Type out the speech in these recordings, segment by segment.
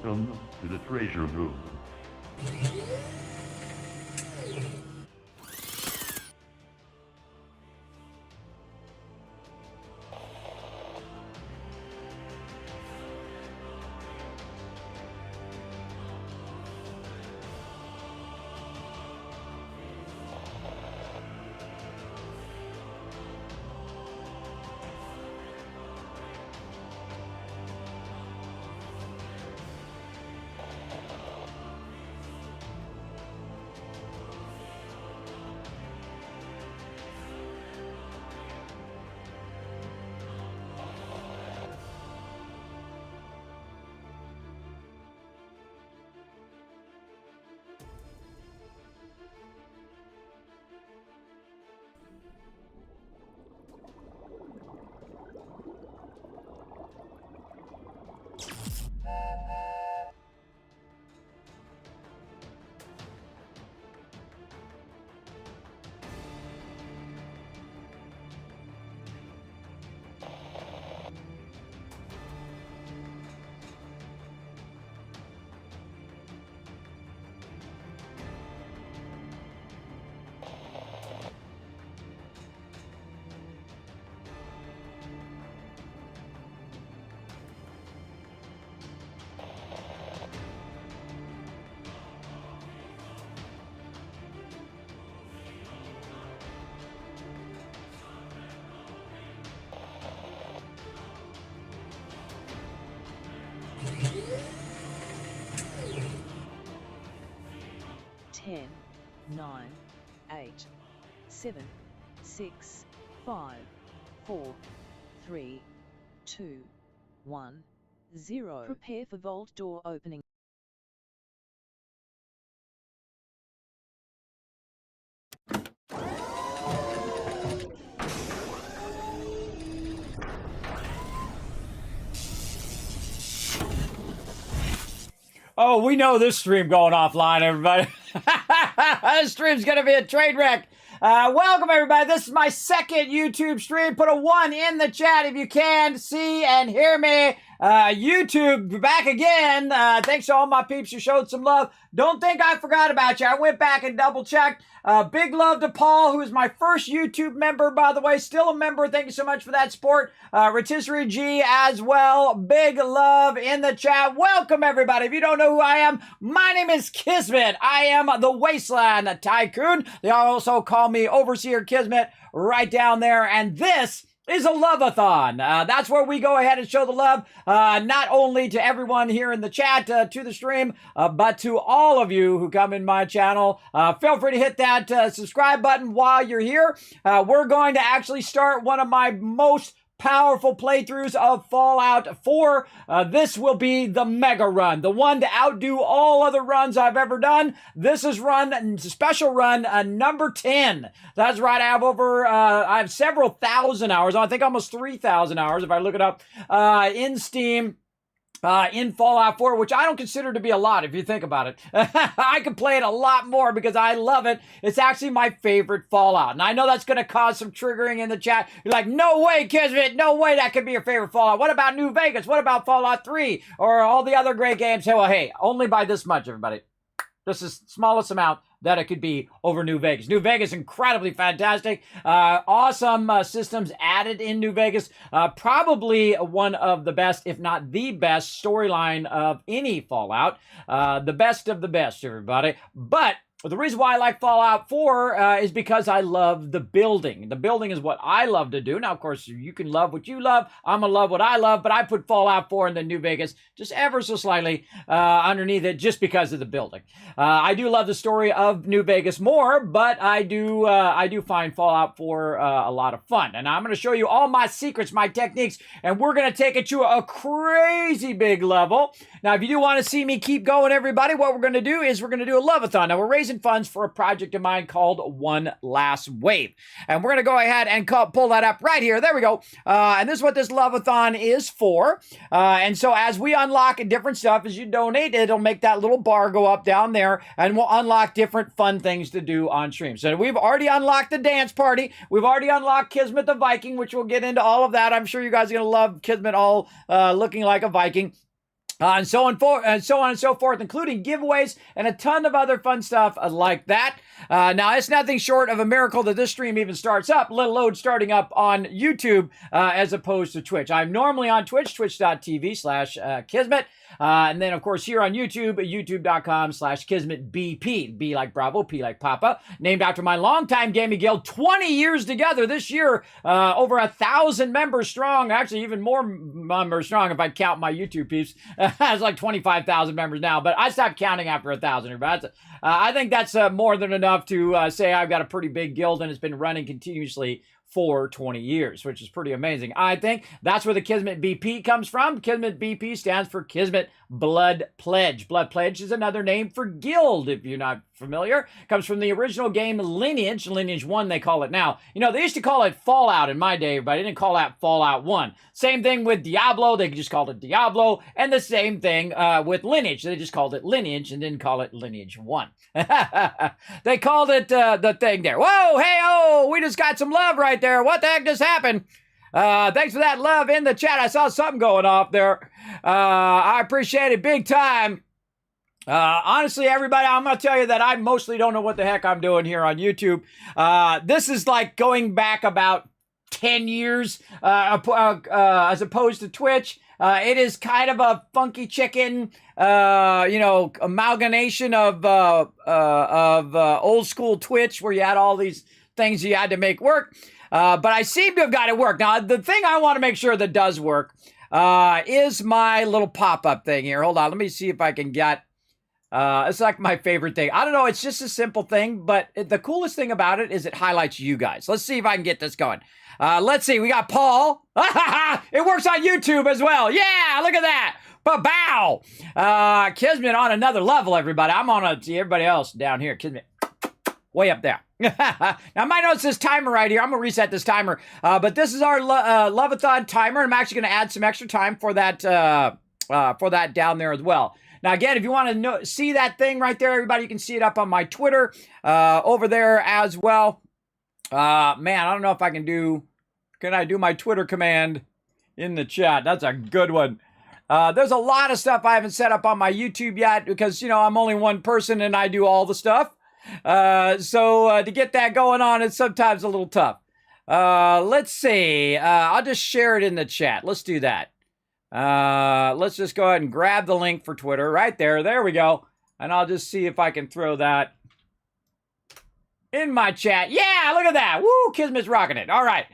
Welcome to the treasure room. Ten, 9, 8, 7, 6, 5, 4, 3, 2, 1, 0. Prepare for vault door opening. Oh, we know this stream going offline, everybody. This stream's going to be a train wreck. Welcome, everybody. This is my second YouTube stream. Put a 1 in the chat if you can see and hear me. YouTube, back again. Thanks to all my peeps who showed some love. Don't think I forgot about you. I went back and double-checked. Big love to Paul, who is my first YouTube member, by the way. Still a member. Thank you so much for that support. Rotisserie G as well. Big love in the chat. Welcome, everybody. If you don't know who I am, my name is Kismet. I am the Wasteland Tycoon. They also call me Overseer Kismet right down there. And this is a LOVE-A-THON. That's where we go ahead and show the love, not only to everyone here in the chat, to the stream, but to all of you who come in my channel. Feel free to hit that subscribe button while you're here. We're going to actually start one of my most powerful playthroughs of Fallout 4. This will be the mega run, the one to outdo all other runs I've ever done. This is special run number 10. That's right. I have several thousand hours. I think almost 3,000 hours if I look it up in Steam. In Fallout 4, which I don't consider to be a lot if you think about it. I could play it a lot more because I love it. It's actually my favorite Fallout. And I know that's going to cause some triggering in the chat. You're like, no way, Kismet, no way that could be your favorite Fallout. What about New Vegas? What about Fallout 3? Or all the other great games? Hey, well, hey, only by this much, everybody. This is the smallest amount that it could be over New Vegas. New Vegas, incredibly fantastic. Awesome systems added in New Vegas. Probably one of the best, if not the best, storyline of any Fallout. The best of the best, everybody. But the reason why I like Fallout 4 is because I love the building. The building is what I love to do. Now, of course, you can love what you love. I'm going to love what I love, but I put Fallout 4 in the New Vegas just ever so slightly underneath it just because of the building. I do love the story of New Vegas more, but I do find Fallout 4 a lot of fun. And I'm going to show you all my secrets, my techniques, and we're going to take it to a crazy big level. Now, if you do want to see me keep going, everybody, what we're going to do is we're going to do a LOVE-A-THON. Now, we're raising funds for a project of mine called One Last Wave. And we're going to go ahead and pull that up right here. There we go. And this is what this LOVE-A-THON is for. And so as we unlock different stuff, as you donate, it'll make that little bar go up down there, and we'll unlock different fun things to do on stream. So we've already unlocked the dance party. We've already unlocked Kismet the Viking, which we'll get into all of that. I'm sure you guys are going to love Kismet all looking like a Viking. and so on, and so forth, including giveaways and a ton of other fun stuff like that. Now, it's nothing short of a miracle that this stream even starts up, let alone starting up on YouTube as opposed to Twitch. I'm normally on Twitch, twitch.tv/Kismet. And then, of course, here on YouTube, youtube.com/KismetBP. B like Bravo, P like Papa. Named after my longtime gaming guild, 20 years together this year, over 1,000 members strong. Actually, even more members strong if I count my YouTube peeps. It's like 25,000 members now, but I stopped counting after 1,000. I think that's more than enough to say I've got a pretty big guild, and it's been running continuously for 20 years, which is pretty amazing. I think that's where the Kismet BP comes from. Kismet BP stands for Kismet Blood Pledge. Blood Pledge is another name for guild, if you're not familiar. Comes from the original game Lineage. Lineage 1, they call it now. You know, they used to call it Fallout in my day, but they didn't call that Fallout 1. Same thing with Diablo. They just called it Diablo. And the same thing with Lineage. They just called it Lineage and didn't call it Lineage 1. They called it the thing there. Whoa, hey, oh, we just got some love right there. What the heck just happened? Thanks for that love in the chat. I saw something going off there. I appreciate it big time. Honestly, everybody, I'm going to tell you that I mostly don't know what the heck I'm doing here on YouTube. This is like going back about 10 years as opposed to Twitch. It is kind of a funky chicken, amalgamation of old school Twitch where you had all these things you had to make work. But I seem to have got it work. Now, the thing I want to make sure that does work is my little pop-up thing here. Hold on. Let me see if I can get... it's like my favorite thing. I don't know. It's just a simple thing, but the coolest thing about it is it highlights you guys. Let's see if I can get this going. Let's see. We got Paul. It works on YouTube as well. Yeah, look at that. Ba-bow. Kismet on another level, everybody. I'm on everybody else down here. Kismet way up there. Now, I might notice this timer right here. I'm going to reset this timer. But this is our LOVE-A-THON timer. I'm actually going to add some extra time for that down there as well. Now, again, if you want to see that thing right there, everybody, you can see it up on my Twitter over there as well. Man, I don't know if I can do... Can I do my Twitter command in the chat? That's a good one. There's a lot of stuff I haven't set up on my YouTube yet because, I'm only one person and I do all the stuff. So to get that going on, it's sometimes a little tough. Let's see. I'll just share it in the chat. Let's do that. Let's just go ahead and grab the link for Twitter right there. There we go. And I'll just see if I can throw that in my chat. Yeah, look at that. Woo, Kismet's rocking it. All right.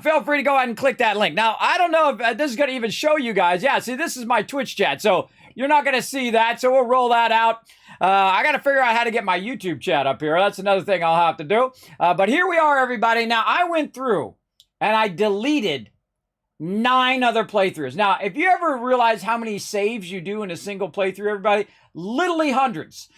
Feel free to go ahead and click that link. Now, I don't know if this is going to even show you guys. Yeah, see, this is my Twitch chat. So you're not going to see that. So we'll roll that out. I got to figure out how to get my YouTube chat up here. That's another thing I'll have to do. But here we are, everybody. Now, I went through and I deleted 9 other playthroughs. Now, if you ever realize how many saves you do in a single playthrough, everybody, literally hundreds.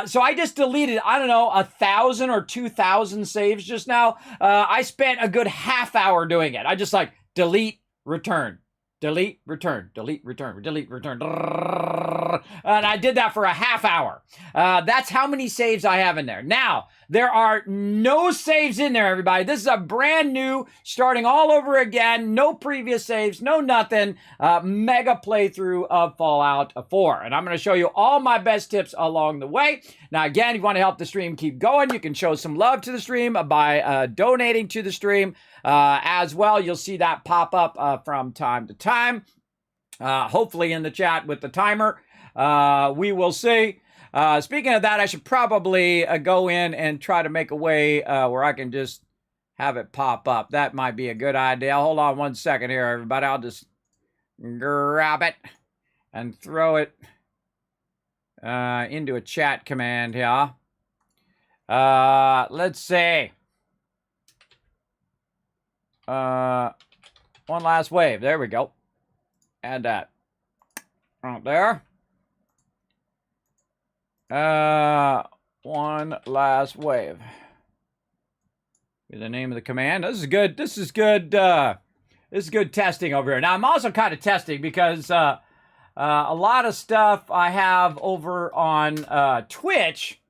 So I just deleted, I don't know, 1,000 or 2,000 saves just now. I spent a good half hour doing it. I just like delete, return. Delete, return, delete, return, delete, return. And I did that for a half hour. That's how many saves I have in there. Now, there are no saves in there, everybody. This is a brand new, starting all over again. No previous saves, no nothing. Mega playthrough of Fallout 4. And I'm going to show you all my best tips along the way. Now, again, if you want to help the stream keep going, you can show some love to the stream by donating to the stream. As well, you'll see that pop up from time to time. Hopefully in the chat with the timer. We will see. Speaking of that, I should probably go in and try to make a way where I can just have it pop up. That might be a good idea. Hold on one second here, everybody. I'll just grab it and throw it into a chat command here. Let's see. One last wave. There we go. Add that right there. One last wave. Be the name of the command. This is good. This is good. This is good testing over here. Now I'm also kind of testing because a lot of stuff I have over on Twitch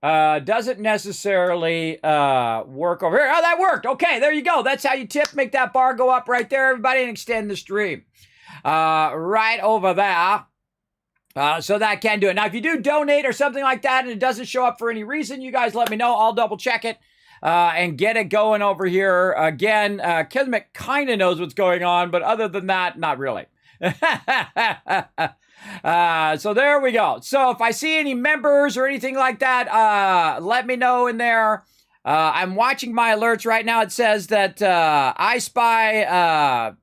doesn't necessarily work over here. Oh, that worked. Okay, there you go. That's how you tip. Make that bar go up right there, everybody, and extend the stream. Right over there. So that can do it. Now, if you do donate or something like that and it doesn't show up for any reason, you guys let me know. I'll double check it and get it going over here. Again, Kismet kind of knows what's going on, but other than that, not really. So there we go. So if I see any members or anything like that, let me know in there. I'm watching my alerts right now. It says that I Spy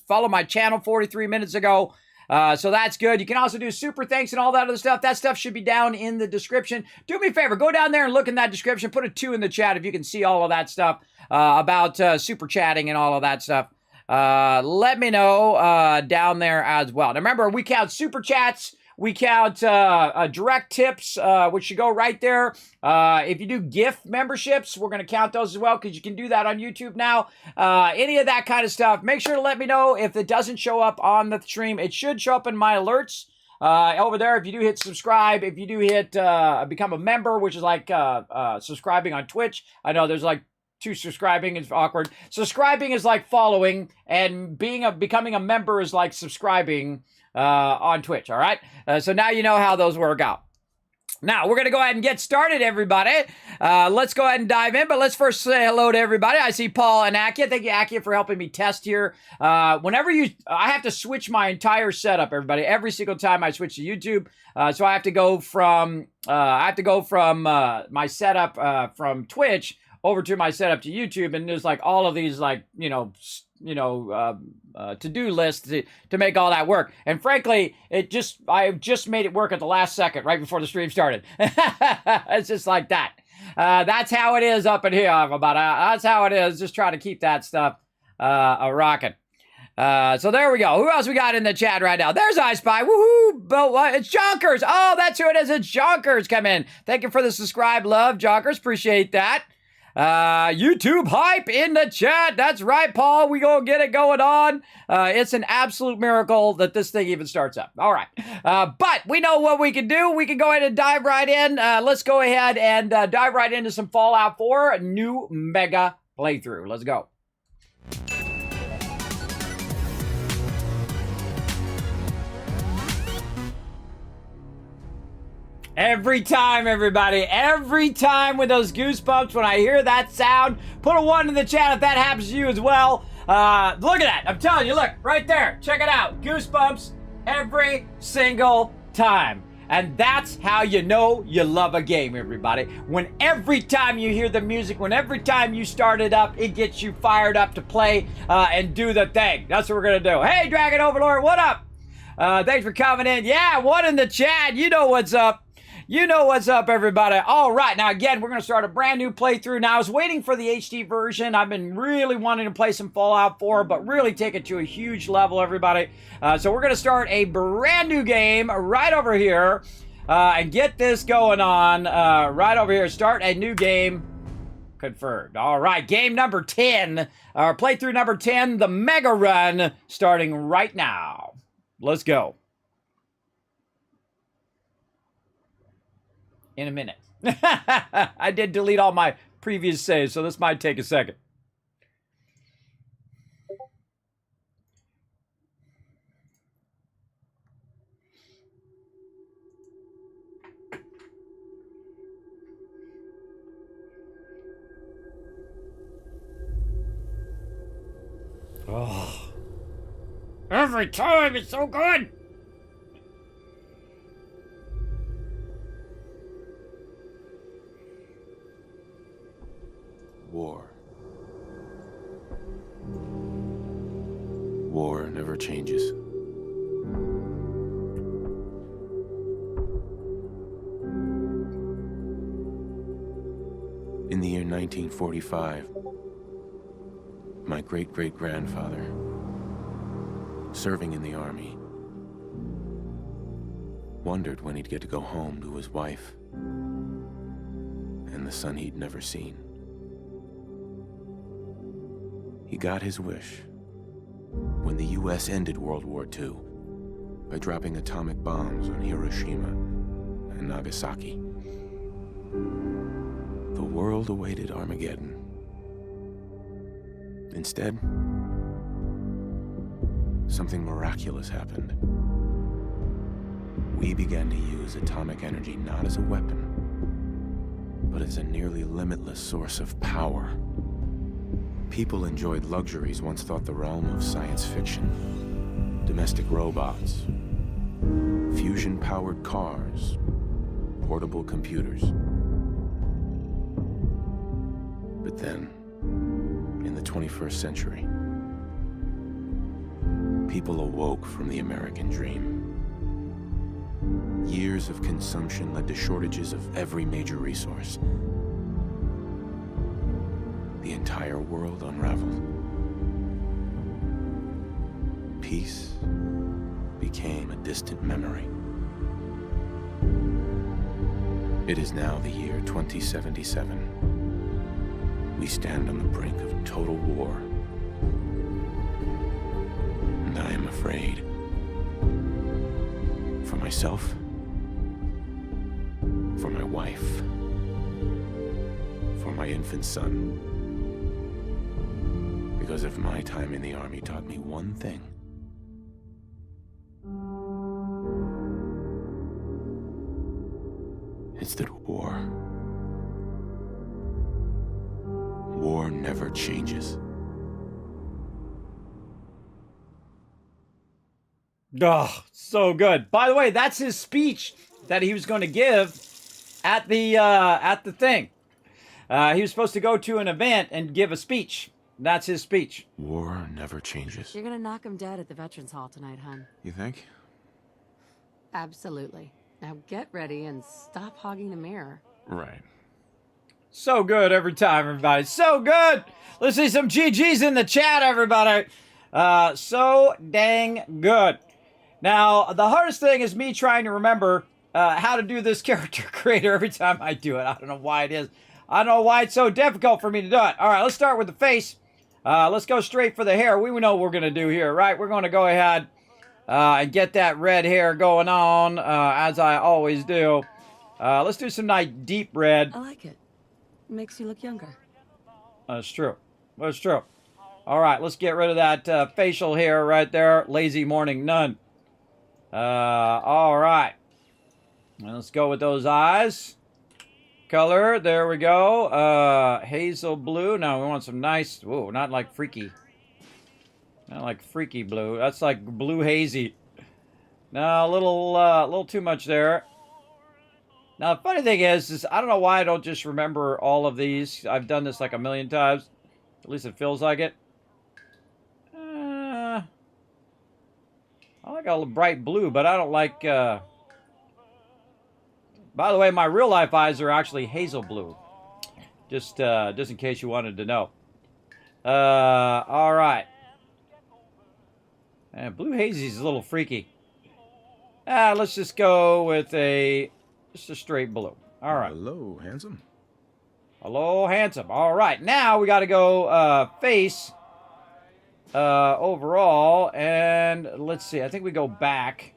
followed my channel 43 minutes ago. So that's good. You can also do super thanks and all that other stuff. That stuff should be down in the description. Do me a favor, go down there and look in that description. Put a 2 in the chat if you can see all of that stuff about super chatting and all of that stuff. Let me know down there as well. Now remember, we count super chats. We count direct tips, which should go right there. If you do gift memberships, we're going to count those as well because you can do that on YouTube now. Any of that kind of stuff. Make sure to let me know if it doesn't show up on the stream. It should show up in my alerts over there. If you do hit subscribe, if you do hit become a member, which is like subscribing on Twitch. I know there's like subscribing is awkward. Subscribing is like following, and becoming a member is like subscribing on Twitch, all right? So now you know how those work out. Now, we're going to go ahead and get started, everybody. Let's go ahead and dive in, but let's first say hello to everybody. I see Paul and Akia. Thank you, Akia, for helping me test here. I have to switch my entire setup, everybody, every single time I switch to YouTube. So I have to go from my setup from Twitch over to my setup to YouTube, and there's like all of these like, to-do lists to make all that work. And frankly, I just made it work at the last second, right before the stream started. It's just like that. That's how it is up in here, everybody. That's how it is. Just trying to keep that stuff rocking. So there we go. Who else we got in the chat right now? There's I Spy. Woohoo! But it's Jonkers. Oh, that's who it is. It's Jonkers. Come in. Thank you for the subscribe, love, Jonkers. Appreciate that. YouTube hype in the chat. That's right, Paul. We gonna get it going on. It's an absolute miracle that this thing even starts up. All right. But we know what we can do. We can go ahead and dive right in. Let's go ahead and dive right into some Fallout 4 new mega playthrough. Let's go. Every time, everybody, every time with those goosebumps when I hear that sound, put a 1 in the chat if that happens to you as well. Look at that. I'm telling you, look, right there. Check it out. Goosebumps every single time. And that's how you know you love a game, everybody. When every time you hear the music, when every time you start it up, it gets you fired up to play and do the thing. That's what we're going to do. Hey, Dragon Overlord, what up? Thanks for coming in. Yeah, 1 in the chat. You know what's up. You know what's up, everybody. All right, now again, we're going to start a brand new playthrough. Now, I was waiting for the HD version. I've been really wanting to play some Fallout 4, but really take it to a huge level, everybody. So we're going to start a brand new game right over here and get this going on right over here. Start a new game. Confirmed. All right, game number 10, or playthrough number 10, the Mega Run, starting right now. Let's go. In a minute. I did delete all my previous saves, so this might take a second. Oh. Every time it's so good. War. War never changes. In the year 1945, my great-great-grandfather, serving in the army, wondered when he'd get to go home to his wife and the son he'd never seen. He got his wish when the U.S. ended World War II by dropping atomic bombs on Hiroshima and Nagasaki. The world awaited Armageddon. Instead, something miraculous happened. we began to use atomic energy not as a weapon, but as a nearly limitless source of power. People enjoyed luxuries once thought the realm of science fiction. Domestic robots, fusion-powered cars, portable computers. But then, in the 21st century, people awoke from the American dream. Years of consumption led to shortages of every major resource. The entire world unraveled. Peace became a distant memory. It is now the year 2077. We stand on the brink of total war. And I am afraid. For myself, for my wife, for my infant son. Because if my time in the army taught me one thing, it's that war never changes. Oh, so good. By the way, that's his speech that he was going to give at the thing. He was supposed to go to an event and give a speech. That's his speech. War never changes. You're gonna knock him dead at the Veterans Hall tonight, hon. You think? Absolutely. Now get ready and stop hogging the mirror. Right. So good every time, everybody. So good. Let's see some GGs in the chat, everybody. So dang good. Now, the hardest thing is me trying to remember how to do this character creator every time I do it. I don't know why it is. I don't know why it's so difficult for me to do it. All right, let's start with the face. Let's go straight for the hair. We know what we're going to do here, right? We're going to go ahead and get that red hair going on, as I always do. Let's do some nice deep red. I like it. Makes you look younger. That's true. That's true. All right, let's get rid of that facial hair right there. Lazy morning none. All right. And let's go with those eyes. Color, there we go. Hazel blue. Now we want some nice, whoa, not like freaky. Not like freaky blue. That's like blue hazy. Now a little too much there. Now the funny thing is I don't know why I don't just remember all of these. I've done this like a million times. At least it feels like it. I like a bright blue, but I don't like, by the way, my real life eyes are actually hazel blue. Just in case you wanted to know. All right. And blue hazy is a little freaky. Let's just go with just a straight blue. All right. Hello, handsome. Hello, handsome. All right. Now we got to go face overall. And let's see. I think we go back.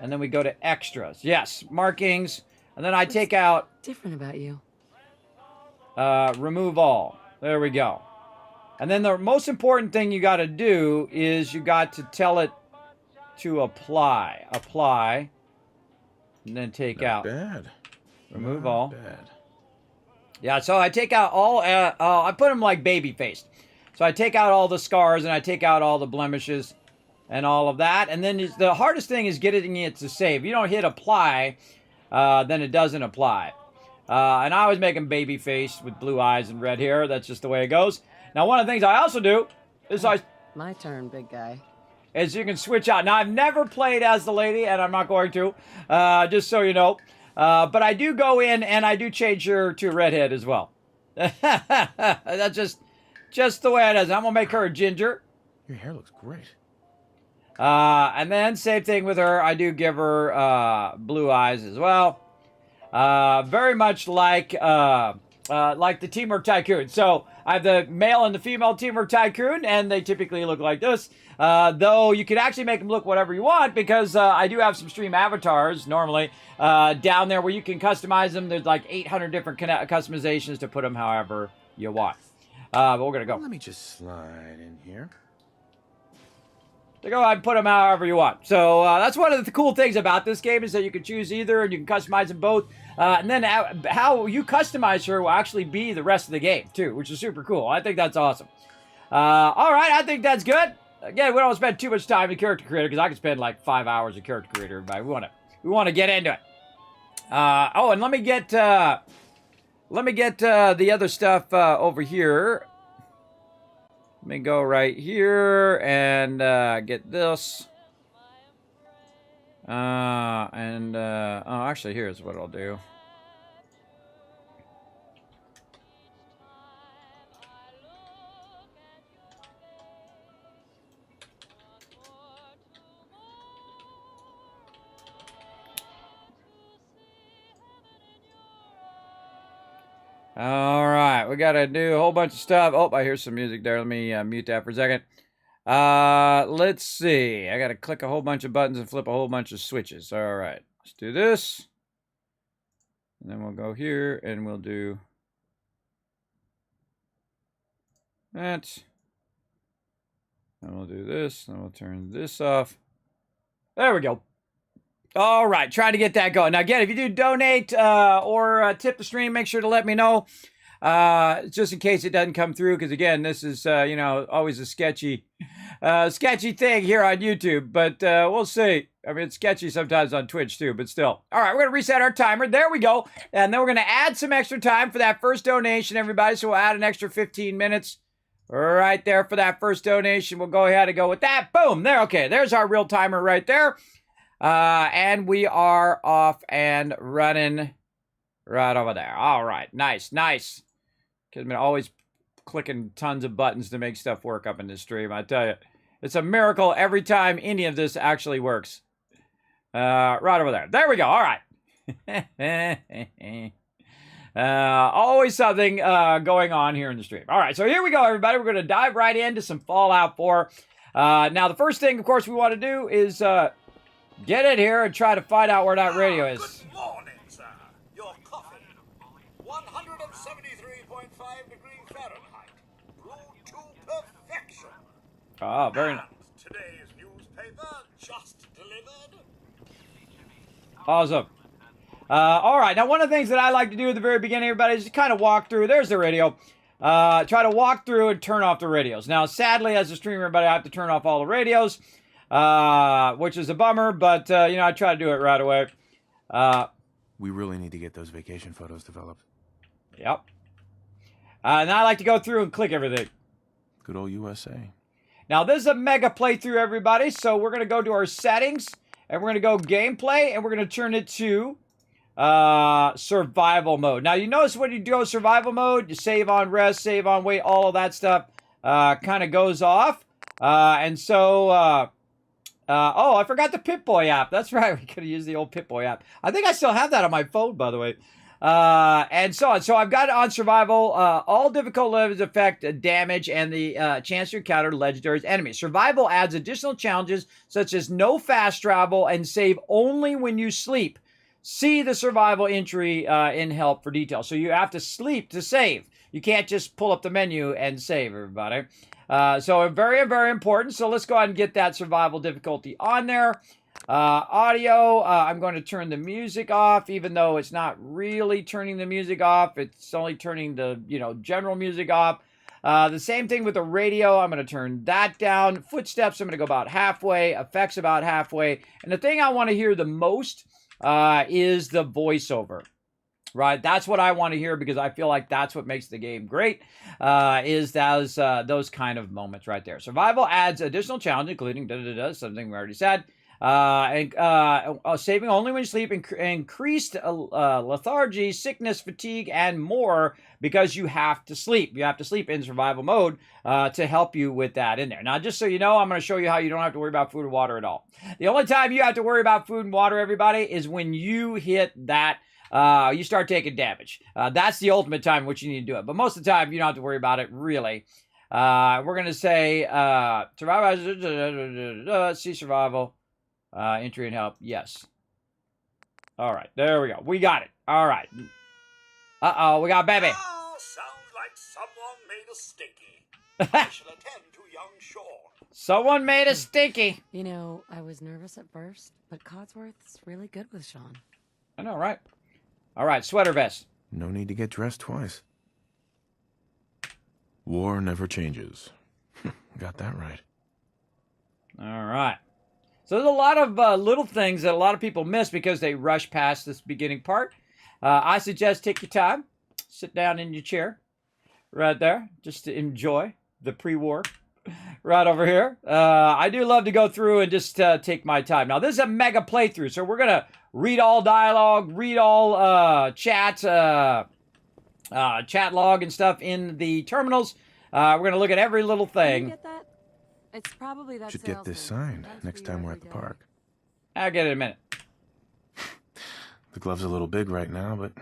And then we go to extras. Yes, markings. And then I take out... different about you? Remove all. There we go. And then the most important thing you got to do is you got to tell it to apply. Apply. And then take out. Not bad. Remove Not all. Bad. Yeah, so I take out all... I put them like baby-faced. So I take out all the scars and I take out all the blemishes and all of that. And then the hardest thing is getting it to save. If you don't hit apply... then it doesn't apply. And I always make them baby face with blue eyes and red hair. That's just the way it goes. Now, one of the things I also do is My turn, big guy. is you can switch out. Now, I've never played as the lady, and I'm not going to, just so you know. But I do go in and I do change her to a redhead as well. That's just the way it is. I'm going to make her a ginger. Your hair looks great. And then same thing with her. I do give her blue eyes as well. Very much like the Teamwork Tycoon. So I have the male and the female Teamwork Tycoon, and they typically look like this. Though you can actually make them look whatever you want, because I do have some stream avatars normally down there where you can customize them. There's like 800 different customizations to put them however you want. But we're gonna go. Let me just slide in here. So go ahead and put them however you want. So that's one of the cool things about this game is that you can choose either and you can customize them both. And then how you customize her will actually be the rest of the game too, which is super cool. I think that's awesome. All right, I think that's good. Again, we don't spend too much time in character creator because I could spend like 5 hours in character creator. But we want to get into it. Oh, and let me get the other stuff over here. Let me go right here and get this. Oh, actually, here's what I'll do. All right, we got to do a whole bunch of stuff. Oh, I hear some music there. Let me mute that for a second. Let's see. I got to click a whole bunch of buttons and flip a whole bunch of switches. All right, let's do this. And then we'll go here and we'll do that. And we'll do this. And we'll turn this off. There we go. All right, try to get that going. Now, again, if you do donate or tip the stream, make sure to let me know, just in case it doesn't come through. Because again, this is you know, always a sketchy thing here on YouTube. But we'll see. I mean, it's sketchy sometimes on Twitch too. But still, all right, we're gonna reset our timer. There we go, and then we're gonna add some extra time for that first donation, everybody. So we'll add an extra 15 minutes. Right there for that first donation. We'll go ahead and go with that. Boom. There. Okay. There's our real timer right there. And we are off and running right over there. All right. Nice. Nice. Because I'm always clicking tons of buttons to make stuff work up in this stream. I tell you, it's a miracle every time any of this actually works. Right over there. There we go. All right. Always something going on here in the stream. All right, so here we go, everybody. We're going to dive right into some Fallout 4. Now, the first thing, of course, we want to do is get in here and try to find out where that radio is. Good morning, sir. Your coffee. 173.5 degrees Fahrenheit. Brewed to perfection. Oh, very nice. Today's newspaper just delivered. Awesome. All right, now one of the things that I like to do at the very beginning, everybody, is to kind of walk through. There's the radio. Try to walk through and turn off the radios. Now, sadly, as a streamer, everybody, I have to turn off all the radios, which is a bummer, but, you know, I try to do it right away. We really need to get those vacation photos developed. Yep. And I like to go through and click everything. Good old USA. Now, this is a mega playthrough, everybody, so we're going to go to our settings, and we're going to go gameplay, and we're going to turn it to survival mode. Now, you notice when you go survival mode, you save on rest, save on wait, all of that stuff kind of goes off. And so, oh, I forgot the Pip-Boy app. That's right. We could have used the old Pip-Boy app. I think I still have that on my phone, by the way. And so on. So I've got it on survival. All difficult levels affect damage and the chance to encounter legendary enemies. Survival adds additional challenges such as no fast travel and save only when you sleep. See the survival entry in help for details. So you have to sleep to save. You can't just pull up the menu and save, everybody. So very, very important. So let's go ahead and get that survival difficulty on there. Audio, I'm going to turn the music off, even though it's not really turning the music off. It's only turning the, you know, general music off. The same thing with the radio. I'm going to turn that down. Footsteps, I'm going to go about halfway. Effects about halfway. And the thing I want to hear the most is the voiceover, right? That's what I want to hear because I feel like that's what makes the game great, is those kind of moments right there. Survival adds additional challenge, including something we already said, saving only when you sleep, increased lethargy, sickness, fatigue, and more because you have to sleep. You have to sleep in survival mode to help you with that in there. Now, just so you know, I'm going to show you how you don't have to worry about food and water at all. The only time you have to worry about food and water, everybody, is when you hit that, you start taking damage. That's the ultimate time in which you need to do it. But most of the time, you don't have to worry about it, really. We're going to say, survival, see survival. Entry and help, yes. All right, there we go. We got it. All right. Uh-oh, we got baby. Oh, sounds like someone made a stinky. I shall attend to young Sean. Someone made a stinky. You know, I was nervous at first, but Codsworth's really good with Sean. I know, right? All right, sweater vest. No need to get dressed twice. War never changes. Got that right. All right. So there's a lot of little things that a lot of people miss because they rush past this beginning part. I suggest take your time. Sit down in your chair right there just to enjoy the pre-war right over here. I do love to go through and just take my time. Now, this is a mega playthrough, so we're going to read all dialogue, read all chat log and stuff in the terminals. We're going to look at every little Can you thing. get that? It's probably that Should get this salesman. signed That's next for time you we're every at the day. park. I'll get it in a minute. The glove's a little big right now, but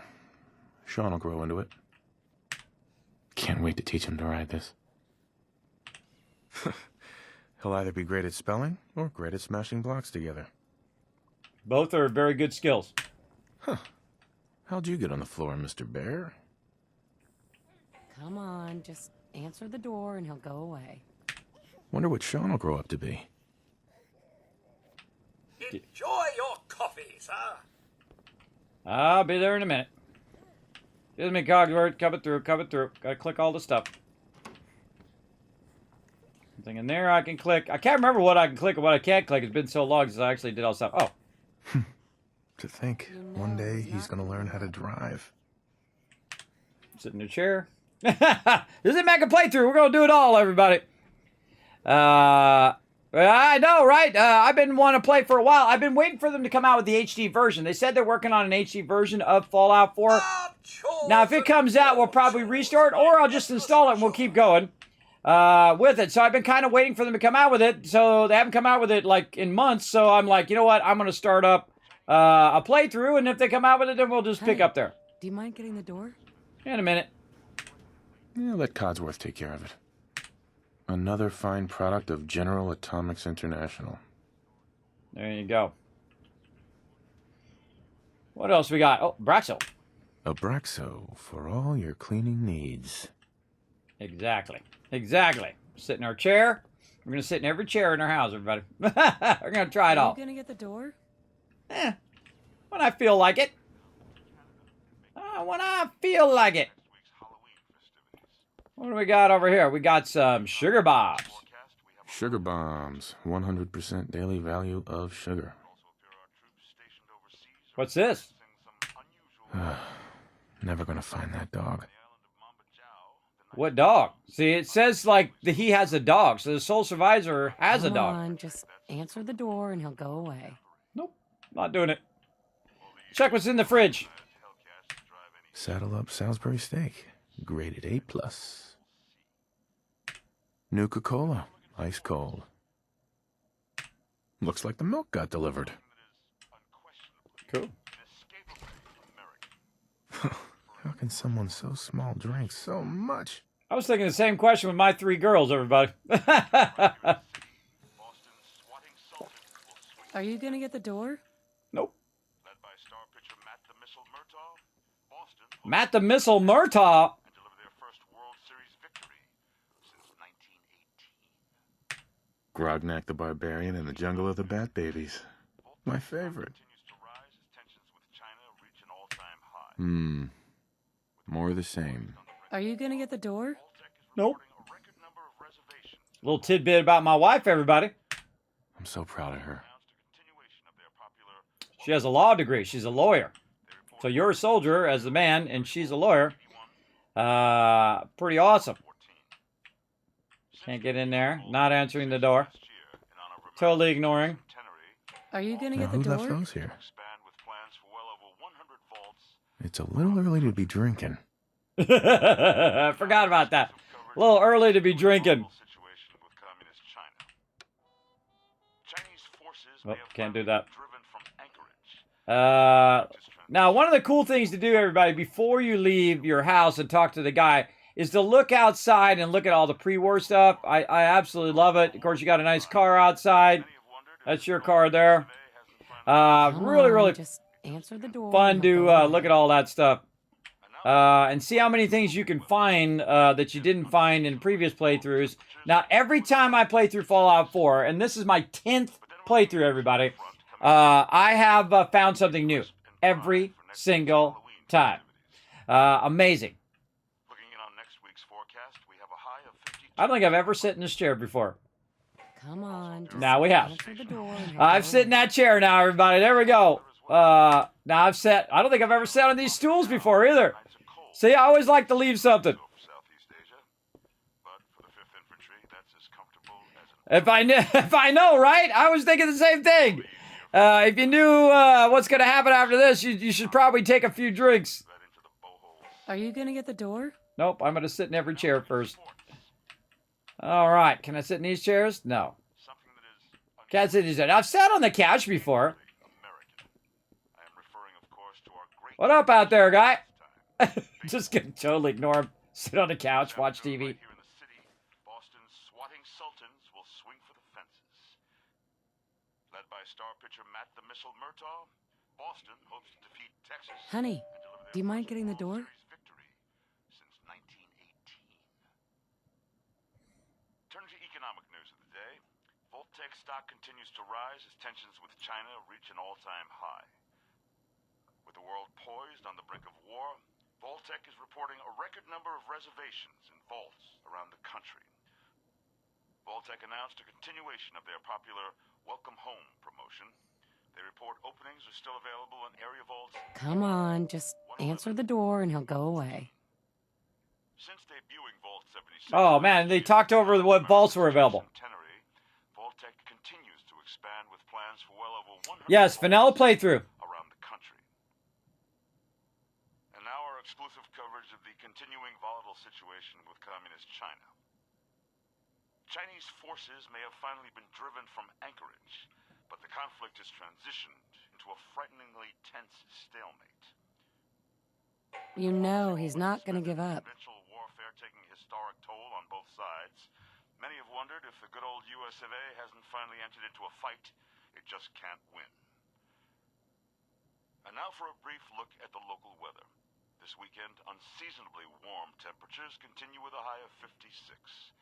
Sean will grow into it. Can't wait to teach him to ride this. He'll either be great at spelling or great at smashing blocks together. Both are very good skills. How'd you get on the floor, Mr. Bear? Come on, just answer the door and he'll go away. Wonder what Sean will grow up to be. Enjoy your coffee, sir. I'll be there in a minute. Excuse me, Cogsworth. Coming through. Gotta click all the stuff. Something in there I can click. I can't remember what I can click and what I can't click. It's been so long since I actually did all stuff. Oh. To think, one day he's gonna learn how to drive. Sit in a chair. This is a mega playthrough. We're gonna do it all, everybody. I know, right? I've been wanting to play for a while. I've been waiting for them to come out with the HD version. They said they're working on an HD version of Fallout 4. Now, if it comes out, we'll probably restart, or I'll just install it and we'll keep going with it. So I've been kind of waiting for them to come out with it. So they haven't come out with it like in months. So I'm like, you know what? I'm going to start up a playthrough, and if they come out with it, then we'll just pick Hey. up there. Do you mind getting the door? In a minute. Yeah, let Codsworth take care of it. Another fine product of General Atomics International. There you go. What else we got? Oh, Braxo. Abraxo for all your cleaning needs. Exactly. Sit in our chair. We're going to sit in every chair in our house, everybody. We're going to try it Are all. you gonna get the door? When I feel like it. When I feel like it. What do we got over here? We got some sugar bombs. Sugar bombs. 100% daily value of sugar. What's this? Never gonna find that dog. What dog? See, it says like he has a dog, so the sole survivor has a Come dog. on, just answer the door and he'll go away. Nope, not doing it. Check what's in the fridge. Saddle up Salisbury steak. Graded A+. Nuka-Cola. Ice cold. Looks like the milk got delivered. Cool. How can someone so small drink so much? I was thinking the same question with my 3 girls, everybody. Are you gonna get the door? Nope. Matt the Missile Murtaugh. Grognak the Barbarian and the Jungle of the Bat Babies. My favorite. More of the same. Are you gonna get the door? Nope. Little tidbit about my wife, everybody. I'm so proud of her. She has a law degree. She's a lawyer. So you're a soldier as the man, and she's a lawyer. Pretty awesome. Can't get in there. Not answering the door. Totally ignoring. Are you gonna Now, get the who door? left those here? It's a little early to be drinking. I forgot about that. A little early to be drinking. Oh, can't do that. Now, one of the cool things to do, everybody, before you leave your house and talk to the guy, is to look outside and look at all the pre-war stuff. I absolutely love it. Of course, you got a nice car outside. That's your car there. Come Really, on, really just answer the door. fun and he'll to go away. look at all that stuff. and see how many things you can find that you didn't find in previous playthroughs. Now, every time I play through Fallout 4, and this is my 10th playthrough, everybody, I have found something new every single time. Amazing. I don't think I've ever sat in this chair before. Come on. Just Now we have. answer the door and he'll I've go sit in that chair now, everybody. There we go. Now I've sat. I don't think I've ever sat on these stools before either. See, I always like to leave something. If I know, right? I was thinking the same thing. If you knew what's going to happen after this, you should probably take a few drinks. Are you gonna get the door? Nope, I'm going to sit in every chair first. All right, can I sit in these chairs? No. Can't sit in these chairs. I've sat on the couch before. What up out there, guy? Just gonna totally ignore him. Sit on the couch, watch TV. Honey, do you mind getting the door? Turning to economic news of the day, Vault-Tec stock continues to rise as tensions with China reach an all-time high. With the world poised on the brink of war, Vault-Tec is reporting a record number of reservations in vaults around the country. Vault-Tec announced a continuation of their popular Welcome Home promotion. They report openings are still available in area vaults. Come on, just answer the door and he'll go away. Since debuting Vault 76, Oh man, they talked over what vaults were available. Vault-Tec continues to expand with plans for well over 100 Yes, vanilla playthrough. around the country. And now our exclusive coverage of the continuing volatile situation with communist China. Chinese forces may have finally been driven from Anchorage, but the conflict has transitioned into a frighteningly tense stalemate. You know he's not gonna give up. Conventional warfare taking a historic toll on both sides. Many have wondered if the good old US of A hasn't finally entered into a fight it just can't win. And now for a brief look at the local weather. This weekend, unseasonably warm temperatures continue with a high of 56.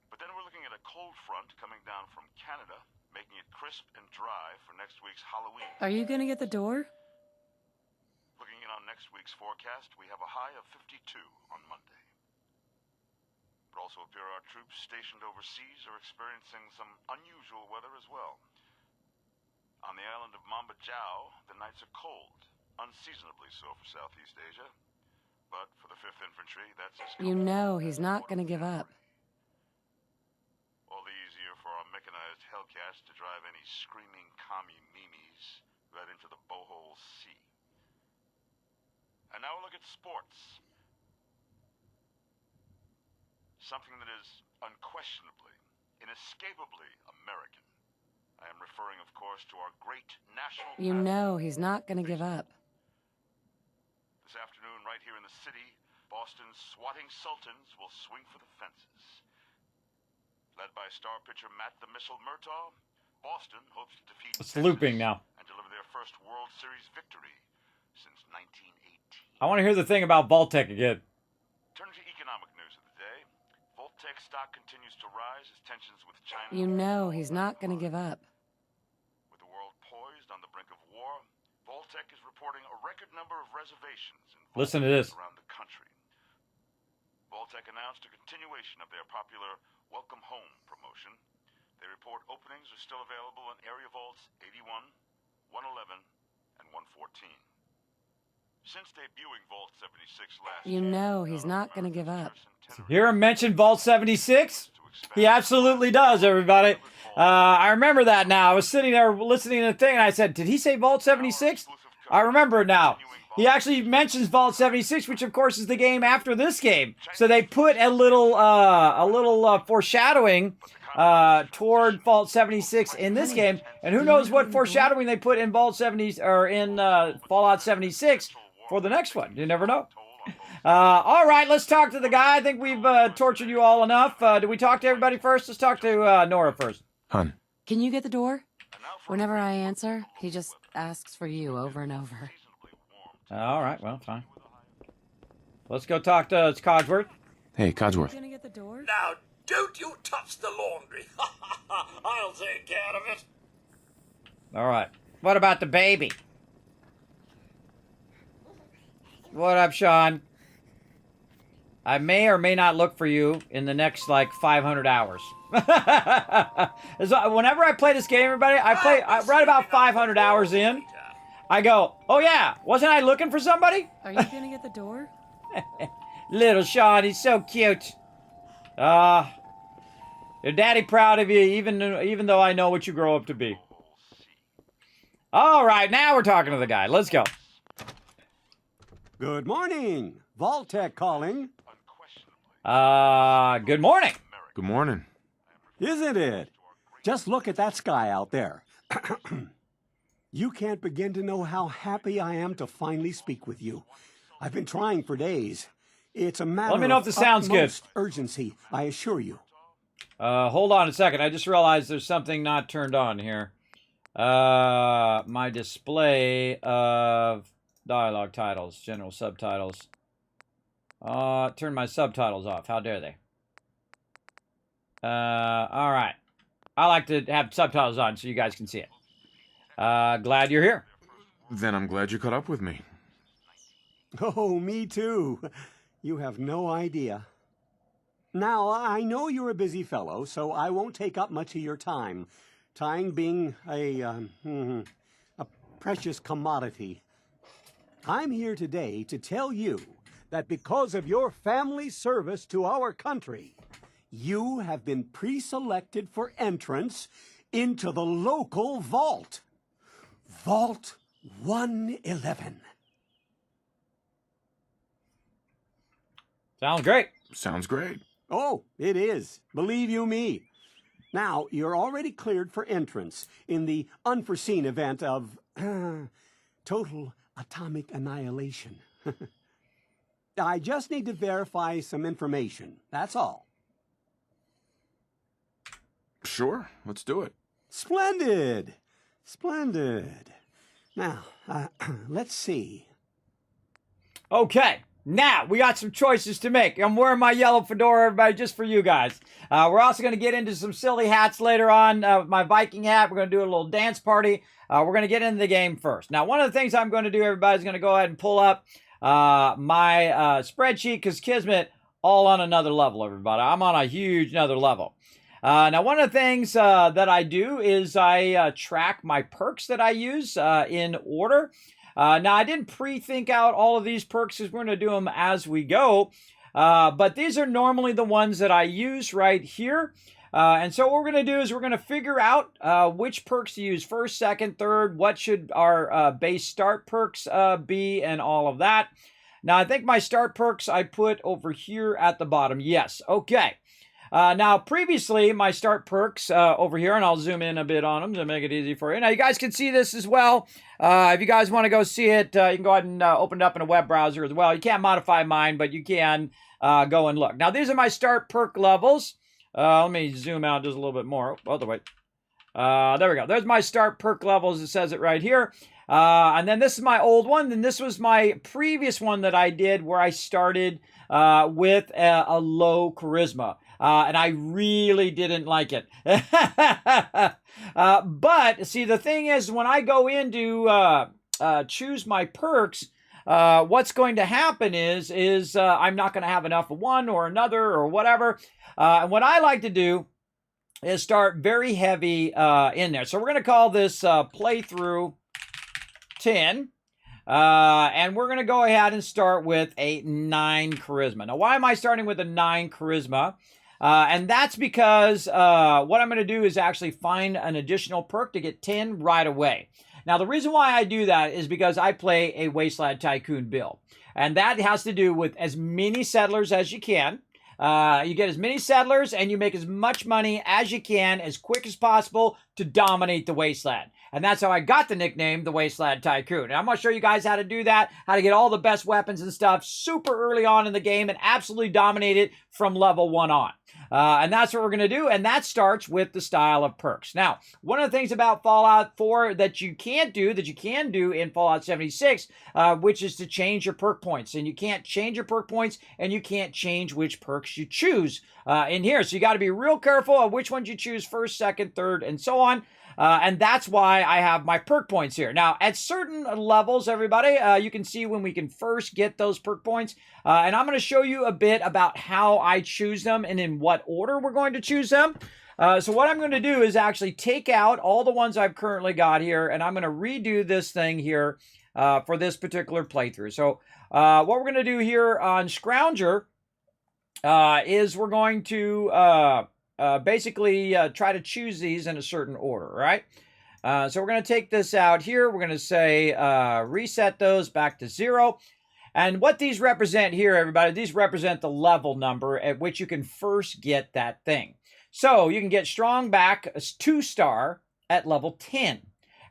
But then we're looking at a cold front coming down from Canada, making it crisp and dry for next week's Halloween. Are you gonna get the door? Looking in on next week's forecast, we have a high of 52 on Monday. It also appear our troops stationed overseas are experiencing some unusual weather as well. On the island of Mambajiao, the nights are cold, unseasonably so for Southeast Asia. But for the 5th Infantry, that's as You know he's not gonna give up. All the easier for our mechanized Hellcats to drive any screaming commie memes right into the Bohol Sea. And now a look at sports. Something that is unquestionably, inescapably American. I am referring, of course, to our great national... You know he's not gonna give up. This afternoon, right here in the city, Boston's swatting Sultans will swing for the fences. Led by star pitcher Matt the Missile Murtaugh, Boston hopes to defeat It's Texas looping now. and deliver their first World Series victory since 1918. I want to hear the thing about Vault-Tec again. Turning to economic news of the day, Vault-Tec stock continues to rise as tensions with China... You know he's not gonna give up. With the world poised on the brink of war, Vault-Tec is reporting a record number of reservations in Listen to this. around the country. Vault-Tec announced a continuation of their popular Welcome Home promotion. They report openings are still available in area vaults 81, 111, and 114. Since debuting Vault 76 last You year, know he's not gonna give up. Hear him mention Vault 76? He absolutely does, everybody. I remember that now. I was sitting there listening to the thing, and I said, did he say Vault 76? I remember it now. He actually mentions Vault 76, which of course is the game after this game. So they put a little foreshadowing toward Vault 76 in this game, and who knows what foreshadowing they put in Vault 70 or in Fallout 76 for the next one. You never know. All right, let's talk to the guy. I think we've tortured you all enough. Do we talk to everybody first? Let's talk to Nora first. Hun, Can you get the door? Whenever I answer, he just asks for you over and over. All right, well, fine. Let's go talk to Codsworth. Hey, You Codsworth. gonna get the door? Now, don't you touch the laundry. I'll take care of it. All right. What about the baby? What up, Sean? I may or may not look for you in the next, like, 500 hours. Whenever I play this game, everybody, right about 500 hours in, I go, oh yeah, wasn't I looking for somebody? Are you gonna get the door? Little Sean, he's so cute. Your daddy proud of you, even though I know what you grow up to be. All right, now we're talking to the guy. Let's go. Good morning. Vault-Tec calling. Good morning. Good morning. Isn't it? Just look at that sky out there. You can't begin to know how happy I am to finally speak with you. I've been trying for days. It's a matter Let me know if of this sounds good. utmost urgency, I assure you. Hold on a second. I just realized there's something not turned on here. My display of dialogue titles, general subtitles. Turn my subtitles off. How dare they? All right. I like to have subtitles on so you guys can see it. Glad you're here. Then I'm glad you caught up with me. Oh, me too. You have no idea. Now, I know you're a busy fellow, so I won't take up much of your time. Time being a precious commodity. I'm here today to tell you that because of your family service to our country, you have been pre-selected for entrance into the local vault. Vault 111. Sounds great. Sounds great. Oh, it is. Believe you me. Now, you're already cleared for entrance in the unforeseen event of total atomic annihilation. I just need to verify some information. That's all. Sure, let's do it. Splendid. Splendid. Now, let's see. Okay. Now, we got some choices to make. I'm wearing my yellow fedora, everybody, just for you guys. We're also going to get into some silly hats later on. My Viking hat, we're going to do a little dance party. We're going to get into the game first. Now, one of the things I'm going to do, everybody, is going to go ahead and pull up my spreadsheet, because Kismet, all on another level, everybody. I'm on a huge another level. Now, one of the things that I do is I track my perks that I use in order. Now, I didn't pre-think out all of these perks because we're going to do them as we go. But these are normally the ones that I use right here. And so what we're going to do is we're going to figure out which perks to use first, second, third, what should our base start perks be, and all of that. Now, I think my start perks I put over here at the bottom. Yes, okay. Now, previously, my start perks over here, and I'll zoom in a bit on them to make it easy for you. Now, you guys can see this as well. If you guys want to go see it, you can go ahead and open it up in a web browser as well. You can't modify mine, but you can go and look. Now, these are my start perk levels. Let me zoom out just a little bit more. Oh, other way. There we go. There's my start perk levels. It says it right here. And then this is my old one. And this was my previous one that I did where I started with a low charisma. And I really didn't like it. But, see, the thing is, when I go in to choose my perks, what's going to happen is I'm not going to have enough of one or another or whatever. And what I like to do is start very heavy in there. So we're going to call this playthrough 10. And we're going to go ahead and start with a 9 charisma. Now, why am I starting with a 9 charisma? And that's because what I'm going to do is actually find an additional perk to get 10 right away. Now, the reason why I do that is because I play a Wasteland Tycoon build. And that has to do with as many settlers as you can. You get as many settlers and you make as much money as you can as quick as possible to dominate the Wasteland. And that's how I got the nickname, the Wasteland Tycoon. And I'm going to show you guys how to do that, how to get all the best weapons and stuff super early on in the game and absolutely dominate it from level 1 on. And that's what we're going to do, and that starts with the style of perks. Now, one of the things about Fallout 4 that you can't do, that you can do in Fallout 76, which is to change your perk points. And you can't change your perk points, and you can't change which perks you choose in here. So you got to be real careful of which ones you choose first, second, third, and so on. And that's why I have my perk points here. Now, at certain levels, everybody, you can see when we can first get those perk points. And I'm going to show you a bit about how I choose them and in what order we're going to choose them. So what I'm going to do is actually take out all the ones I've currently got here, and I'm going to redo this thing here for this particular playthrough. So what we're going to do here on Scrounger is we're going to... basically try to choose these in a certain order, right? So we're going to take this out here. We're going to say reset those back to 0. And what these represent here, everybody, these represent the level number at which you can first get that thing. So you can get strong back 2-star at level 10.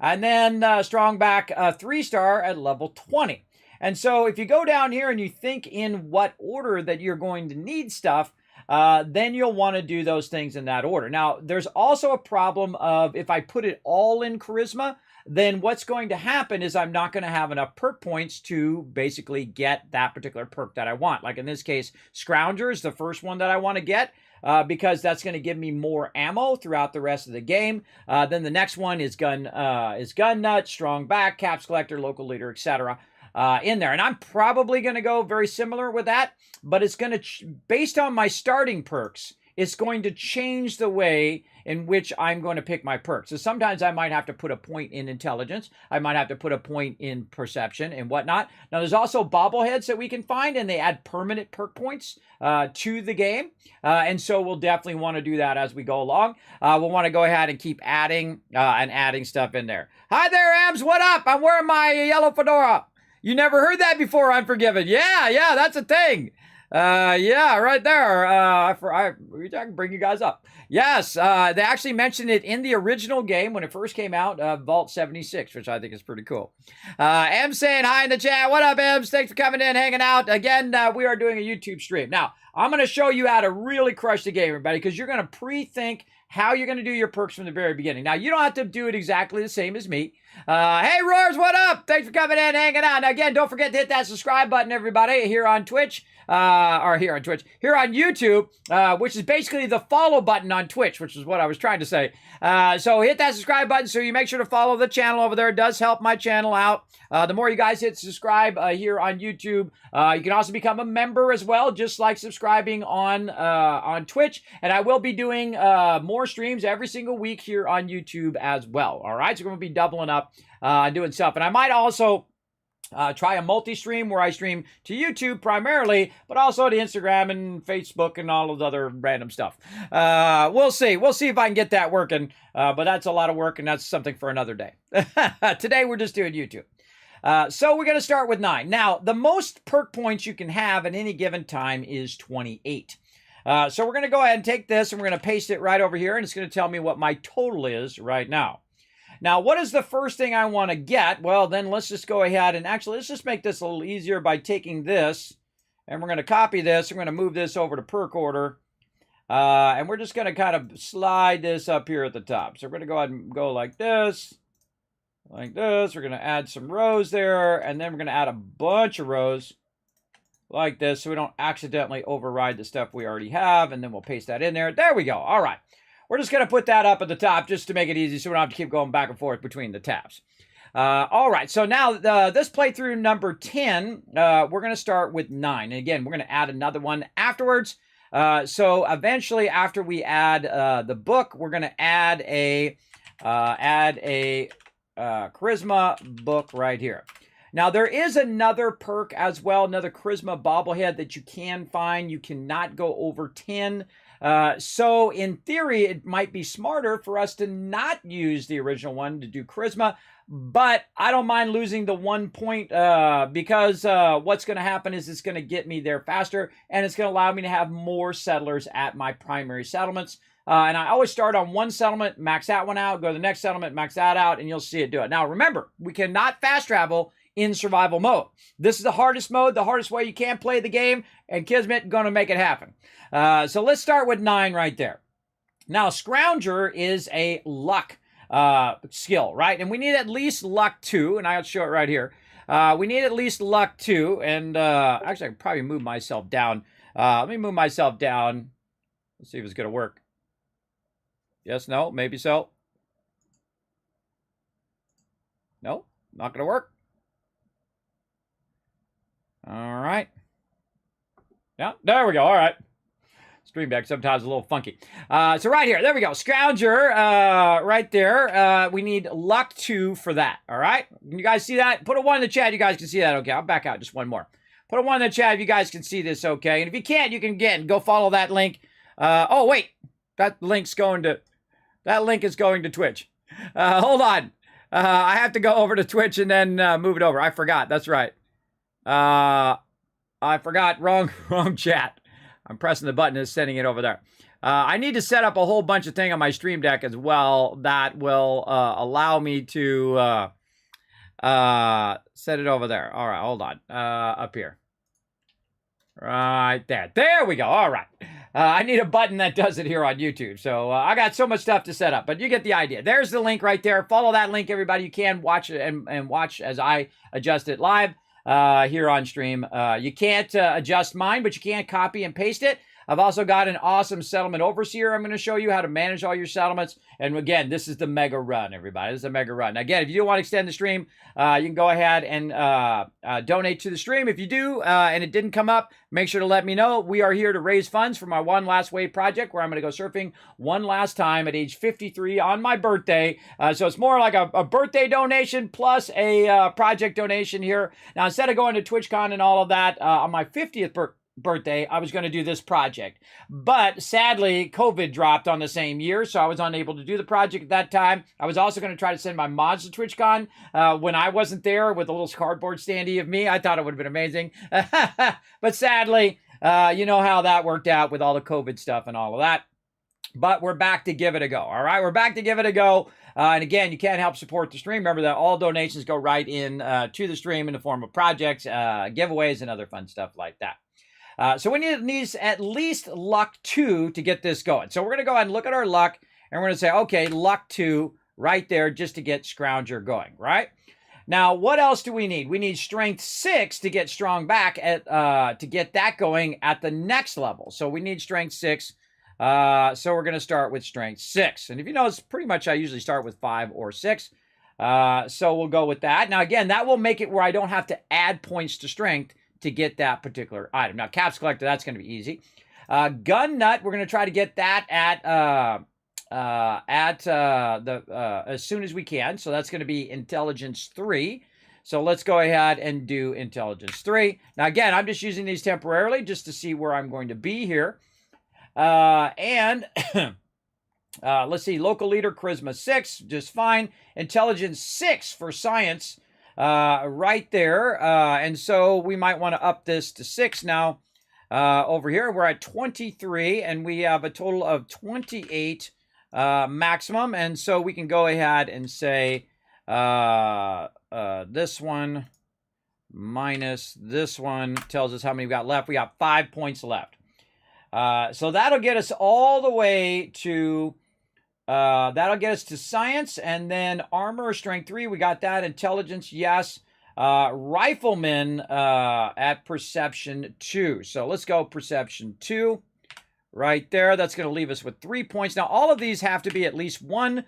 And then strong back 3-star at level 20. And so if you go down here and you think in what order that you're going to need stuff, then you'll want to do those things in that order. Now, there's also a problem of if I put it all in Charisma, then what's going to happen is I'm not going to have enough perk points to basically get that particular perk that I want. Like in this case, Scrounger is the first one that I want to get because that's going to give me more ammo throughout the rest of the game. Then the next one is Gun Nut, Strong Back, Caps Collector, Local Leader, etc. In there. And I'm probably going to go very similar with that, but it's going to, based on my starting perks, it's going to change the way in which I'm going to pick my perks. So sometimes I might have to put a point in intelligence. I might have to put a point in perception and whatnot. Now, there's also bobbleheads that we can find, and they add permanent perk points to the game. And so we'll definitely want to do that as we go along. We'll want to go ahead and keep adding and adding stuff in there. Hi there, Ams. What up? I'm wearing my yellow fedora. You never heard that before, Unforgiven. Yeah, that's a thing. Yeah, right there. I can bring you guys up. Yes, they actually mentioned it in the original game when it first came out, Vault 76, which I think is pretty cool. M saying hi in the chat. What up, Ems? Thanks for coming in, hanging out. Again, we are doing a YouTube stream. Now, I'm going to show you how to really crush the game, everybody, because you're going to pre-think how you're going to do your perks from the very beginning. Now, you don't have to do it exactly the same as me. Hey, Roars, what up? Thanks for coming in, hanging out. Now, again, don't forget to hit that subscribe button, everybody, here on Twitch. Here on YouTube, which is basically the follow button on Twitch, which is what I was trying to say. So hit that subscribe button so you make sure to follow the channel over there. It does help my channel out. The more you guys hit subscribe here on YouTube, you can also become a member as well, just like subscribing on Twitch. And I will be doing more streams every single week here on YouTube as well. All right, so we're going to be doubling up doing stuff. And I might also try a multi-stream where I stream to YouTube primarily, but also to Instagram and Facebook and all of the other random stuff. We'll see. We'll see if I can get that working, but that's a lot of work, and that's something for another day. Today, we're just doing YouTube. So we're going to start with 9. Now, the most perk points you can have at any given time is 28. So we're going to go ahead and take this, and we're going to paste it right over here, and it's going to tell me what my total is right now. Now, what is the first thing I want to get? Well, then let's just go ahead and actually, let's just make this a little easier by taking this, and we're going to copy this. We're going to move this over to perk order, and we're just going to kind of slide this up here at the top. So we're going to go ahead and go like this. We're going to add some rows there, and then we're going to add a bunch of rows like this so we don't accidentally override the stuff we already have, and then we'll paste that in there. There we go. All right. We're just going to put that up at the top just to make it easy so we don't have to keep going back and forth between the tabs. All right, so now this playthrough number 10, we're going to start with 9. And again, we're going to add another one afterwards. So eventually, after we add the book, we're going to add a charisma book right here. Now, there is another perk as well, another charisma bobblehead that you can find. You cannot go over 10. So in theory, it might be smarter for us to not use the original one to do charisma, but I don't mind losing the 1 point because what's going to happen is it's going to get me there faster, and it's going to allow me to have more settlers at my primary settlements. And I always start on one settlement, max that one out, go to the next settlement, max that out, and you'll see it do it. Now, remember, we cannot fast travel in survival mode. This is the hardest mode, the hardest way you can play the game, and Kismet going to make it happen. So let's start with 9 right there. Now, Scrounger is a luck skill, right? And we need at least luck 2, and I'll show it right here. We need at least luck 2, and actually, I can probably move myself down. Let me move myself down. Let's see if it's going to work. Yes, no, maybe so. No, not going to work. All right. Yeah, there we go. All right. Stream deck sometimes a little funky. So right here, there we go. Scrounger, right there. We need luck 2 for that. All right. Can you guys see that? Put a 1 in the chat. You guys can see that. Okay. I'll back out just one more. Put a 1 in the chat if you guys can see this. Okay. And if you can't, you can again go follow that link. Oh wait, that link is going to Twitch. Hold on. I have to go over to Twitch and then move it over. I forgot. That's right. I forgot. Wrong chat. I'm pressing the button and sending it over there. I need to set up a whole bunch of things on my stream deck as well that will allow me to set it over there. All right, hold on. Up here. Right there. There we go. All right. I need a button that does it here on YouTube. So I got so much stuff to set up, but you get the idea. There's the link right there. Follow that link, everybody. You can watch it and watch as I adjust it live. Here on stream. You can't adjust mine, but you can copy and paste it. I've also got an awesome settlement overseer. I'm going to show you how to manage all your settlements. And again, this is the mega run, everybody. This is a mega run. Now, again, if you do want to extend the stream, you can go ahead and donate to the stream. If you do and it didn't come up, make sure to let me know. We are here to raise funds for my One Last Wave project, where I'm going to go surfing one last time at age 53 on my birthday. So it's more like a birthday donation plus a project donation here. Now, instead of going to TwitchCon and all of that, on my 50th birthday, I was going to do this project. But sadly, COVID dropped on the same year, so I was unable to do the project at that time. I was also going to try to send my mods to TwitchCon when I wasn't there with a little cardboard standee of me. I thought it would have been amazing. But sadly, you know how that worked out with all the COVID stuff and all of that. But we're back to give it a go. All right, we're back to give it a go. And again, you can't help support the stream. Remember that all donations go right in to the stream in the form of projects, giveaways, and other fun stuff like that. So we need at least luck 2 to get this going. So we're going to go ahead and look at our luck, and we're going to say, okay, luck 2 right there just to get Scrounger going, right? Now, what else do we need? We need strength 6 to get strong back at to get that going at the next level. So we need strength 6. So we're going to start with strength 6. And if you notice, pretty much I usually start with 5 or 6. So we'll go with that. Now, again, that will make it where I don't have to add points to strength to get that particular item. Now, Caps Collector, that's going to be easy. Gun Nut, we're going to try to get that as soon as we can. So that's going to be Intelligence 3. So let's go ahead and do Intelligence 3. Now, again, I'm just using these temporarily just to see where I'm going to be here. And let's see, Local Leader, Charisma 6, just fine. Intelligence 6 for Science. Right there. And so we might want to up this to 6 now. Over here, we're at 23, and we have a total of 28 maximum. And so we can go ahead and say this one minus this one tells us how many we got left. We got 5 points left. So that'll get us all the way to... that'll get us to Science, and then Armor, Strength 3, we got that. Intelligence, yes. Rifleman at Perception 2. So let's go Perception 2 right there. That's going to leave us with 3 points. Now, all of these have to be at least 1.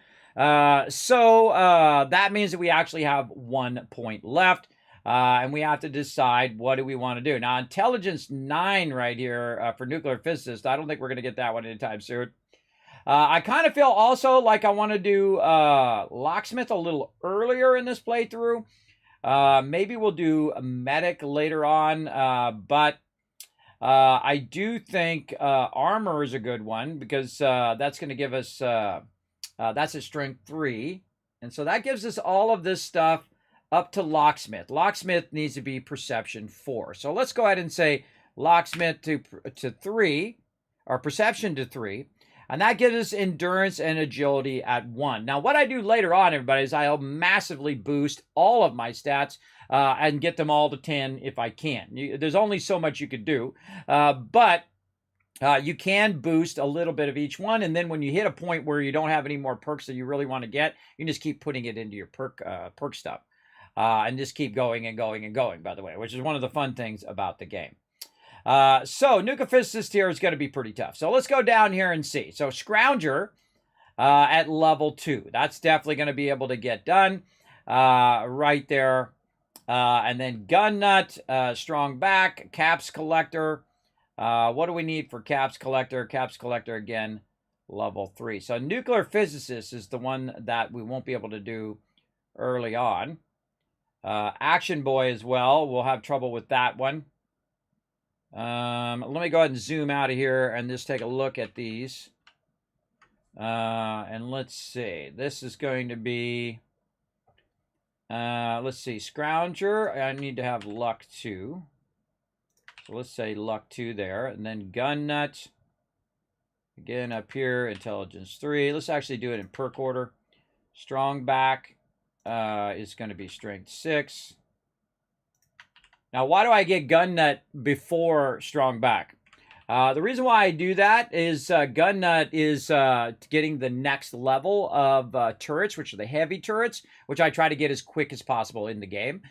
So that means that we actually have 1 point left. And we have to decide what do we want to do. Now, Intelligence 9 right here for Nuclear Physicist. I don't think we're going to get that one anytime soon. I kind of feel also like I want to do Locksmith a little earlier in this playthrough. Maybe we'll do Medic later on, but I do think Armor is a good one because that's going to give us, that's a Strength 3. And so that gives us all of this stuff up to Locksmith. Locksmith needs to be Perception 4. So let's go ahead and say Locksmith to 3, or Perception to 3. And that gives us endurance and agility at 1. Now, what I do later on, everybody, is I'll massively boost all of my stats and get them all to 10 if I can. There's only so much you could do. But you can boost a little bit of each one, and then when you hit a point where you don't have any more perks that you really want to get, you can just keep putting it into your perk stuff. And just keep going and going and going, by the way, which is one of the fun things about the game. So Nuka-Physicist here is going to be pretty tough. So let's go down here and see. So Scrounger at level 2. That's definitely going to be able to get done right there. And then Gun Nut, Strong Back, Caps Collector. What do we need for Caps Collector? Caps Collector, again, level 3. So Nuclear Physicist is the one that we won't be able to do early on. Action Boy as well. We'll have trouble with that one. Let me go ahead and zoom out of here and just take a look at these. And let's see. This is going to be... let's see. Scrounger, I need to have luck 2. So let's say luck 2 there. And then Gun Nut. Again, up here, intelligence 3. Let's actually do it in perk order. Strong Back is going to be strength 6. Now, why do I get Gun Nut before Strong Back? The reason why I do that is Gun Nut is getting the next level of turrets, which are the heavy turrets, which I try to get as quick as possible in the game,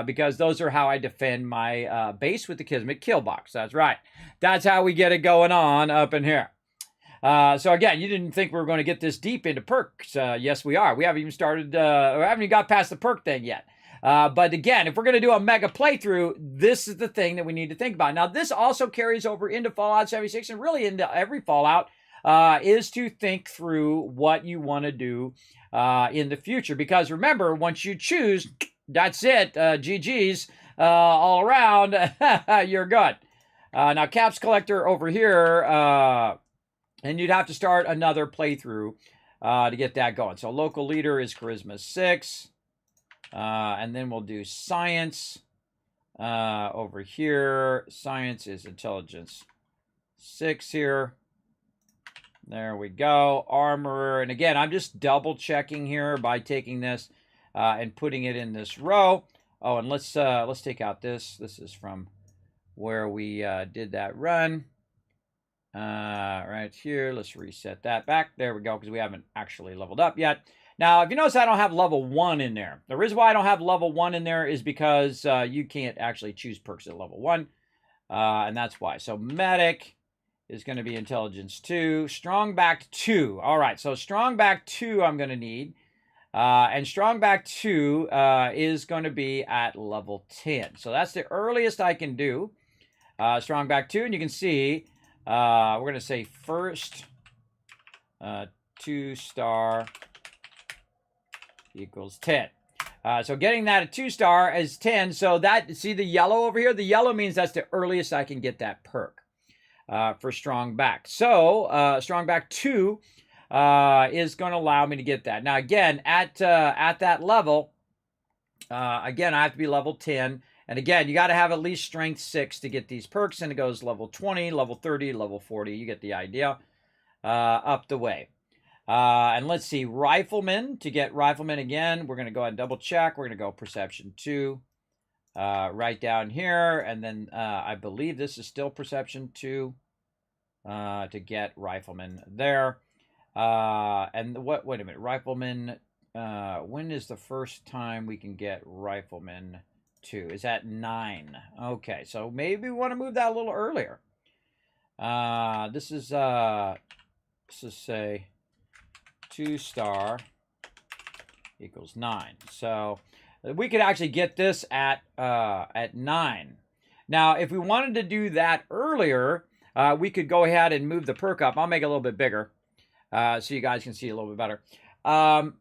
because those are how I defend my base with the Kismet kill box. That's right. That's how we get it going on up in here. So again, you didn't think we were going to get this deep into perks. Yes, we are. We haven't even started, we haven't even got past the perk thing yet. But again, if we're going to do a mega playthrough, this is the thing that we need to think about. Now, this also carries over into Fallout 76 and really into every Fallout, is to think through what you want to do in the future. Because remember, once you choose, that's it. GG's all around. You're good. Now, Caps Collector over here, and you'd have to start another playthrough to get that going. So local leader is Charisma 6. And then we'll do science over here. Science is intelligence 6 here. There we go. Armorer. And again, I'm just double checking here by taking this and putting it in this row. Oh, and let's take out this. This is from where we did that run. Right here. Let's reset that back. There we go, because we haven't actually leveled up yet. Now, if you notice, I don't have level 1 in there. The reason why I don't have level 1 in there is because you can't actually choose perks at level 1. And that's why. So Medic is going to be Intelligence 2. Strong Back 2. All right, so Strong Back 2 I'm going to need. And Strong Back 2 is going to be at level 10. So that's the earliest I can do. Strong Back 2, and you can see we're going to say first 2-star equals 10. So getting that at 2-star is 10. So that, see the yellow over here? The yellow means that's the earliest I can get that perk for Strong Back. So Strong Back 2 is going to allow me to get that. Now again, at that level, again, I have to be level 10. And again, you got to have at least strength 6 to get these perks. And it goes level 20, level 30, level 40. You get the idea. Up the way. And let's see, Rifleman. To get Rifleman again, we're going to go ahead and double check. We're going to go Perception 2 right down here. And then I believe this is still Perception 2 to get Rifleman there. And wait a minute, Rifleman, when is the first time we can get Rifleman 2? Is that 9? Okay, so maybe we want to move that a little earlier. This is say 2-star equals 9. So we could actually get this at 9. Now, if we wanted to do that earlier, we could go ahead and move the perk up. I'll make it a little bit bigger so you guys can see a little bit better.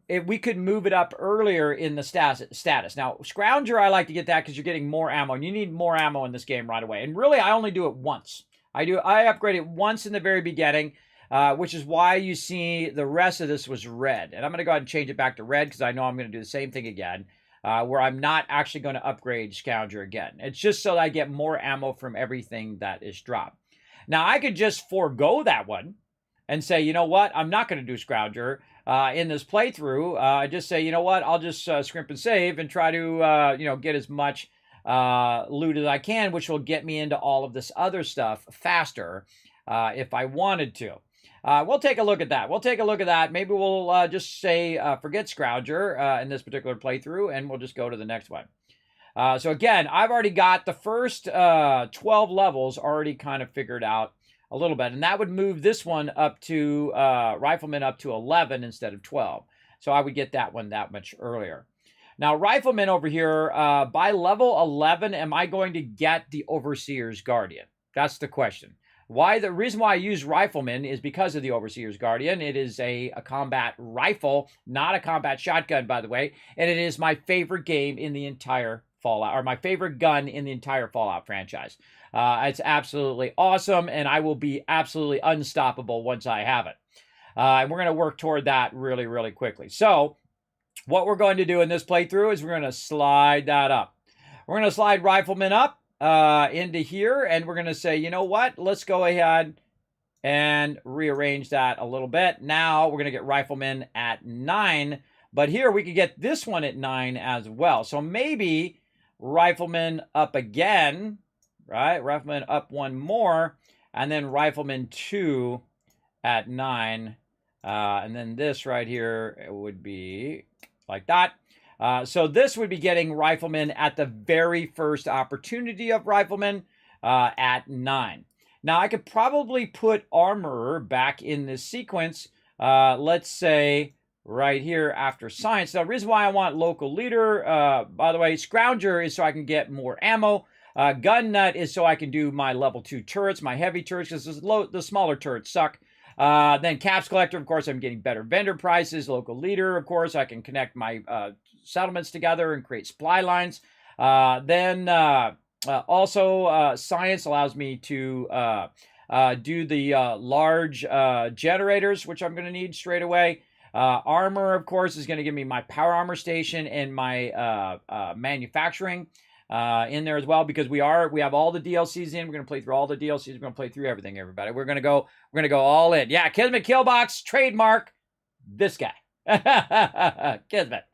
If we could move it up earlier in the status. Now, Scrounger, I like to get that because you're getting more ammo, and you need more ammo in this game right away. And really, I only do it once. I upgrade it once in the very beginning, which is why you see the rest of this was red. And I'm going to go ahead and change it back to red because I know I'm going to do the same thing again, where I'm not actually going to upgrade Scrounger again. It's just so that I get more ammo from everything that is dropped. Now, I could just forego that one and say, you know what, I'm not going to do Scrounger in this playthrough. I just say, you know what, I'll just scrimp and save and try to, you know, get as much loot as I can, which will get me into all of this other stuff faster if I wanted to. We'll take a look at that. We'll take a look at that. Maybe we'll just say forget Scrounger in this particular playthrough, and we'll just go to the next one. So again, I've already got the first 12 levels already kind of figured out a little bit. And that would move this one up to, Rifleman up to 11 instead of 12. So I would get that one that much earlier. Now, Rifleman over here, by level 11, am I going to get the Overseer's Guardian? That's the question. The reason why I use Rifleman is because of the Overseer's Guardian. It is a combat rifle, not a combat shotgun, by the way. And it is my favorite game in the entire Fallout, or my favorite gun in the entire Fallout franchise. It's absolutely awesome, and I will be absolutely unstoppable once I have it. And we're going to work toward that really, really quickly. So what we're going to do in this playthrough is we're going to slide that up. We're going to slide Rifleman up into here, and we're going to say, you know what? Let's go ahead and rearrange that a little bit. Now we're going to get Rifleman at 9, but here we could get this one at 9 as well. So maybe Rifleman up again, right? Rifleman up one more, and then Rifleman 2 at 9. And then this right here, it would be like that. So this would be getting Rifleman at the very first opportunity of Rifleman at 9. Now, I could probably put Armorer back in this sequence, let's say right here after Science. Now, the reason why I want Local Leader, by the way, Scrounger is so I can get more ammo. Gun Nut is so I can do my level 2 turrets, my heavy turrets, because the smaller turrets suck. Then Caps Collector, of course, I'm getting better vendor prices. Local Leader, of course, I can connect my settlements together and create supply lines. Also, Science allows me to do the large generators, which I'm going to need straight away. Armor, of course, is going to give me my power armor station and my manufacturing in there as well, because we have all the DLCs in. We're going to play through all the DLCs. We're going to play through everything, everybody. We're going to go all in. Yeah, Kismet Killbox, trademark, this guy. Kismet.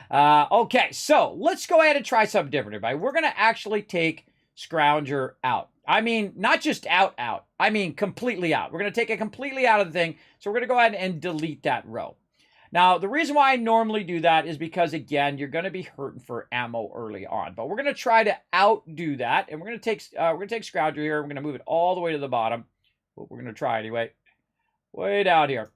Okay, so let's go ahead and try something different, everybody. We're going to actually take Scrounger out. I mean, not just out. I mean, completely out. We're going to take it completely out of the thing. So we're going to go ahead and delete that row. Now, the reason why I normally do that is because, again, you're going to be hurting for ammo early on. But we're going to try to outdo that. And we're going to take Scrounger here. We're going to move it all the way to the bottom. But we're going to try anyway. Way down here.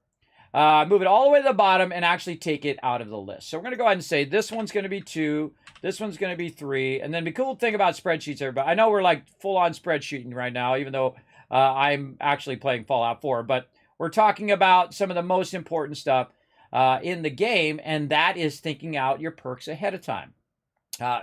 Move it all the way to the bottom and actually take it out of the list. So we're going to go ahead and say this one's going to be 2. This one's going to be 3. And then the cool thing about spreadsheets, everybody, I know we're like full-on spreadsheeting right now, even though I'm actually playing Fallout 4. But we're talking about some of the most important stuff in the game, and that is thinking out your perks ahead of time.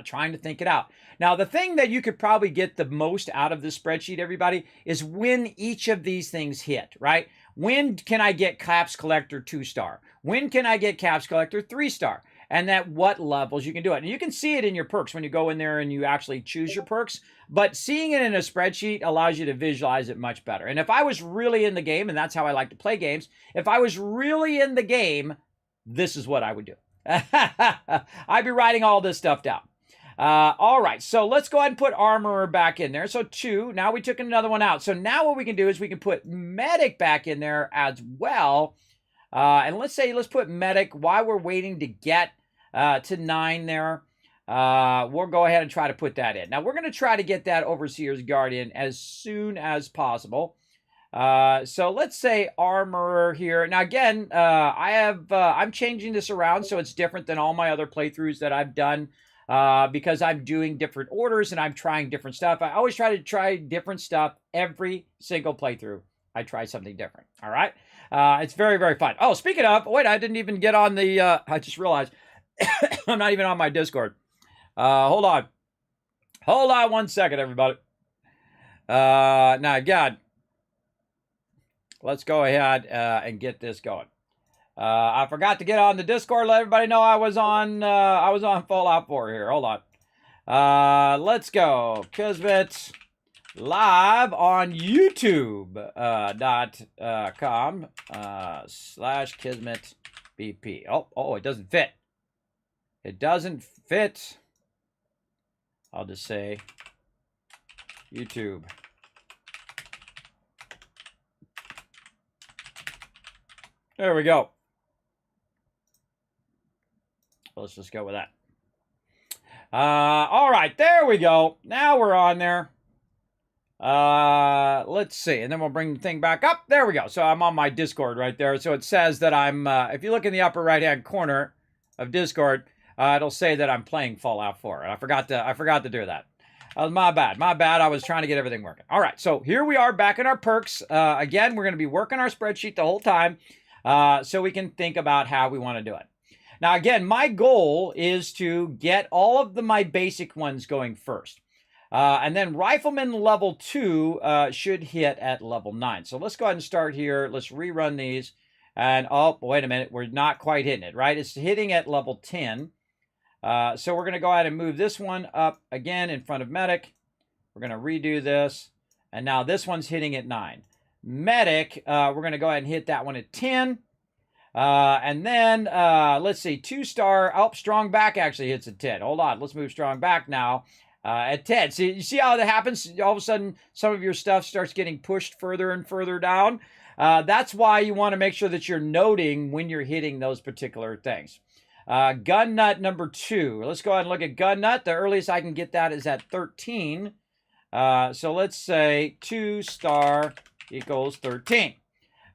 Trying to think it out. Now, the thing that you could probably get the most out of this spreadsheet, everybody, is when each of these things hit, right? When can I get Caps Collector 2-star? When can I get Caps Collector 3-star? And at what levels you can do it. And you can see it in your perks when you go in there and you actually choose your perks. But seeing it in a spreadsheet allows you to visualize it much better. And if I was really in the game, and that's how I like to play games, if I was really in the game, this is what I would do. I'd be writing all this stuff down. All right, so let's go ahead and put Armorer back in there. So 2, now we took another one out. So now what we can do is we can put Medic back in there as well. And let's put Medic while we're waiting to get to 9 there. We'll go ahead and try to put that in. Now we're going to try to get that Overseer's Guardian as soon as possible. So let's say Armorer here. Now again, I'm changing this around so it's different than all my other playthroughs that I've done. Because I'm doing different orders and I'm trying different stuff. I always try to try different stuff every single playthrough. I try something different. All right. It's very, very fun. Oh, speaking of, wait, I didn't even get on the, I just realized I'm not even on my Discord. Hold on. Hold on 1 second, everybody. Now again, let's go ahead and get this going. I forgot to get on the Discord. Let everybody know I was on Fallout 4 here. Hold on. Let's go. Kismet. live on YouTube .com / Kismet BP. Oh, it doesn't fit. It doesn't fit. I'll just say YouTube. There we go. Let's just go with that. All right, there we go. Now we're on there. Let's see, and then we'll bring the thing back up. There we go. So I'm on my Discord right there. So it says that I'm, if you look in the upper right-hand corner of Discord, it'll say that I'm playing Fallout 4. And I forgot to do that. My bad. I was trying to get everything working. All right, so here we are back in our perks. Again, we're going to be working our spreadsheet the whole time, so we can think about how we want to do it. Now, again, my goal is to get all of my basic ones going first. And then Rifleman level 2 should hit at level 9. So let's go ahead and start here. Let's rerun these. And, oh, wait a minute. We're not quite hitting it, right? It's hitting at level 10. So we're going to go ahead and move this one up again in front of Medic. We're going to redo this. And now this one's hitting at 9. Medic, we're going to go ahead and hit that one at 10. And then, let's see, 2-star, oh, Strong Back actually hits at 10. Hold on, let's move Strong Back now at 10. See, you see how that happens? All of a sudden, some of your stuff starts getting pushed further and further down. That's why you want to make sure that you're noting when you're hitting those particular things. Gun Nut number 2. Let's go ahead and look at Gun Nut. The earliest I can get that is at 13. So let's say 2-star equals 13.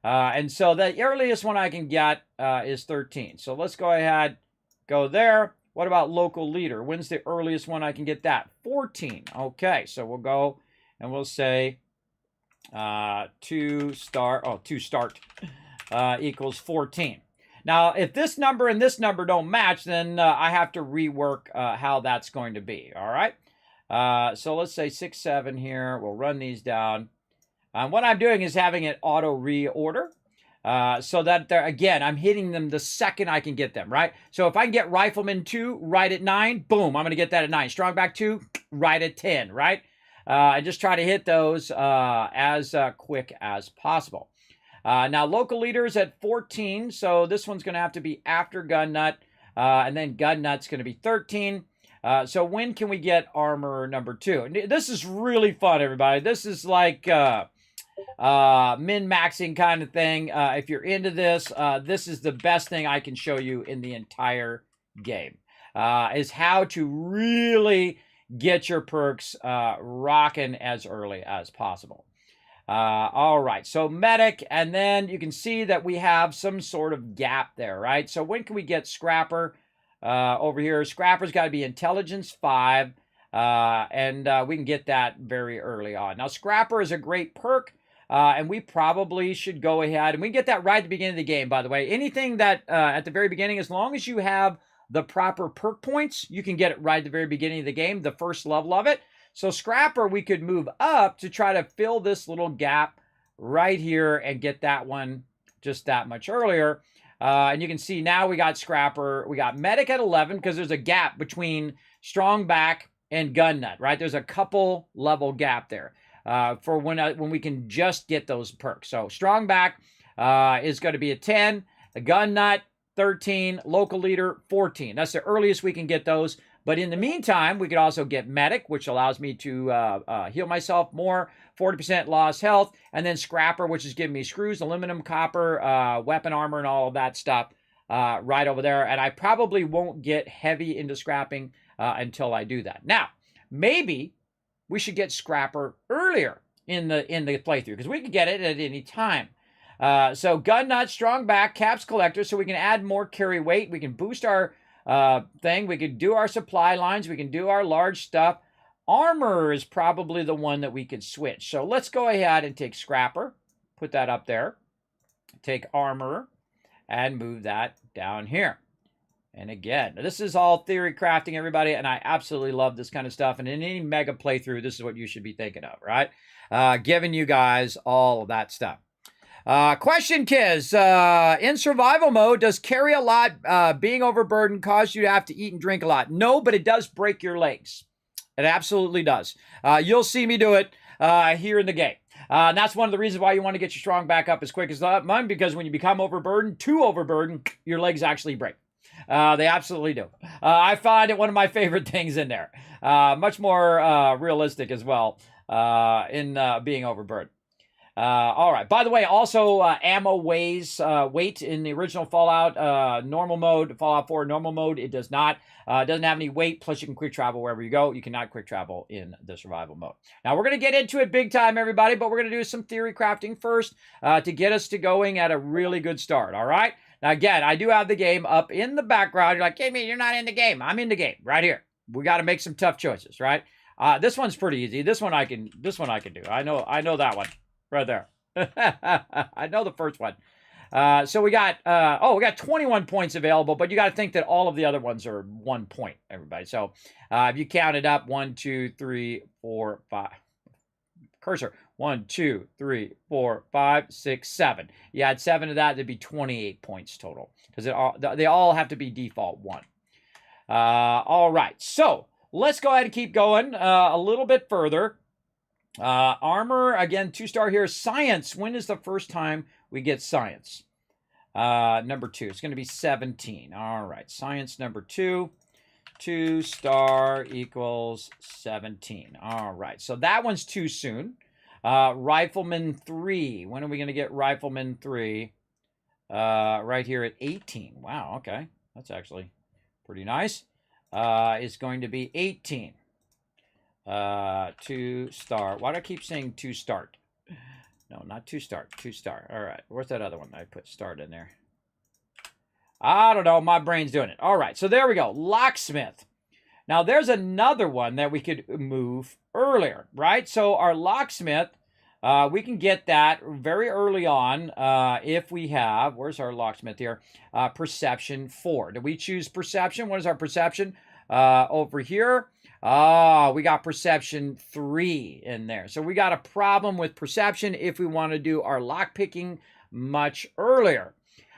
And so the earliest one I can get is 13. So let's go ahead, go there. What about local leader? When's the earliest one I can get that? 14. Okay, so we'll go and we'll say 2-star, oh, 2-start equals 14. Now, if this number and this number don't match, then I have to rework how that's going to be, all right? So let's say 6, 7 here. We'll run these down. What I'm doing is having it auto reorder so that, again, I'm hitting them the second I can get them, right? So if I can get Rifleman 2 right at 9, boom, I'm going to get that at 9. Strongback 2 right at 10, right? I just try to hit those as quick as possible. Now, local leaders at 14, so this one's going to have to be after Gun Nut, and then Gun Nut's going to be 13. So when can we get armor number 2? This is really fun, everybody. This is like min-maxing kind of thing. If you're into this, this is the best thing I can show you in the entire game, is how to really get your perks rocking as early as possible. All right, so Medic, and then you can see that we have some sort of gap there, right? So when can we get Scrapper over here? Scrapper's got to be Intelligence 5, and we can get that very early on. Now, Scrapper is a great perk, and we probably should go ahead, and we get that right at the beginning of the game, by the way. Anything that at the very beginning, as long as you have the proper perk points, you can get it right at the very beginning of the game, the first level of it. So Scrapper, we could move up to try to fill this little gap right here and get that one just that much earlier. And you can see now we got Scrapper. We got Medic at 11 because there's a gap between Strong Back and Gun Nut, right? There's a couple level gap there for when we can just get those perks. So Strong Back is going to be a 10. The Gun Nut, 13. Local Leader, 14. That's the earliest we can get those. But in the meantime, we could also get Medic, which allows me to heal myself more, 40% lost health, and then Scrapper, which is giving me screws, aluminum, copper, weapon armor, and all of that stuff right over there. And I probably won't get heavy into scrapping until I do that. Now, maybe we should get Scrapper earlier in the playthrough, because we could get it at any time. So Gun Nut, Strong Back, Caps Collector, so we can add more carry weight. We can boost our thing. We could do our supply lines. We can do our large stuff. Armor is probably the one that we could switch. So let's go ahead and take Scrapper, put that up there, take Armor, and move that down here. And again, this is all theory crafting, everybody, and I absolutely love this kind of stuff. And in any mega playthrough, this is what you should be thinking of, right? Giving you guys all of that stuff. Question, Kiz. In survival mode, does carry a lot, being overburdened, cause you to have to eat and drink a lot? No, but it does break your legs. It absolutely does. You'll see me do it. here in the game. And that's one of the reasons why you want to get your strong back up as quick as that, because when you become overburdened, too overburdened, your legs actually break. They absolutely do. I find it one of my favorite things in there. Much more realistic as well in being overburdened. All right. By the way, also ammo weighs weight in the original Fallout normal mode, Fallout 4 normal mode. It does not. It doesn't have any weight. Plus, you can quick travel wherever you go. You cannot quick travel in the survival mode. Now, we're going to get into it big time, everybody, but we're going to do some theory crafting first to get us to going at a really good start. All right. Now, again, I do have the game up in the background. You're like, hey, man, you're not in the game. I'm in the game right here. We got to make some tough choices, right? This one's pretty easy. This one I can do. I know that one right there. I know the first one. So we got we got 21 points available, but you got to think that all of the other ones are 1 point, everybody. So if you count it up, 1, 2, 3, 4, 5. Cursor. 1, 2, 3, 4, 5, 6, 7. You add 7 to that, there'd be 28 points total because they all have to be default 1. All right, so let's go ahead and keep going a little bit further. Armor, again, 2-star here. Science, when is the first time we get science? Number 2, it's going to be 17. All right, science number 2. 2-star equals 17. All right, so that one's too soon. Rifleman 3. When are we going to get Rifleman 3? Right here at 18. Wow, okay. That's actually pretty nice. It's going to be 18. 2-star. Why do I keep saying 2-start? No, not 2-start. 2-star. All right. Where's that other one? I put start in there. I don't know. My brain's doing it. All right. So there we go. Locksmith. Now, there's another one that we could move earlier, right? So our locksmith, we can get that very early on if we have, where's our locksmith here? Perception 4. Did we choose perception? What is our perception? Over here. We got perception 3 in there. So we got a problem with perception if we want to do our lockpicking much earlier.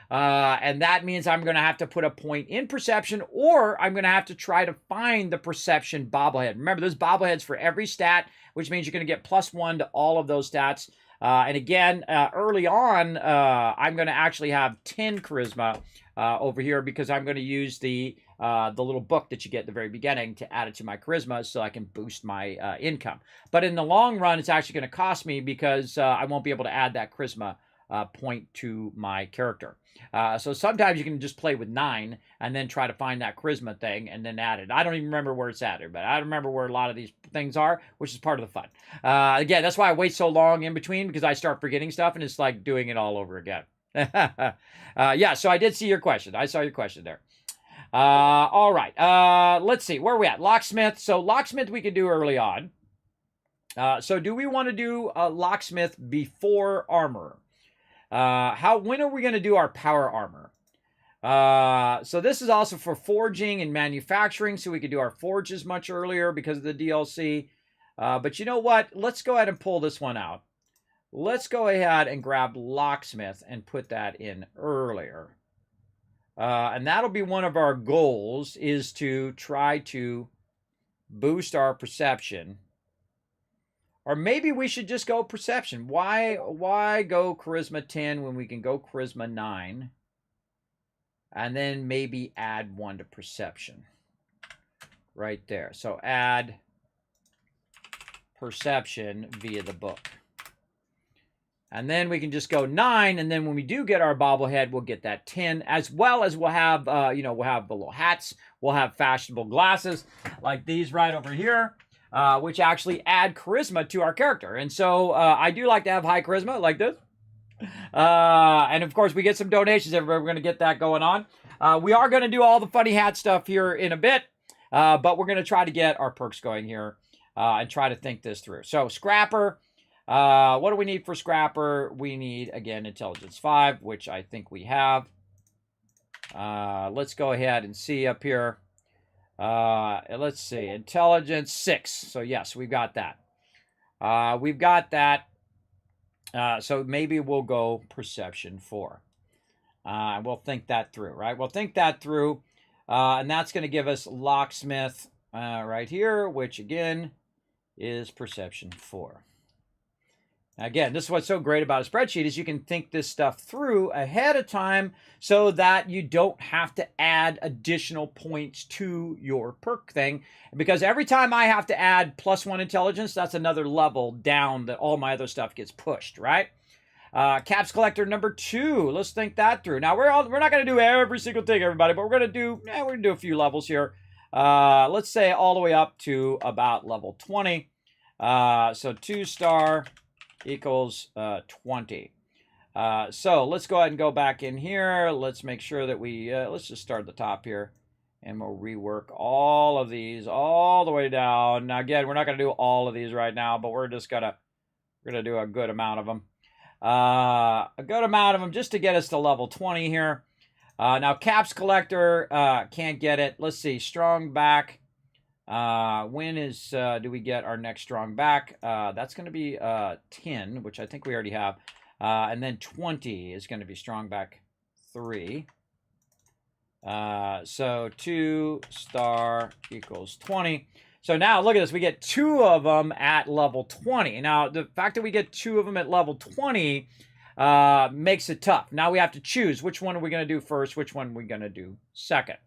And that means I'm going to have to put a point in perception, or I'm going to have to try to find the perception bobblehead. Remember, there's bobbleheads for every stat, which means you're going to get +1 to all of those stats. And again, early on, I'm going to actually have 10 charisma over here because I'm going to use the little book that you get at the very beginning to add it to my charisma so I can boost my income. But in the long run, it's actually going to cost me because I won't be able to add that charisma point to my character. So sometimes you can just play with 9 and then try to find that charisma thing and then add it. I don't even remember where it's at, but I remember where a lot of these things are, which is part of the fun. Again, that's why I wait so long in between, because I start forgetting stuff and it's like doing it all over again. Yeah, so I did see your question. I saw your question there. All right. Let's see. Where are we at? Locksmith. So locksmith we could do early on. So do we want to do locksmith before armor? When are we going to do our power armor? So this is also for forging and manufacturing, so we could do our forges much earlier because of the DLC. But you know what? Let's go ahead and pull this one out. Let's go ahead and grab locksmith and put that in earlier. And that'll be one of our goals, is to try to boost our perception. Or maybe we should just go perception. Why go charisma 10 when we can go charisma 9? And then maybe add 1 to perception. Right there. So add perception via the book. And then we can just go 9, and then when we do get our bobblehead, we'll get that 10, as well as we'll have, we'll have the little hats. We'll have fashionable glasses like these right over here. Which actually add charisma to our character. And so I do like to have high charisma like this. And of course, we get some donations, everybody. We're going to get that going on. We are going to do all the funny hat stuff here in a bit. But we're going to try to get our perks going here and try to think this through. So Scrapper. What do we need for Scrapper? We need, again, Intelligence 5, which I think we have. Let's go ahead and see up here. Let's see, Intelligence 6. So yes, we've got that. We've got that. So maybe we'll go Perception 4. We'll think that through, right? We'll think that through. And that's going to give us Locksmith right here, which again is Perception 4. Again, this is what's so great about a spreadsheet is you can think this stuff through ahead of time so that you don't have to add additional points to your perk thing. Because every time I have to add +1 intelligence, that's another level down that all my other stuff gets pushed, right? Caps collector number 2. Let's think that through. Now we're not going to do every single thing, everybody, but we're going to do a few levels here. Let's say all the way up to about level 20. So 2-star equals 20. So let's go ahead and go back in here. Let's make sure that we, let's just start at the top here. And we'll rework all of these all the way down. Now, again, we're not going to do all of these right now, but we're just going to do a good amount of them. A good amount of them just to get us to level 20 here. Now, caps collector, can't get it. Let's see, strong back. When do we get our next strong back? That's going to be 10, which I think we already have. And then 20 is going to be strong back 3. So 2-star equals 20. So now look at this. We get 2 of them at level 20. Now, the fact that we get 2 of them at level 20 makes it tough. Now we have to choose which one are we going to do first, which one are we going to do second,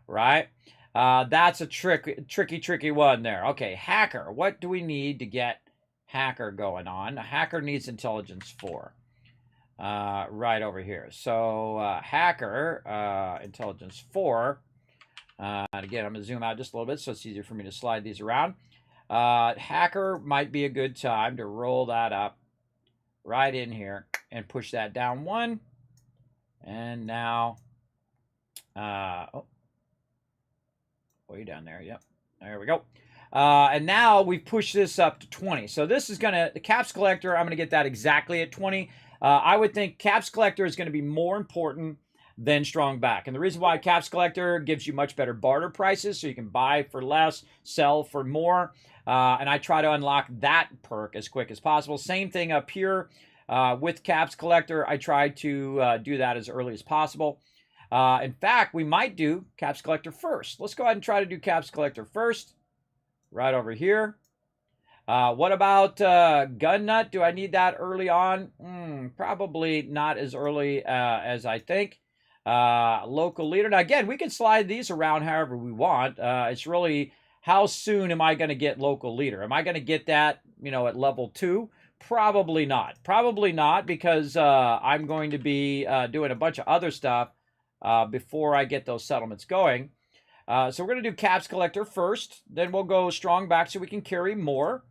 right? That's a tricky one there. Okay, hacker. What do we need to get hacker going on? A hacker needs intelligence 4. Right over here. So hacker, intelligence 4. And again, I'm going to zoom out just a little bit so it's easier for me to slide these around. Hacker might be a good time to roll that up right in here and push that down 1. And now, way down there. Yep. There we go. And now we've pushed this up to 20. So this is going to, the caps collector, I'm going to get that exactly at 20. I would think caps collector is going to be more important than strong back. And the reason why caps collector gives you much better barter prices, so you can buy for less, sell for more. And I try to unlock that perk as quick as possible. Same thing up here with caps collector. I try to do that as early as possible. In fact, we might do caps collector first. Let's go ahead and try to do caps collector first. Right over here. What about gun nut? Do I need that early on? Probably not as early as I think. Local leader. Now, again, we can slide these around however we want. It's really how soon am I going to get local leader? Am I going to get that, at level 2? Probably not. Probably not, because I'm going to be doing a bunch of other stuff before I get those settlements going. So we're going to do caps collector first. Then we'll go strong back so we can carry more.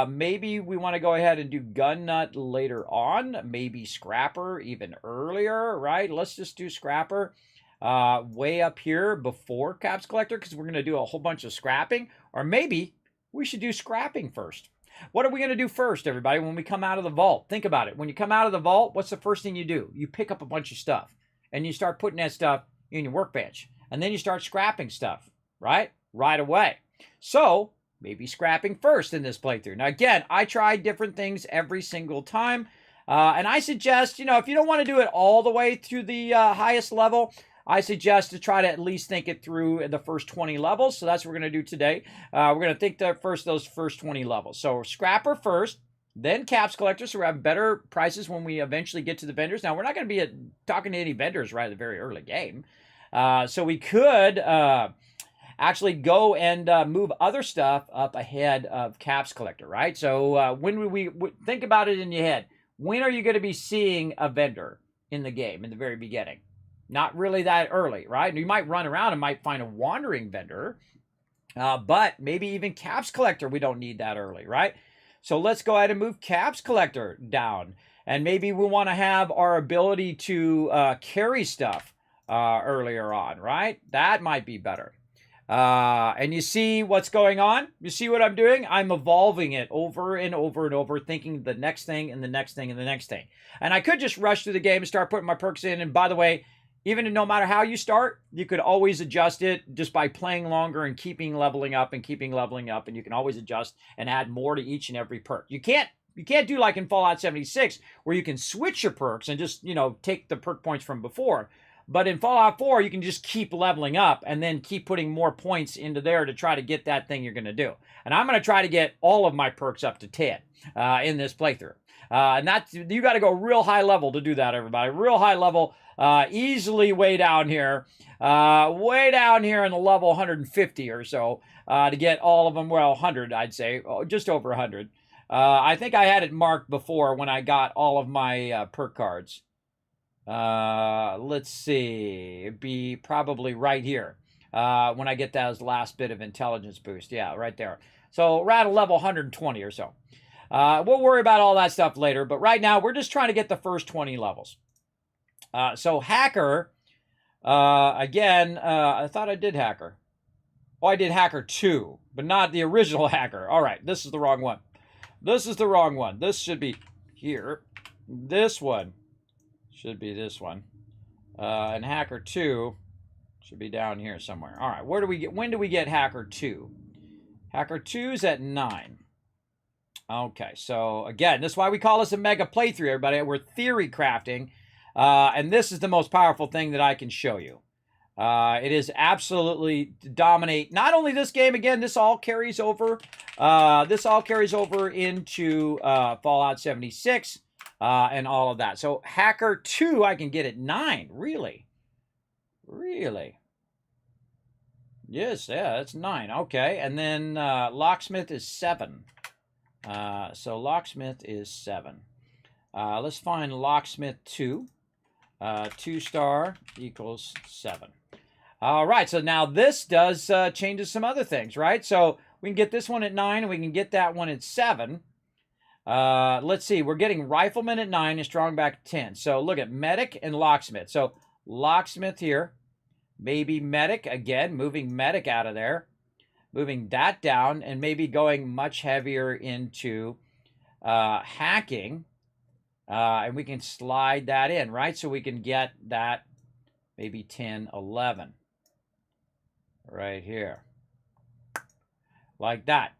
Maybe we want to go ahead and do gun nut later on. Maybe scrapper even earlier, right? Let's just do scrapper way up here before caps collector, because we're going to do a whole bunch of scrapping. Or maybe we should do scrapping first. What are we going to do first, everybody, when we come out of the vault? Think about it. When you come out of the vault, what's the first thing you do? You pick up a bunch of stuff, and you start putting that stuff in your workbench. And then you start scrapping stuff, right? Right away. So maybe scrapping first in this playthrough. Now, again, I try different things every single time. And I suggest, if you don't want to do it all the way through the highest level, I suggest to try to at least think it through in the first 20 levels. So that's what we're going to do today. We're going to think those first 20 levels. So scrapper first, then caps collector. So we have better prices when we eventually get to the vendors. Now, we're not going to be talking to any vendors right at the very early game. So we could actually go and move other stuff up ahead of caps collector, right? So when we think about it in your head, when are you going to be seeing a vendor in the game in the very beginning? Not really that early, right? You might run around and might find a wandering vendor, but maybe even caps collector, we don't need that early, right? So let's go ahead and move caps collector down. And maybe we want to have our ability to carry stuff earlier on, right? That might be better. And you see what's going on? You see what I'm doing? I'm evolving it over and over and over, thinking the next thing and the next thing and the next thing. And I could just rush through the game and start putting my perks in. And by the way, even no matter how you start, you could always adjust it just by playing longer and keeping leveling up. And you can always adjust and add more to each and every perk. You can't do like in Fallout 76 where you can switch your perks and just, take the perk points from before. But in Fallout 4, you can just keep leveling up and then keep putting more points into there to try to get that thing you're going to do. And I'm going to try to get all of my perks up to 10 in this playthrough. And that's, you got to go real high level to do that, everybody. Real high level, easily way down here in the level 150 or so to get all of them. Well, 100, I'd say, just over 100. I think I had it marked before when I got all of my perk cards. Let's see, it'd be probably right here when I get that last bit of intelligence boost. Yeah, right there. So we're at a level 120 or so. We'll worry about all that stuff later, but right now we're just trying to get the first 20 levels. So Hacker, again, I thought I did Hacker. Oh, I did Hacker 2, but not the original Hacker. All right, this is the wrong one. This is the wrong one. This should be here. This one should be this one. And Hacker 2 should be down here somewhere. All right, where do we get? When do we get Hacker 2? Hacker 2 is at 9. Okay, so again, this is why we call this a mega playthrough, everybody. We're theory crafting, and this is the most powerful thing that I can show you. It is absolutely to dominate not only this game. Again, this all carries over. This all carries over into Fallout 76 and all of that. So Hacker 2, I can get at 9. Really, really. Yes, yeah, that's 9. Okay, and then Locksmith is 7. So Locksmith is 7. Let's find Locksmith 2. 2-star equals 7. All right, so now this does changes some other things, right? So we can get this one at 9, and we can get that one at 7. Let's see, we're getting Rifleman at 9 and Strongback at 10. So look at Medic and Locksmith. So Locksmith here, maybe Medic, again, moving Medic out of there, moving that down, and maybe going much heavier into hacking. And we can slide that in, right? So we can get that maybe 10, 11. Right here. Like that.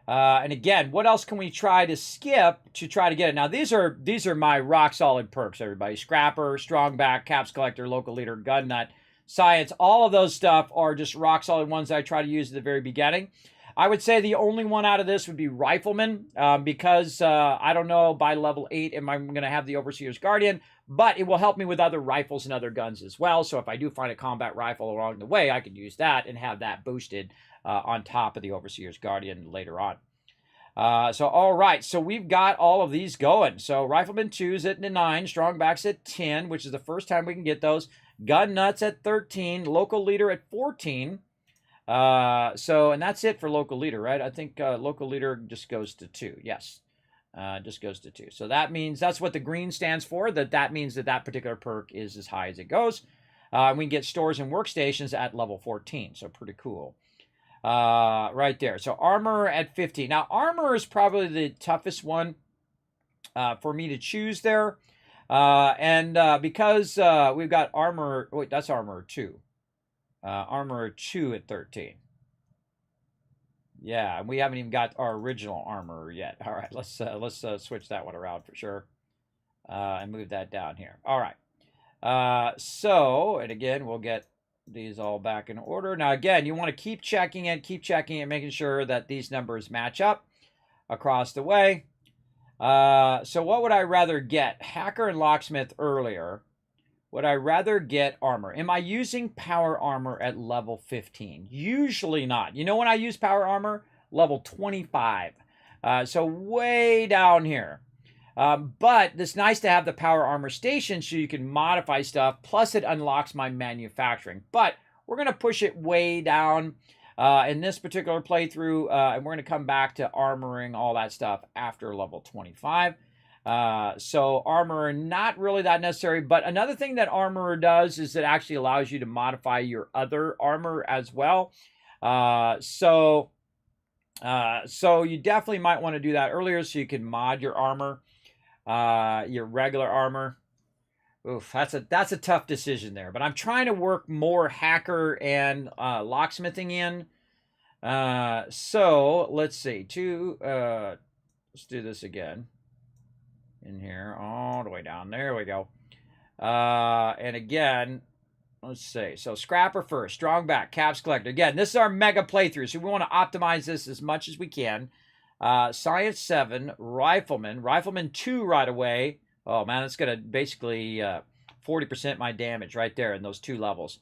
And again, what else can we try to skip to try to get it? Now, these are my rock-solid perks, everybody. Scrapper, Strongback, Caps Collector, Local Leader, Gun Nut, Science. All of those stuff are just rock-solid ones that I try to use at the very beginning. I would say the only one out of this would be Rifleman, because I don't know, by level 8 am I going to have the Overseer's Guardian, but it will help me with other rifles and other guns as well. So if I do find a combat rifle along the way, I can use that and have that boosted on top of the Overseer's Guardian later on. So all right, so we've got all of these going. So Rifleman 2's at 9, Strongback's at 10, which is the first time we can get those. Gun Nuts at 13, Local Leader at 14. And that's it for Local Leader, right? I think Local Leader just goes to 2. Yes, just goes to 2. So that means that's what the green stands for. That means that particular perk is as high as it goes. We can get stores and workstations at level 14. So pretty cool. Right there. So armor at 15. Now armor is probably the toughest one for me to choose there. Because we've got armor. Wait, that's armor 2. Armor 2 at 13. Yeah, we haven't even got our original armor yet. All right, let's switch that one around for sure, and move that down here. All right. And again, we'll get these all back in order. Now, again, you want to keep checking it, making sure that these numbers match up across the way. So what would I rather get? Hacker and Locksmith earlier. Would I rather get armor? Am I using power armor at level 15? Usually not. You know when I use power armor? Level 25. So way down here. But it's nice to have the power armor station so you can modify stuff. Plus it unlocks my manufacturing. But we're going to push it way down in this particular playthrough. And we're going to come back to armoring all that stuff after level 25. So armor, not really that necessary, but another thing that armor does is it actually allows you to modify your other armor as well. So you definitely might want to do that earlier so you can mod your armor, your regular armor. Oof, that's a tough decision there, but I'm trying to work more hacker and locksmithing in. So let's see, let's do this again. In here, all the way down. There we go. And again, let's see. So Scrapper first, Strongback, Caps Collector. Again, this is our mega playthrough, so we want to optimize this as much as we can. Science 7, Rifleman. Rifleman 2 right away. Oh, man, it's going to basically 40% my damage right there in those 2 levels.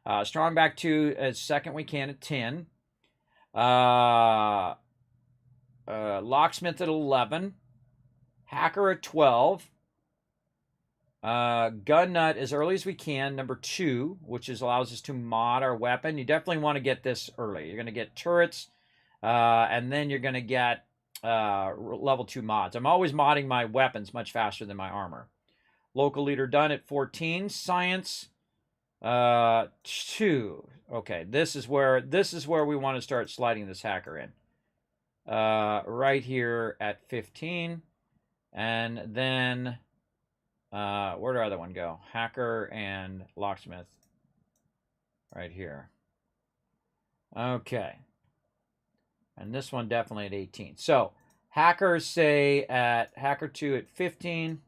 Strongback 2 as second we can at 10. Locksmith at 11. Hacker at 12. Gun Nut as early as we can, number 2, which allows us to mod our weapon. You definitely want to get this early. You're going to get turrets, and then you're going to get level 2 mods. I'm always modding my weapons much faster than my armor. Local leader done at 14. Science 2. Okay, this is where we want to start sliding this hacker in. Right here at 15, and then where did our other one go? Hacker and locksmith right here. Okay, and this one definitely at 18. So hackers say at hacker 2 at 15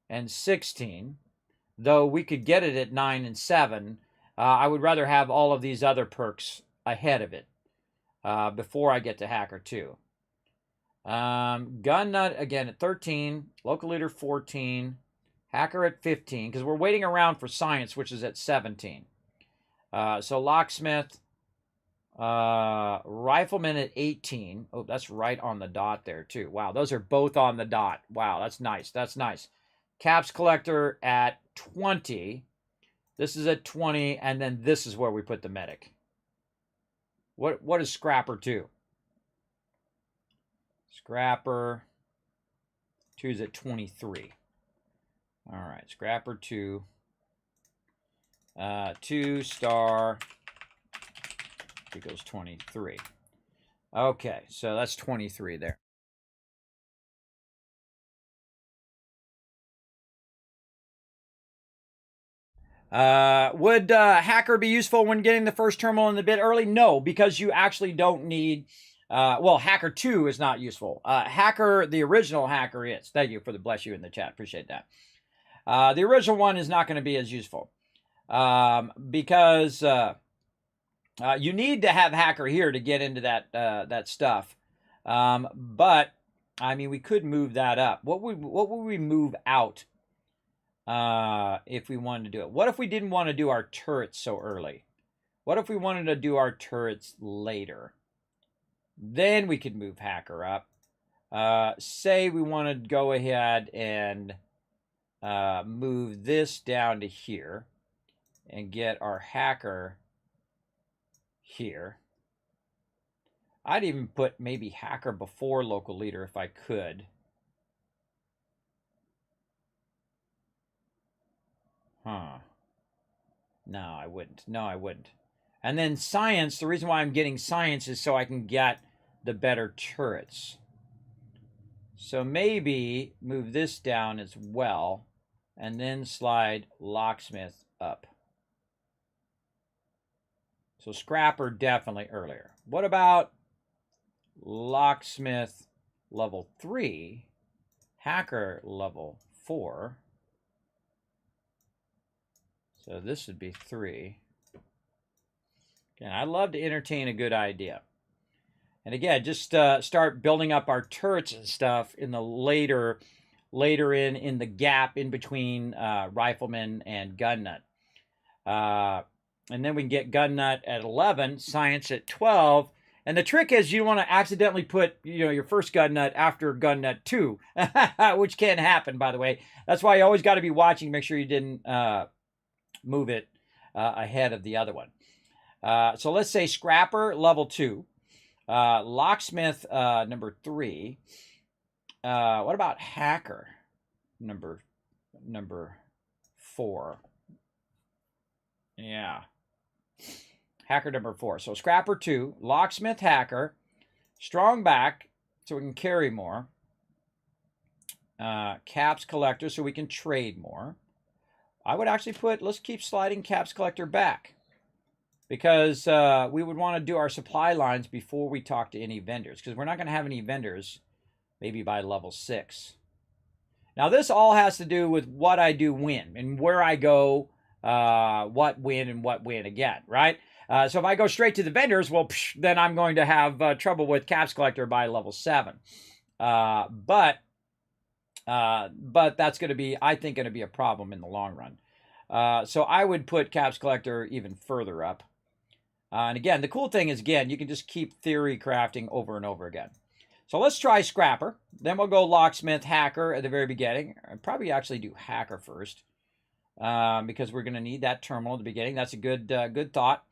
and 16, though we could get it at 9 and 7. I would rather have all of these other perks ahead of it before I get to hacker 2. Gun Nut again at 13, local leader 14, hacker at 15, because we're waiting around for science, which is at 17. So locksmith, rifleman at 18. Oh, that's right on the dot there too. Wow, those are both on the dot. Wow, that's nice. That's nice. Caps collector at 20. This is at 20, and then this is where we put the medic. What is Scrapper 2? Scrapper 2 is at 23. All right, Scrapper 2. 2 star equals 23. Okay, so that's 23 there. Would hacker be useful when getting the first terminal in the bit early? No, because you actually don't need... well, hacker 2 is not useful. Hacker, the original hacker is. Thank you for the bless you in the chat. Appreciate that. The original one is not going to be as useful. Because you need to have hacker here to get into that stuff. But, I mean, we could move that up. What would we move out if we wanted to do it? What if we didn't want to do our turrets so early? What if we wanted to do our turrets later? Then we could move hacker up. Say we want to go ahead and move this down to here and get our hacker here. I'd even put maybe hacker before local leader if I could. Huh. No, I wouldn't. No, I wouldn't. And then science, the reason why I'm getting science is so I can get the better turrets. So maybe move this down as well, and then slide locksmith up. So scrapper definitely earlier. What about locksmith level 3, hacker level 4? So this would be 3. Again, I love to entertain a good idea. And again, just start building up our turrets and stuff in the later in the gap in between rifleman and gun nut. And then we can get gun nut at 11, science at 12. And the trick is you want to accidentally put, your first gun nut after gun nut 2, which can happen, by the way. That's why you always got to be watching, make sure you didn't move it ahead of the other one. So let's say scrapper level 2, locksmith number 3. What about hacker number 4? Yeah, hacker number 4. So scrapper 2, locksmith, hacker, strong back so we can carry more, caps collector so we can trade more. I would actually let's keep sliding caps collector back, because we would want to do our supply lines before we talk to any vendors, because we're not going to have any vendors maybe by level 6. Now this all has to do with what I do when and where I go what win and what win again, right? So if I go straight to the vendors, well, then I'm going to have trouble with Caps Collector by level 7. But that's going to be, I think, going to be a problem in the long run. So I would put Caps Collector even further up. And again, the cool thing is, again, you can just keep theory crafting over and over again. So let's try Scrapper. Then we'll go Locksmith, Hacker at the very beginning. I'd probably actually do Hacker first. Because we're going to need that terminal at the beginning. That's a good thought.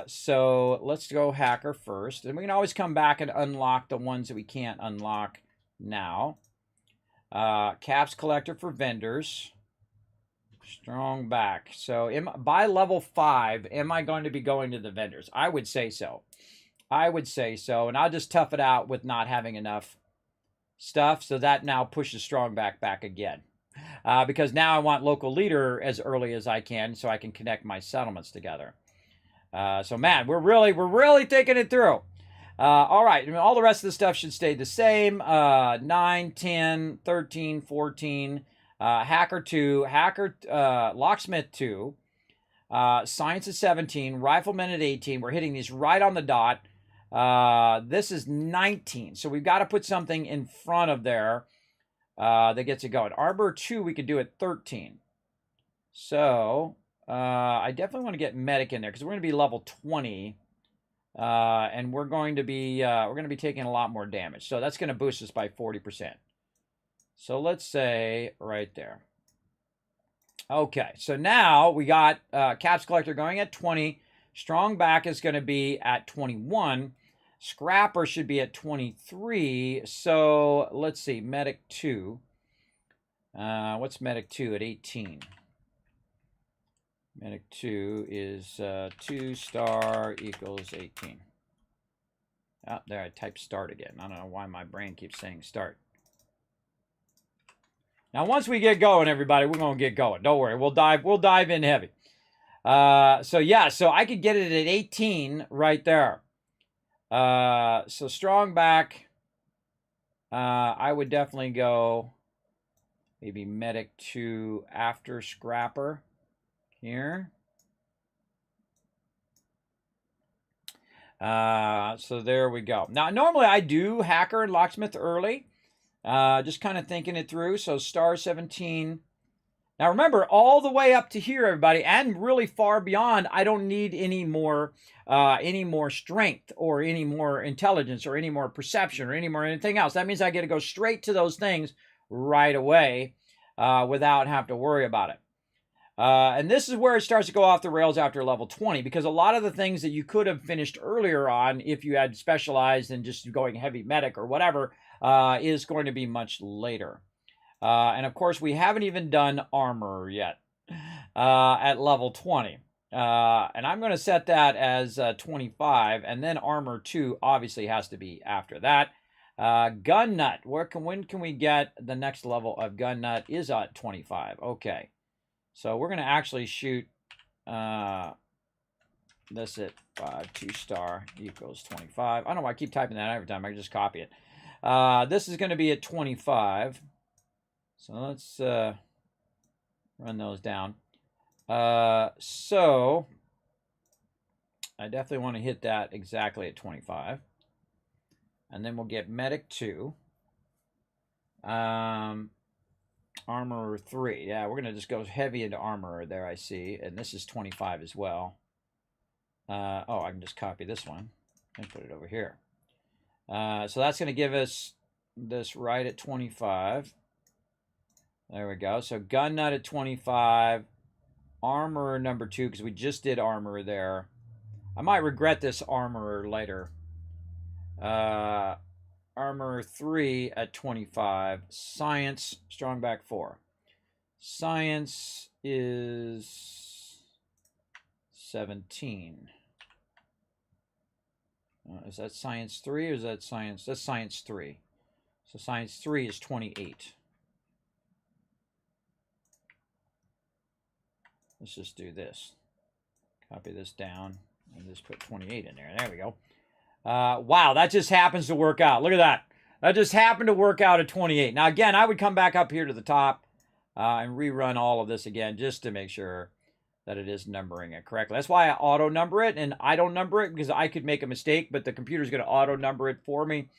So let's go Hacker first. And we can always come back and unlock the ones that we can't unlock now. Caps Collector for vendors. Strong back. So by level 5, am I going to be going to the vendors? I would say so. I would say so. And I'll just tough it out with not having enough stuff. So that now pushes strong back again. Because now I want local leader as early as I can so I can connect my settlements together. So man, we're really thinking it through. All right, I mean, all the rest of the stuff should stay the same. 9, 10, 13, 14, Hacker 2, Locksmith 2, Science at 17, Rifleman at 18. We're hitting these right on the dot. This is 19, so we've got to put something in front of there that gets it going. Armor 2 we could do at 13. So I definitely want to get Medic in there because we're going to be level 20. And we're going to be taking a lot more damage. So that's going to boost us by 40%. So let's say right there. Okay, so now we got Caps Collector going at 20. Strong back is going to be at 21. Scrapper should be at 23. So let's see, Medic 2. What's Medic 2 at 18? Medic 2 is 2 star equals 18. Oh, there, I typed start again. I don't know why my brain keeps saying start. Now, once we get going, everybody, we're going to get going. Don't worry. We'll dive in heavy. So, yeah, so I could get it at 18 right there. So, strong back. I would definitely go maybe Medic 2 after Scrapper. Here. So there we go. Now, normally I do Hacker and Locksmith early. Just kind of thinking it through. So star 17. Now remember, all the way up to here, everybody, and really far beyond, I don't need any more strength or any more intelligence or any more perception or any more anything else. That means I get to go straight to those things right away without having to worry about it. And this is where it starts to go off the rails after level 20, because a lot of the things that you could have finished earlier on if you had specialized in just going heavy medic or whatever is going to be much later. And of course, we haven't even done armor yet at level 20. And I'm going to set that as 25, and then armor 2 obviously has to be after that. Gun nut, when can we get the next level of gun nut is at 25. Okay. So we're going to actually shoot this at 5, 2 star equals 25. I don't know why I keep typing that every time. I can just copy it. This is going to be at 25. So let's run those down. So I definitely want to hit that exactly at 25. And then we'll get Medic 2. Armor 3. Yeah, we're going to just go heavy into armor there, I see. And this is 25 as well. Oh, I can just copy this one and put it over here. So that's going to give us this right at 25. There we go. So gun nut at 25. Armor number 2, because we just did armor there. I might regret this armor later. Armor 3 at 25. Science, strong back 4. Science is 17. Is that science 3 or is that science? That's science 3. So science 3 is 28. Let's just do this. Copy this down and just put 28 in there. There we go. Wow, that just happens to work out. Look at that. That just happened to work out at 28. Now, again, I would come back up here to the top and rerun all of this again just to make sure that it is numbering it correctly. That's why I auto number it, and I don't number it because I could make a mistake, but the computer's going to auto number it for me.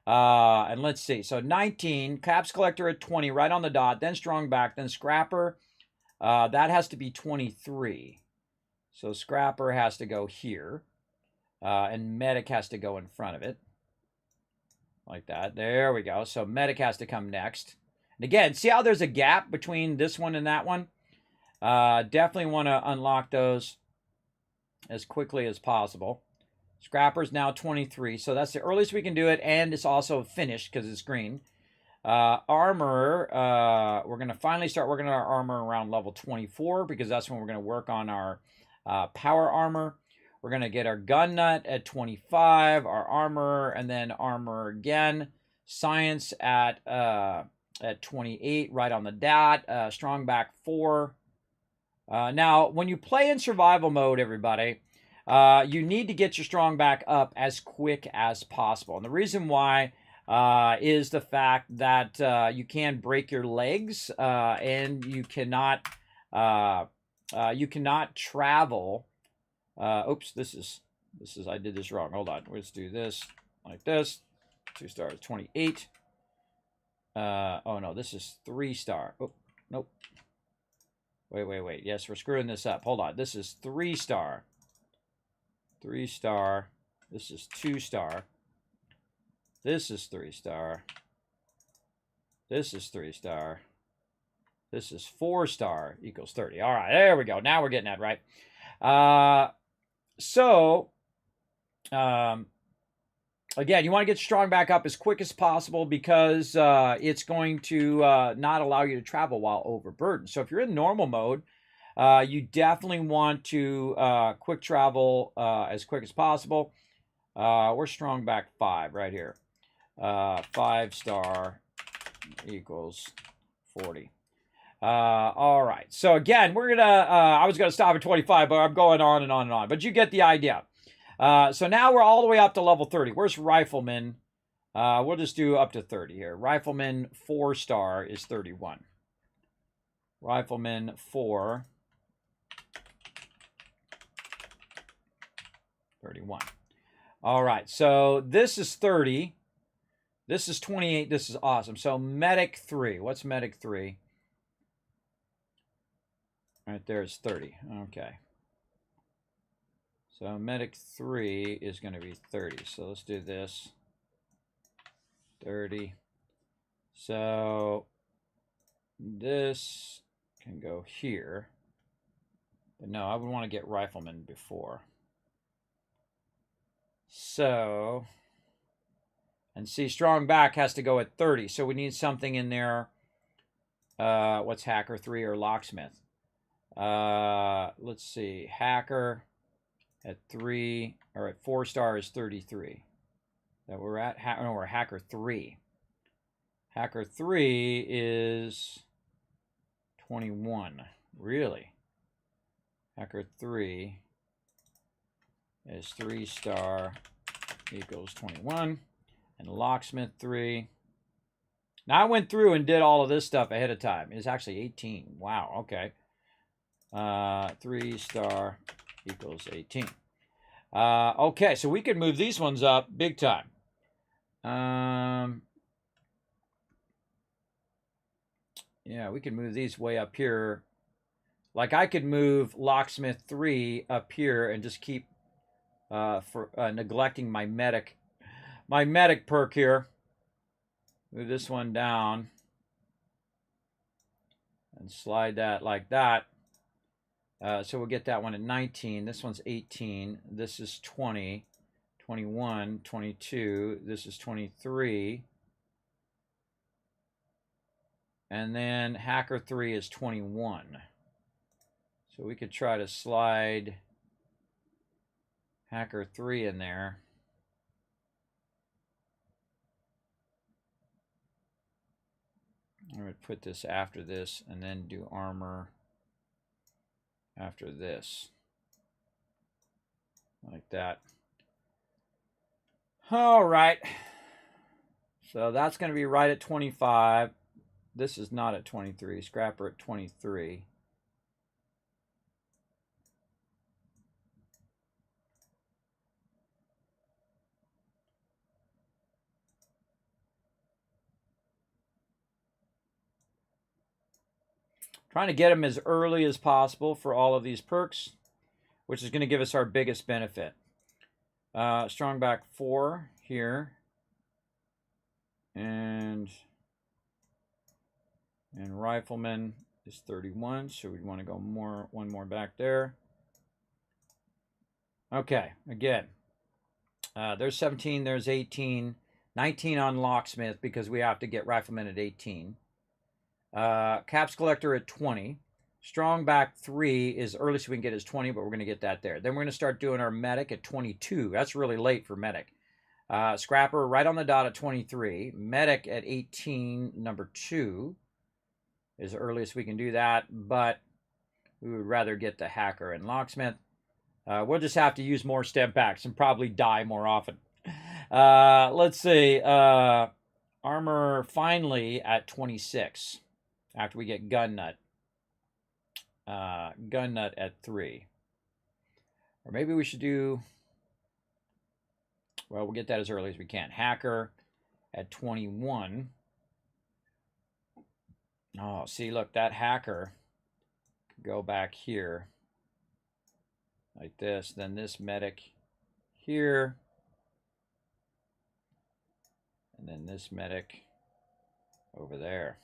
And let's see. So 19, caps collector at 20, right on the dot, then strong back, then scrapper. That has to be 23. So scrapper has to go here. And medic has to go in front of it. Like that. There we go. So medic has to come next. And again, see how there's a gap between this one and that one? Definitely want to unlock those as quickly as possible. Scrapper's now 23, so that's the earliest we can do it, and it's also finished because it's green. Armor, we're going to finally start working on our armor around level 24 because that's when we're going to work on our power armor. We're going to get our gun nut at 25, our armor, and then armor again. Science at 28, right on the dot. Strong back 4. Now, when you play in survival mode, everybody, you need to get your strong back up as quick as possible. And the reason why is the fact that you can break your legs and you cannot travel. Oops, this is I did this wrong. Hold on. Let's do this like this. 2 stars, 28. Oh no, this is 3 star. Oh, nope. Wait. Yes, we're screwing this up. Hold on. This is 3 star. 3 star. This is 2 star. This is 3 star. This is 3 star. This is 4 star equals 30. All right, there we go. Now we're getting that right. Again, you want to get strong back up as quick as possible because it's going to not allow you to travel while overburdened. So if you're in normal mode, you definitely want to quick travel as quick as possible. We're strong back 5 right here. 5 star equals 40. All right. So again, we're gonna. I was gonna stop at 25, but I'm going on and on and on. But you get the idea. So now we're all the way up to level 30. Where's Rifleman? We'll just do up to 30 here. Rifleman 4 star is 31. Rifleman 4. 31. All right. So this is 30. This is 28. This is awesome. So Medic 3. What's Medic 3? Right there is 30. Okay. So Medic 3 is going to be 30. So let's do this. 30. So this can go here. But no, I would want to get Rifleman before. So, and see, strong back has to go at 30. So we need something in there. What's Hacker 3 or Locksmith? Let's see. Hacker at 3 or at 4 star is 33. That we're at. No, we're Hacker 3. Hacker 3 is 21. Really? Hacker 3 is 3 star equals 21. And Locksmith 3. Now I went through and did all of this stuff ahead of time. It's actually 18. Wow, okay. 3 star equals 18. Okay, so we can move these ones up big time. Yeah, we can move these way up here. Like I could move Locksmith 3 up here and just keep neglecting my medic perk here. Move this one down and slide that like that. So we'll get that one at 19. This one's 18. This is 20, 21, 22. This is 23. And then Hacker 3 is 21. So we could try to slide Hacker 3 in there. I would put this after this and then do armor after this. Like that. All right. So that's going to be right at 25. this is not at 23. Scrapper at 23. Trying to get them as early as possible for all of these perks, which is going to give us our biggest benefit. Strong back 4 here. And Rifleman is 31, so we want to go one more back there. Okay, again, there's 17, there's 18, 19 on Locksmith because we have to get Rifleman at 18. Caps Collector at 20. Strong back 3 is earliest we can get is 20, but we're going to get that there. Then we're going to start doing our Medic at 22. That's really late for Medic. Scrapper right on the dot at 23. Medic at 18, number 2 is the earliest we can do that, but we would rather get the Hacker and Locksmith. We'll just have to use more step backs and probably die more often. Let's see. Armor finally at 26 after we get Gun Nut. Gun Nut at 3. Or maybe we should do... Well, we'll get that as early as we can. Hacker at 21. Oh, see, look, that Hacker could go back here like this. Then this Medic here. And then this Medic over there.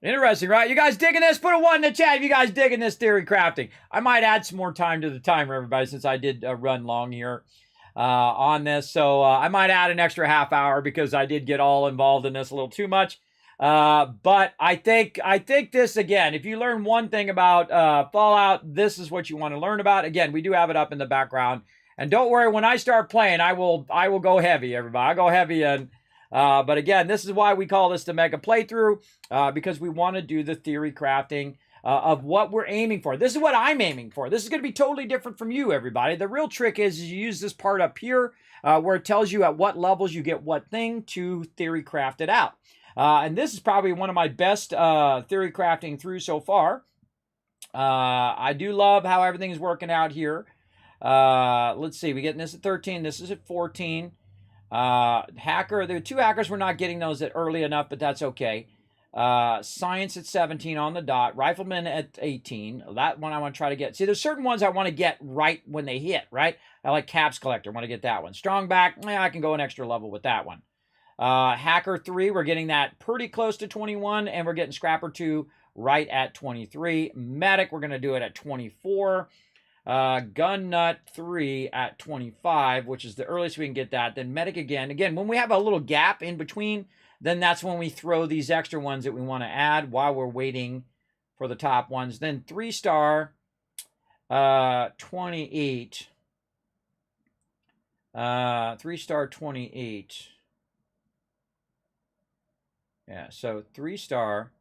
Interesting, right? You guys digging this? Put a 1 in the chat if you guys digging this theory crafting. I might add some more time to the timer, everybody, since I did run long here on this. So I might add an extra half hour because I did get all involved in this a little too much. But I think this, again, if you learn one thing about Fallout, this is what you want to learn about. Again, we do have it up in the background. And don't worry, when I start playing, I will go heavy, everybody. I'll go heavy and... but again, this is why we call this the mega playthrough, because we want to do the theory crafting of what we're aiming for. This is what I'm aiming for. This is going to be totally different from you, everybody. The real trick is you use this part up here where it tells you at what levels you get what thing to theory craft it out. And this is probably one of my best theory crafting through so far. I do love how everything's working out here. Let's see, we're getting this at 13. This is at 14. Hacker, there are 2 hackers. We're not getting those at early enough, but that's okay. Science at 17 on the dot. Rifleman at 18. That one I want to try to get. See, there's certain ones I want to get right when they hit, right? I like Caps Collector. I want to get that one. Strong back, I can go an extra level with that one. Hacker 3, we're getting that pretty close to 21, and we're getting Scrapper 2 right at 23. Medic, we're going to do it at 24. Gun Nut 3 at 25, which is the earliest we can get that. Then Medic again. Again, when we have a little gap in between, then that's when we throw these extra ones that we want to add while we're waiting for the top ones. Then 3-star, 28. 3-star 28. Yeah, so 3-star,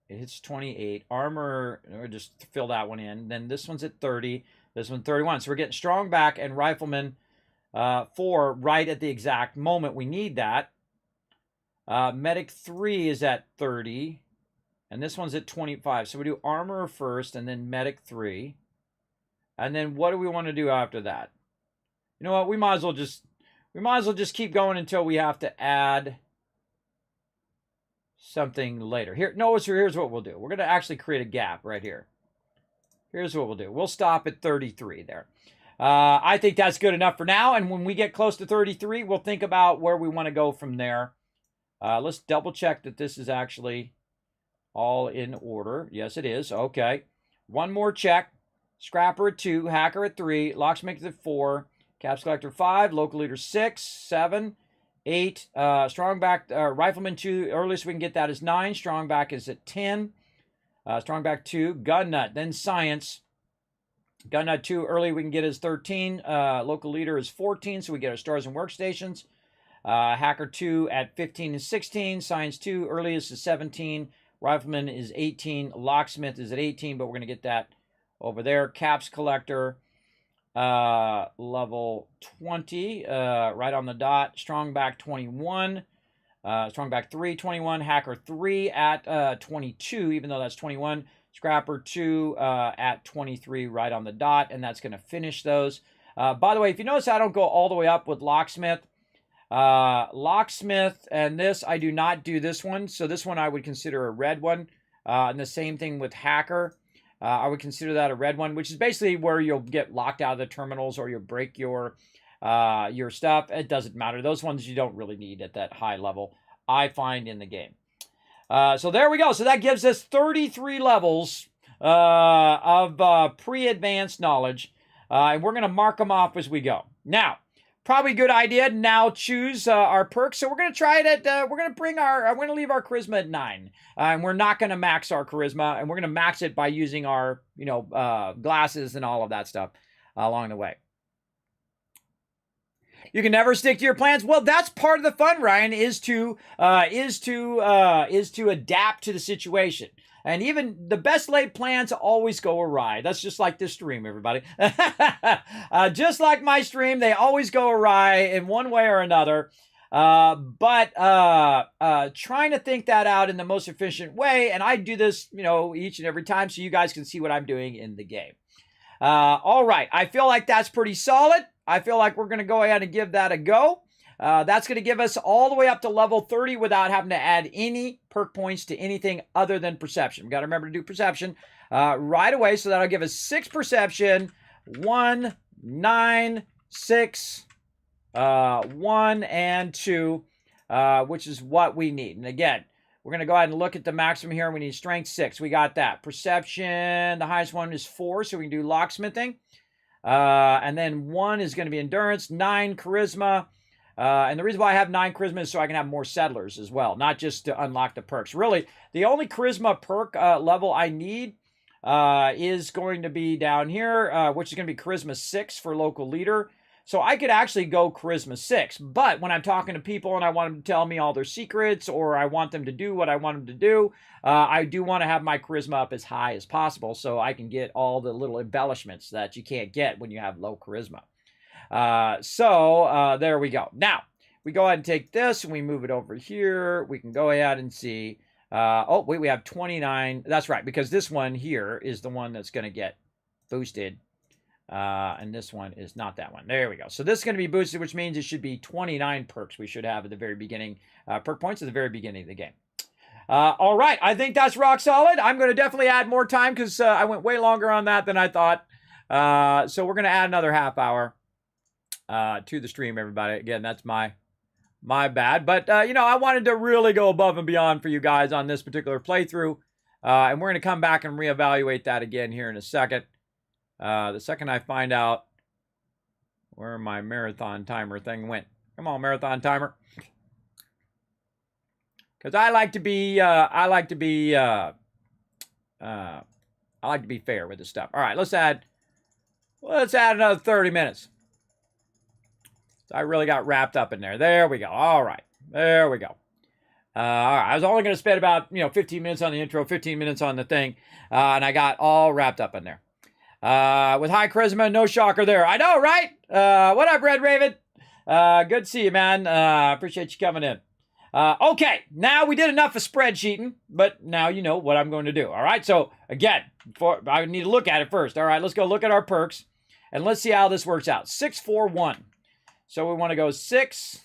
it hits 28. Armor, or just fill that one in. Then this one's at 30. This one's 31. So we're getting Strong back and Rifleman 4 right at the exact moment we need that. Medic 3 is at 30. And this one's at 25. So we do Armor first and then Medic 3. And then what do we want to do after that? You know what? We might as well just keep going until we have to add something later. Here's what we'll do. We're going to actually create a gap right here. Here's what we'll do. We'll stop at 33 there. I think that's good enough for now. And when we get close to 33, we'll think about where we want to go from there. Let's double check that this is actually all in order. Yes, it is. Okay. One more check. Scrapper at 2, Hacker at 3, Locksmith at 4, Caps Collector 5, Local Leader 6, 7, 8, Strongback, Rifleman 2, earliest we can get that is 9, Strongback is at 10, Strongback 2, Gun Nut, then Science, Gun Nut 2, early we can get is 13, Local Leader is 14, so we get our stars and workstations, Hacker 2 at 15 and 16, Science 2, earliest is 17, Rifleman is 18, Locksmith is at 18, but we're going to get that over there. Caps Collector, level 20, right on the dot. Strongback 21. Strong back 3, 21. Hacker 3 at 22, even though that's 21. Scrapper 2 at 23, right on the dot, and that's going to finish those. By the way, if you notice, I don't go all the way up with Locksmith. Locksmith and this, I do not do this one. So this one I would consider a red one. And the same thing with Hacker. I would consider that a red one, which is basically where you'll get locked out of the terminals or you'll break your stuff. It doesn't matter. Those ones you don't really need at that high level, I find, in the game. So there we go. So that gives us 33 levels of pre-advanced knowledge. And we're going to mark them off as we go. Now, probably a good idea to now choose our perks. So we're going to try it at, we're going to leave our charisma at 9. And we're not going to max our charisma. And we're going to max it by using our, glasses and all of that stuff along the way. You can never stick to your plans. Well, that's part of the fun, Ryan, is to adapt to the situation. And even the best laid plans always go awry. That's just like this stream, everybody. Just like my stream, they always go awry in one way or another. But trying to think that out in the most efficient way, and I do this, each and every time so you guys can see what I'm doing in the game. All right, I feel like that's pretty solid. I feel like we're going to go ahead and give that a go. That's going to give us all the way up to level 30 without having to add any perk points to anything other than perception. We've got to remember to do perception right away. So that'll give us 6 perception, 1, 9, 6, 1, and 2, which is what we need. And again, we're going to go ahead and look at the maximum here. We need strength 6. We got that. Perception, the highest one is 4, so we can do locksmithing. And then 1 is going to be endurance, 9 charisma. And the reason why I have 9 charisma is so I can have more settlers as well, not just to unlock the perks. Really, the only charisma perk level I need is going to be down here, which is going to be charisma 6 for local leader. So I could actually go charisma 6, but when I'm talking to people and I want them to tell me all their secrets or I want them to do what I want them to do, I do want to have my charisma up as high as possible so I can get all the little embellishments that you can't get when you have low charisma. So there we go. Now, we go ahead and take this and we move it over here. We can go ahead and see. Oh, wait, we have 29. That's right, because this one here is the one that's going to get boosted. And this one is not that one. There we go. So this is going to be boosted, which means it should be 29 perks we should have at the very beginning. Perk points at the very beginning of the game. All right. I think that's rock solid. I'm going to definitely add more time because I went way longer on that than I thought. So we're going to add another half hour to the stream, everybody. Again, that's my bad. But, I wanted to really go above and beyond for you guys on this particular playthrough. And we're going to come back and reevaluate that again here in a second. The second I find out where my marathon timer thing went. Come on, marathon timer. Because I like to be fair with this stuff. All right, let's add another 30 minutes. So I really got wrapped up in there. There we go. All right. There we go. All right. I was only going to spend about 15 minutes on the intro, 15 minutes on the thing, and I got all wrapped up in there. With high charisma, no shocker there. I know, right? What up, Red Raven? Good to see you, man. Appreciate you coming in. Okay, now we did enough of spreadsheeting, but now you know what I'm going to do. All right, so again, I need to look at it first. All right, let's go look at our perks, and let's see how this works out. 6, 4, 1. So we want to go 6.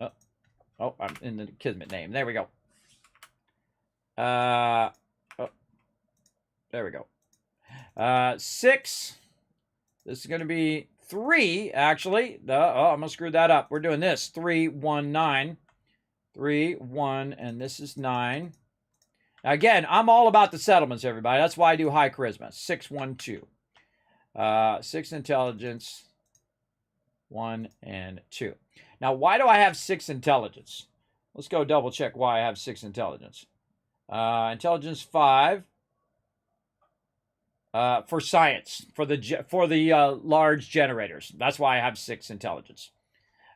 Oh, I'm in the Kismet name. There we go. There we go. 6. This is going to be 3, actually. I'm going to screw that up. We're doing this. 3, 1, 9. 3, 1, and this is 9. Again, I'm all about the settlements, everybody. That's why I do high charisma. 6, 1, 2. 6 intelligence. 1 and 2. Now, why do I have 6 intelligence? Let's go double check why I have 6 intelligence. Intelligence 5. For science, for the large generators. That's why I have 6 intelligence.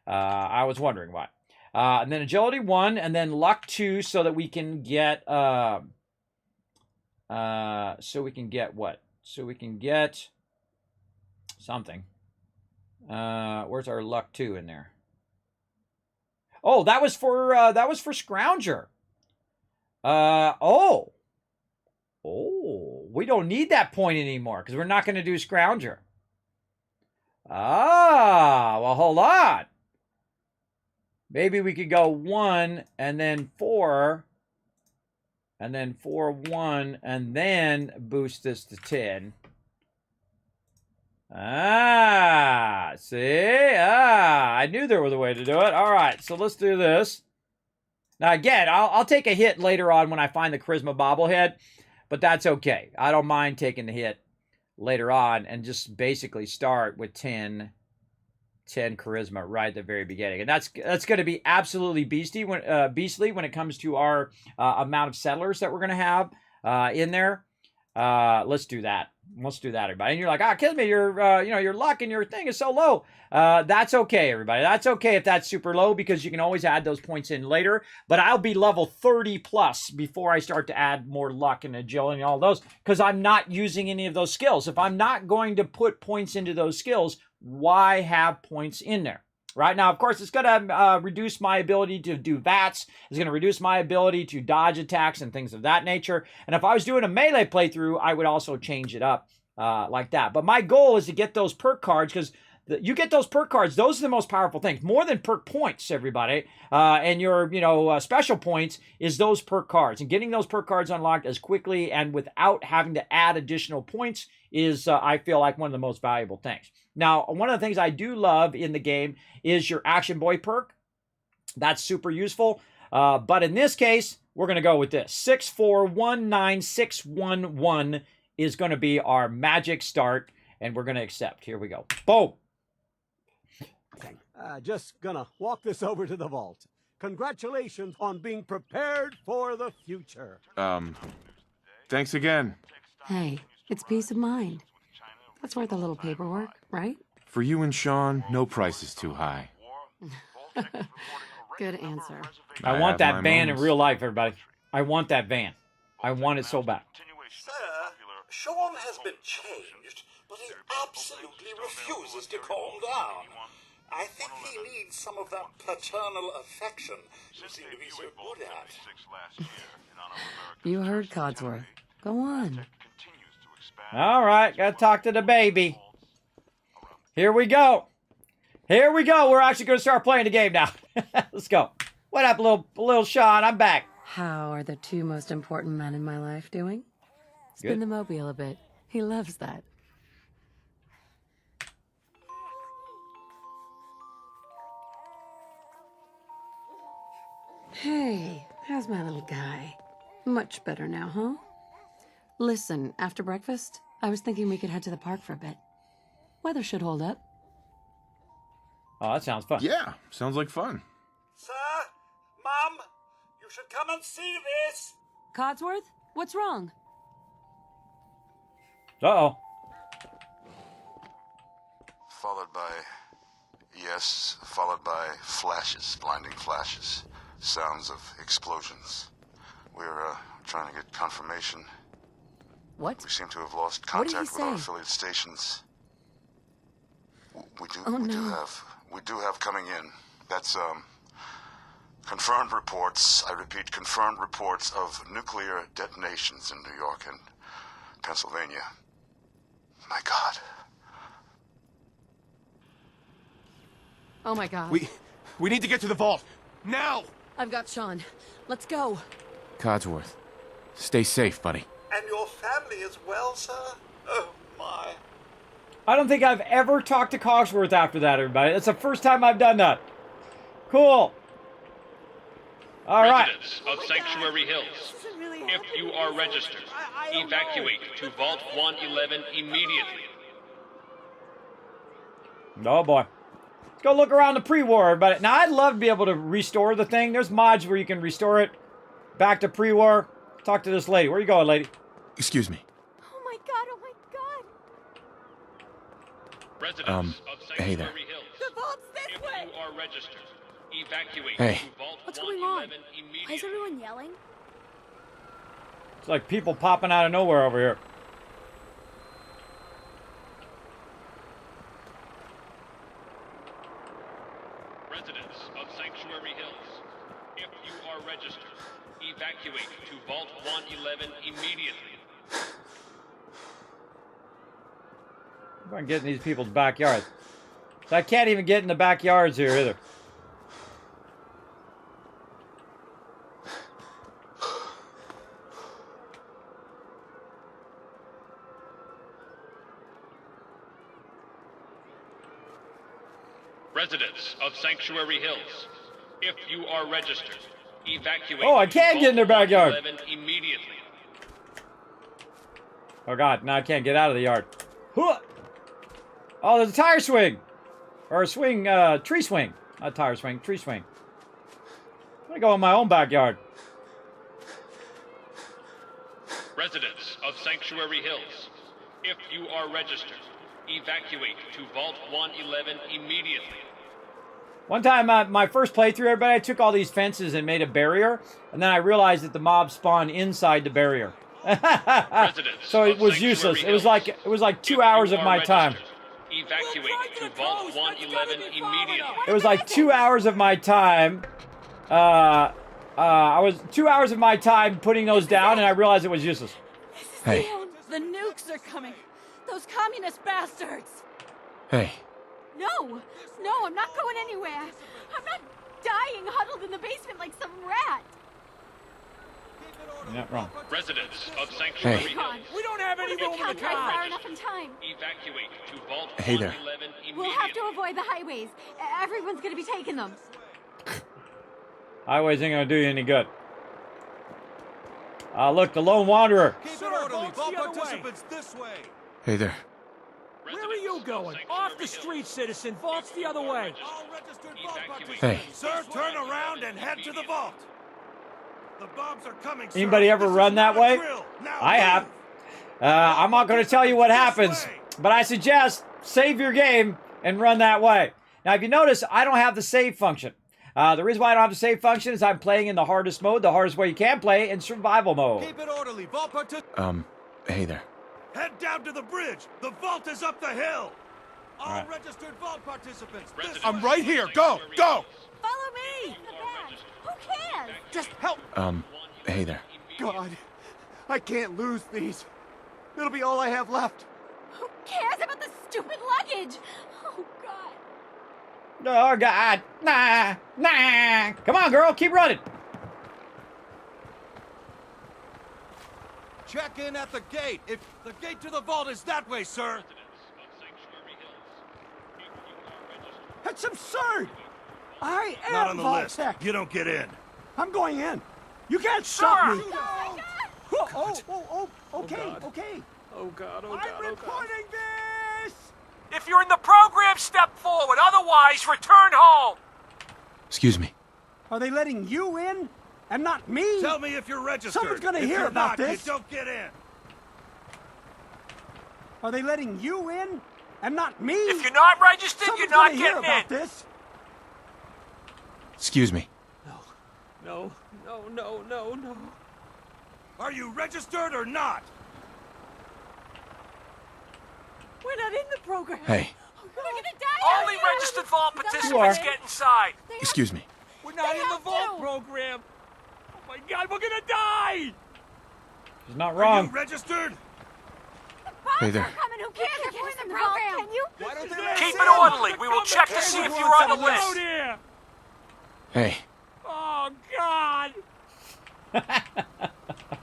I was wondering why. And then agility 1, and then luck 2, so that we can get what? So we can get something. Where's our luck 2 in there? Oh, that was for Scrounger. Oh, we don't need that point anymore because we're not going to do Scrounger. Ah, well, hold on. Maybe we could go 1 and then 4 and then 4, 1 and then boost this to 10. Ah, see? Ah, I knew there was a way to do it. All right, so let's do this. Now, again, I'll take a hit later on when I find the Charisma bobblehead, but that's okay. I don't mind taking the hit later on and just basically start with 10 Charisma right at the very beginning. And that's going to be absolutely beastly when it comes to our amount of settlers that we're going to have in there. Let's do that. Let's do that, everybody. And you're like, Kismet, your luck and your thing is so low. That's okay, everybody. That's okay if that's super low because you can always add those points in later. But I'll be level 30 plus before I start to add more luck and agility and all those because I'm not using any of those skills. If I'm not going to put points into those skills, why have points in there? Right now, of course, it's going to reduce my ability to do VATs. It's going to reduce my ability to dodge attacks and things of that nature. And if I was doing a melee playthrough, I would also change it up like that. But my goal is to get those perk cards because you get those perk cards. Those are the most powerful things. More than perk points, everybody. And your special points is those perk cards. And getting those perk cards unlocked as quickly and without having to add additional points is, I feel like, one of the most valuable things. Now, one of the things I do love in the game is your Action Boy perk. That's super useful. But in this case, we're going to go with this. 6419611 is going to be our magic start, and we're going to accept. Here we go. Boom. Just gonna walk this over to the vault. Congratulations on being prepared for the future. Thanks again. Hey, it's peace of mind. That's worth a little paperwork, right? For you and Sean, no price is too high. Good answer. I want have my that van in moments. real life, everybody. I want that van. I want it so bad. Sir, Sean has been changed, but he absolutely refuses to calm down. I think he needs some of that paternal affection you seem to be so good at. You heard Codsworth. Go on. All right, gotta talk to the baby. Here we go. Here we go. We're actually going to start playing the game now. Let's go. What up, little Sean? I'm back. How are the two most important men in my life doing? Spin Good. the mobile a bit. He loves that. Hey, how's my little guy? Much better now, huh? Listen, after breakfast, I was thinking we could head to the park for a bit. Weather should hold up. Oh, that sounds fun. Yeah, sounds like fun. Sir, Mum, you should come and see this. Codsworth, what's wrong? Uh-oh. Followed by flashes, blinding flashes, sounds of explosions. We're trying to get confirmation. What? We seem to have lost What did he contact with our say? affiliate stations. We do no. have coming in. That's confirmed reports. I repeat, confirmed reports of nuclear detonations in New York and Pennsylvania. My God. Oh my god. We need to get to the vault. Now! I've got Sean. Let's go. Codsworth, stay safe, buddy. And your family as well, sir? Oh, my. I don't think I've ever talked to Cogsworth after that, everybody. That's the first time I've done that. Cool. All right. Residents of Sanctuary Hills, if you are registered, evacuate to Vault 111 immediately. Oh, boy. Let's go look around the pre-war, everybody. Now, I'd love to be able to restore the thing. There's mods where you can restore it back to pre-war. Talk to this lady. Where you going, lady? Excuse me. Oh my god, oh my god! Residents of hey there. Sanctuary Hills, The vault's this if way! you are registered, evacuate Hey. to Vault What's going on? 111 Why is immediately. everyone yelling? It's like people popping out of nowhere over here. Residents of Sanctuary Hills, I'm getting these people's backyards. So I can't even get in the backyards here either. Residents of Sanctuary Hills, if you are registered, evacuate. Oh, I can get in their backyard. 11 immediately. Oh god, now I can't get out of the yard. Oh, there's a tire swing. Or a swing, tree swing. Not tire swing, tree swing. I'm gonna go in my own backyard. Residents of Sanctuary Hills, if you are registered, evacuate to Vault 111 immediately. One time, my first playthrough, everybody, I took all these fences and made a barrier, and then I realized that the mobs spawn inside the barrier. So it was useless. It was like 2 hours of my time. Evacuate to Vault 111 immediately. It was like 2 hours of my time. I was 2 hours of my time putting those down, and I realized it was useless. Hey. The nukes are coming. Those communist bastards. Hey. No, I'm not going anywhere. I'm not dying huddled in the basement like some rat. You're not wrong. Residents of Sanctuary Hey. Hills. We don't have any room in the car. Far enough in time. Evacuate to Vault Hey there. 111 immediately. We'll have to avoid the highways. Everyone's gonna be taking them. Highways ain't gonna do you any good. Look, the lone wanderer. Keep it orderly. Vault participants this way. Hey there. Where are you going? Off the street, citizen. Vault's the other way. All registered vault participants. Hey. Sir, turn around and head to the vault. The bombs are coming, sir. Anybody ever This run is that not a way? drill. Now I have. I'm not going to tell you what happens, but I suggest save your game and run that way. Now, if you notice, I don't have the save function. The reason why I don't have the save function is I'm playing in the hardest mode, the hardest way you can play, in survival mode. Keep it orderly. Vault participants. Hey there. Head down to the bridge. The vault is up the hill. All right. registered vault participants. This I'm way. right here. Go, go. Follow me. In the back. Who cares? Just help. Hey there. God, I can't lose these. It'll be all I have left. Who cares about the stupid luggage? Oh God. Oh, God. Nah. Come on, girl. Keep running. Check in at the gate. If the gate to the vault is that way, sir. That's absurd. I am Not on the list. Vault-Tec. You don't get in. I'm going in. You can't stop me. Oh, Okay. Oh God, I'm reporting this. If you're in the program, step forward. Otherwise, return home. Excuse me. Are they letting you in and not me? Tell me if you're registered. Someone's gonna If hear you're about not, this. You don't get in. Are they letting you in and not me? If you're not registered, Someone's you're not gonna hear getting about in. this. Excuse me. No. Are you registered or not? we're not in the program. Hey. We're gonna die. Only out here. registered vault You participants are. get inside. Excuse me. We're not They in the have vault to. program. Oh my God, we're gonna die. She's not Are you wrong. registered? Hey there. Coming, who cares if we're in the program? Can you? Why don't they Keep it orderly. We will check to see if you're on the list. Here. Hey. Oh God.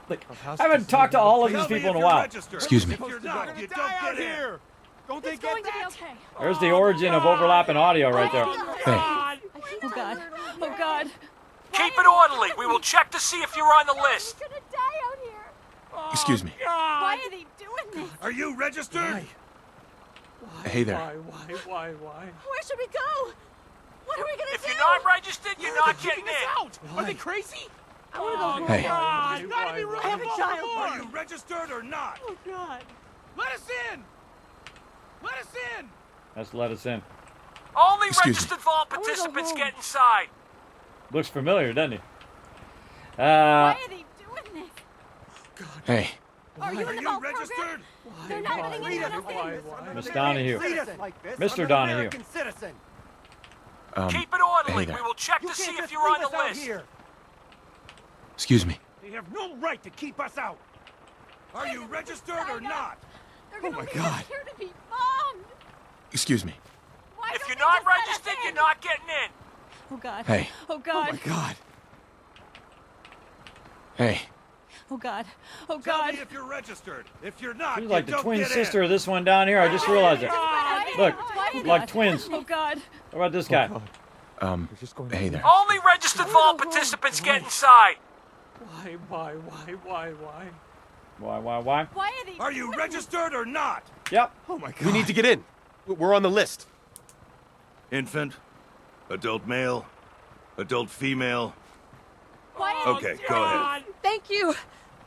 Like, I haven't talked to all of these Tell me people if in a you're while. registered. Excuse me. If you're not, you don't get in. Don't they It's get going to be that? okay. There's the origin of overlapping audio right there. God. Oh God. Oh God. Keep it orderly. We will check to see if you're on the list. We're gonna die out here. Excuse me. Why are they doing this? Are you registered? Hey there. Why? Where should we go? What are we gonna If do? you're not registered, you're not getting in. Are they crazy? I wanna go home. Hey. There's gotta be room I have a for child. more. Are you registered or not? Oh God. Let us in. Let us in. Let's let us in. Only Excuse me. registered vault I wanna go participants home. get inside. Looks familiar, doesn't he? Why are they doing this? Hey. Are you in Are the you vault program? registered? They're not letting anyone else in. Miss Donahue. Treat us like this. Mr. I'm an Donahue. American citizen. Keep it orderly. hey there. We will check You to see can't if just you're on leave the us out list. here. Excuse me. They have no right to keep us out. Are you registered or not? They're Oh gonna my leave God. us here to be bombed. Excuse me. Why If don't you're they not just let us registered, in? you're not getting in. Oh God. Hey. Oh Oh God. my God. Hey. Oh God. Oh Tell God. me if you're registered. If you're not, She's like you the don't twin get sister in. of this one down here. I just realized it. Look, Why like twins. Oh God. What about this guy? Hey there. Only registered vault participants get inside. Why? Why? Why are they? Are you registered or not? Yep. Oh my God. We need to get in. We're on the list. Infant, adult male, adult female. Why are Okay, go ahead. Thank you.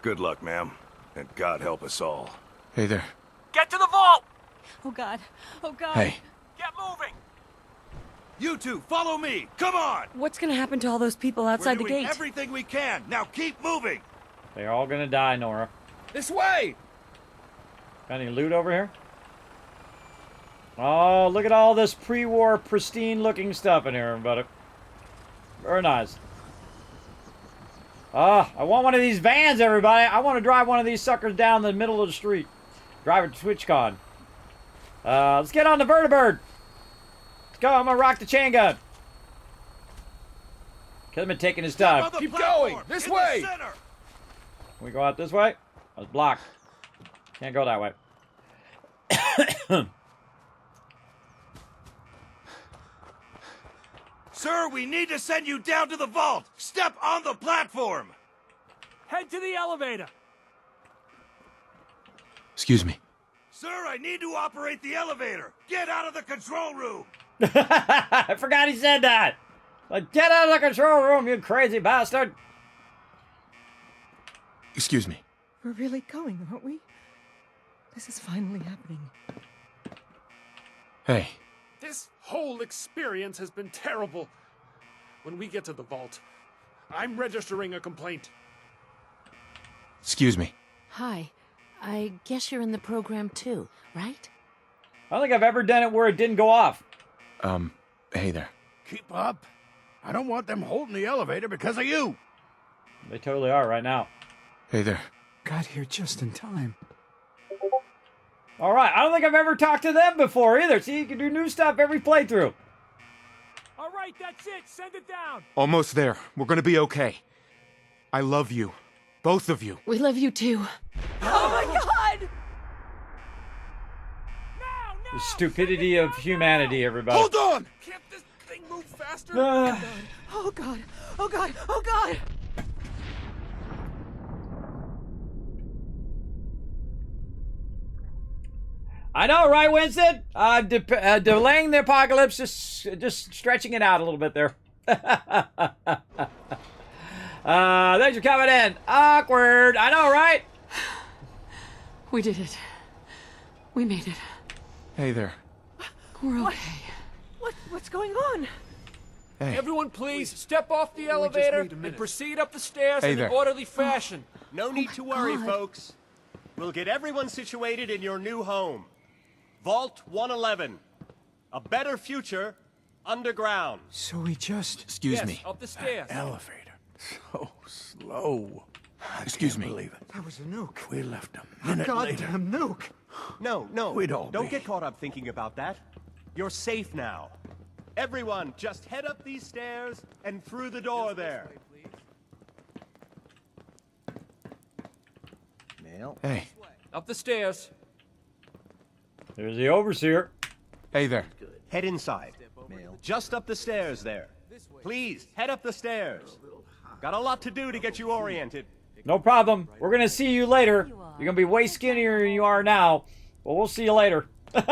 Good luck, ma'am. And God help us all. Hey there. Get to the vault. Oh God. Oh God. Hey. Get moving. You two, follow me. Come on. What's gonna happen to all those people outside the We're doing gate? everything we can. Now keep moving. They're all gonna die, Nora. This way! Got any loot over here? Oh, look at all this pre-war pristine-looking stuff in here, everybody. Very nice. I want one of these vans, everybody. I want to drive one of these suckers down the middle of the street. Drive it to TwitchCon. Let's get on the Vertibird. Let's go. I'm gonna rock the chain gun. Kismet taking his time. Keep going! This way! Can we go out this way? I was blocked. Can't go that way. Sir, we need to send you down to the vault. Step on the platform. Head to the elevator. Excuse me. Sir, I need to operate the elevator. Get out of the control room. I forgot he said that. Like, get out of the control room, you crazy bastard. Excuse me. We're really going, aren't we? This is finally happening. Hey. This whole experience has been terrible. When we get to the vault, I'm registering a complaint. Excuse me. Hi. I guess you're in the program too, right? I don't think I've ever done it where it didn't go off. Hey there. Keep up. I don't want them holding the elevator because of you. They totally are right now. Hey there. Got here just in time. All right, I don't think I've ever talked to them before either. See, you can do new stuff every playthrough. All right, that's it. Send it down. Almost there. We're gonna be okay. I love you. Both of you. We love you too. Oh my God! The stupidity of humanity, everybody. Hold on! Can't this thing move faster? Oh God! Oh God! Oh God! I know, right, Winston? Delaying the apocalypse, just stretching it out a little bit there. Thanks for coming in. Awkward. I know, right? We did it. We made it. Hey there. We're okay. What's going on? Hey. Everyone, please step off the elevator and proceed up the stairs Hey in there. an orderly fashion. No need to worry, folks. We'll get everyone situated in your new home. Vault 111. A better future underground. So we just... Excuse Yes, me. up the stairs. Elevator. So slow. Excuse me. Believe it. That was a nuke. We left a A minute later. goddamn nuke. No, We'd all don't be. get caught up thinking about that. You're safe now. Everyone, just head up these stairs and through the door there. Mail. Hey. Up the stairs. There's the overseer. Hey there. Head inside. Mail. Just up the stairs there. Please, head up the stairs. Got a lot to do to get you oriented. No problem. We're going to see you later. You're going to be way skinnier than you are now. But we'll see you later. There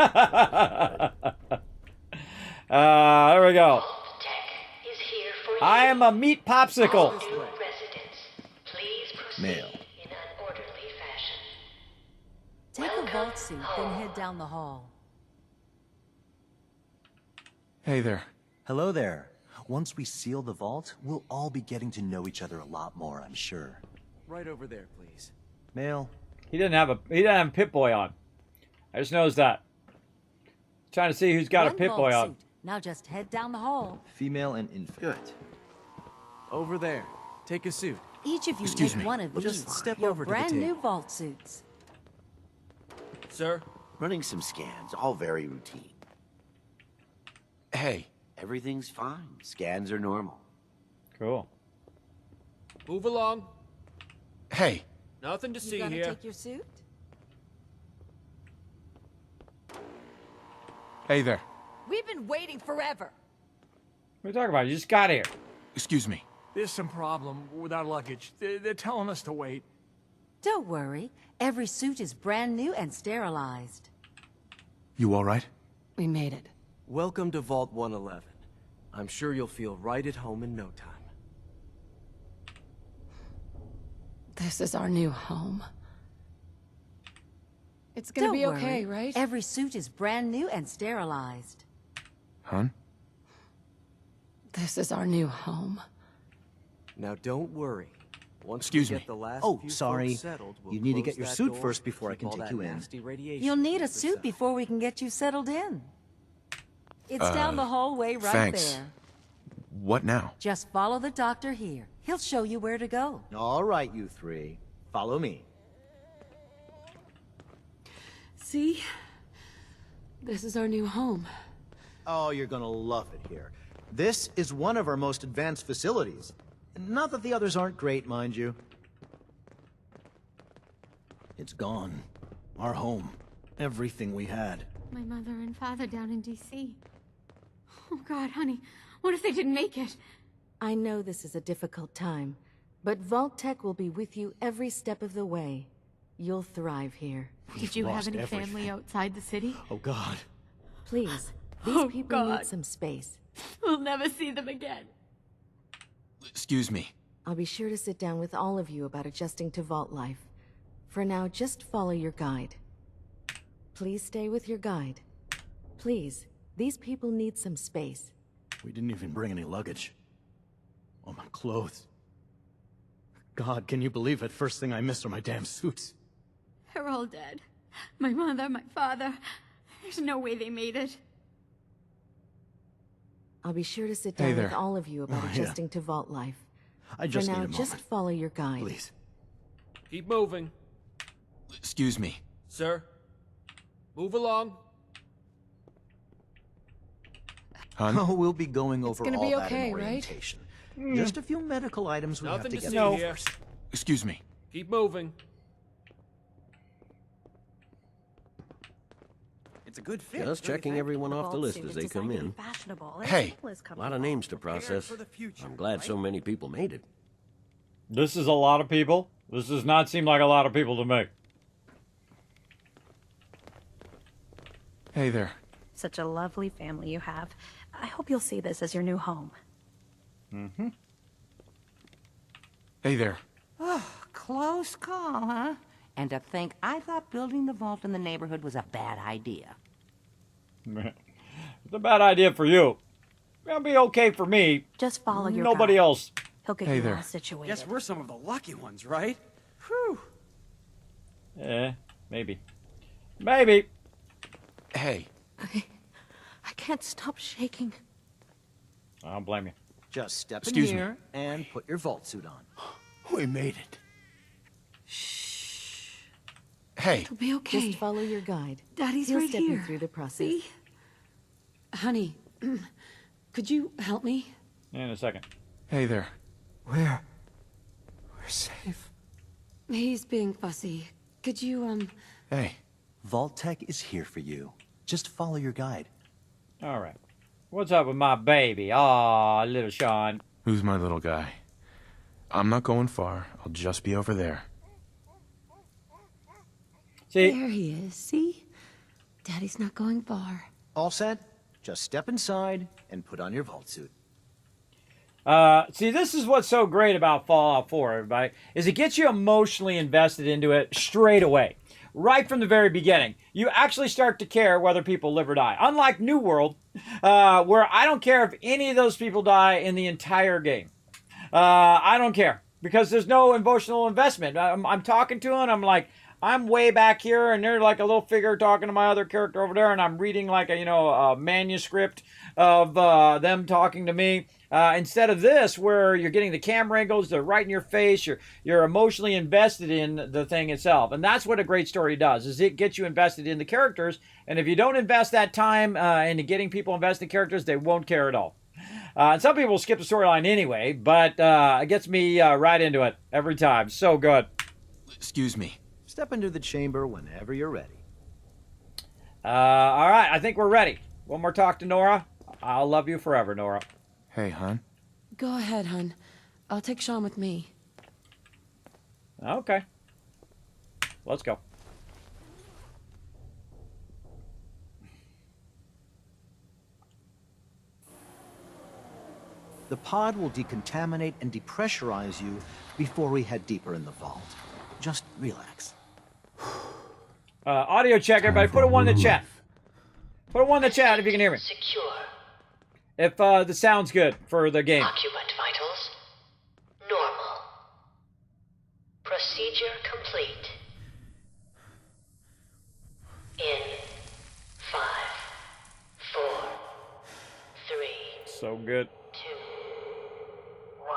we go. I am a meat popsicle. Mail. Take a vault suit, then head down the hall. Hey there. Hello there. Once we seal the vault, we'll all be getting to know each other a lot more, I'm sure. Right over there, please. Male. He didn't have a Pip-Boy on. I just noticed that. Trying to see who's got a One Pip-Boy vault on. suit. Now just head down the hall. Female and infant. Good. Over there. Take a suit. Each of you Excuse take me. one of We'll these. just step Your over to the brand table. new vault suits. Sir? Running some scans, all very routine. Hey. Everything's fine. Scans are normal. Cool. Move along. Hey. Nothing to see You here. gotta take your suit? Hey there. We've been waiting forever. What are you talking about? You just got here. Excuse me. There's some problem with our luggage. They're telling us to wait. Don't worry. Every suit is brand new and sterilized. You all right? We made it. Welcome to Vault 111. I'm sure you'll feel right at home in no time. This is our new home. It's gonna Don't be worry. okay, right? Every suit is brand new and sterilized. Hon? This is our new home. Now don't worry. Once Excuse we me. get the last Oh, few sorry. folks settled, we'll You need to close get your that suit door, first before I can keep all take that you in. nasty radiation You'll need a vapors suit out. before we can get you settled in. It's down the hallway right thanks. there. What now? Just follow the doctor here. He'll show you where to go. All right, you three. Follow me. See? This is our new home. Oh, you're gonna love it here. This is one of our most advanced facilities. Not that the others aren't great, mind you. It's gone. Our home. Everything we had. My mother and father down in D.C. Oh, God, honey. What if they didn't make it? I know this is a difficult time, but Vault-Tec will be with you every step of the way. You'll thrive here. Did you have any family outside the city? Oh, God. Please, these Oh, people God. need some space. We'll never see them again. Excuse me. I'll be sure to sit down with all of you about adjusting to Vault life. For now, just follow your guide. Please stay with your guide. Please, these people need some space. We didn't even bring any luggage. Oh, my clothes. God, can you believe it? First thing I missed are my damn suits. They're all dead. My mother, my father. There's no way they made it. I'll be sure to sit Hey down there. with all of you about Oh, yeah. adjusting to Vault life. I just For need now, a just moment. follow your guide. Please. Keep moving. Excuse me. Sir? Move along. Hon? Oh, we'll be going over gonna all be that okay, in right? orientation. Just a few medical items we have Nothing to to get see through here. first. Excuse me. Keep moving. It's a good fit. Just checking everyone off the list as they come in. Hey. A lot of names to process. I'm glad so many people made it. This is a lot of people. This does not seem like a lot of people to me. Hey there. Such a lovely family you have. I hope you'll see this as your new home. Mm-hmm. Hey there. Oh, close call, huh? And to think I thought building the vault in the neighborhood was a bad idea. It's a bad idea for you. It'll be okay for me. Just follow your Nobody guide. else. He'll get Hey you there. all situated. Guess we're some of the lucky ones, right? Whew. Maybe. Maybe. Hey. I can't stop shaking. I don't blame you. Just step in Excuse me. here and put your vault suit on. We made it. Hey. It'll be okay. Just follow your guide. Daddy's He'll right step you here. through the process. See? Honey, could you help me? In a second. Hey there. We're safe. He's being fussy. Could you, Hey. Vault-Tec is here for you. Just follow your guide. All right. What's up with my baby? Aw, little Sean. Who's my little guy? I'm not going far. I'll just be over there. See? There he is, see? Daddy's not going far. All set? Just step inside and put on your vault suit. See, this is what's so great about Fallout 4, everybody, is it gets you emotionally invested into it straight away. Right from the very beginning. You actually start to care whether people live or die. Unlike New World, where I don't care if any of those people die in the entire game. I don't care. Because there's no emotional investment. I'm talking to him, I'm like, I'm way back here, and there's like a little figure talking to my other character over there, and I'm reading like a manuscript of them talking to me. Instead of this, where you're getting the camera angles, they're right in your face, you're emotionally invested in the thing itself. And that's what a great story does, is it gets you invested in the characters. And if you don't invest that time into getting people invested in characters, they won't care at all. And some people skip the storyline anyway, but it gets me right into it every time. So good. Excuse me. Step into the chamber whenever you're ready. All right, I think we're ready. One more talk to Nora. I'll love you forever, Nora. Hey, hon. Go ahead, hun. I'll take Sean with me. Okay. Let's go. The pod will decontaminate and depressurize you before we head deeper in the vault. Just relax. Audio check, everybody. Put a 1 in the chat. Put a 1 in the chat if you can hear me. Secure. If the sound's good for the game. Occupant vitals. Normal. Procedure complete. In 5, 4, 3. So good. 2, 1.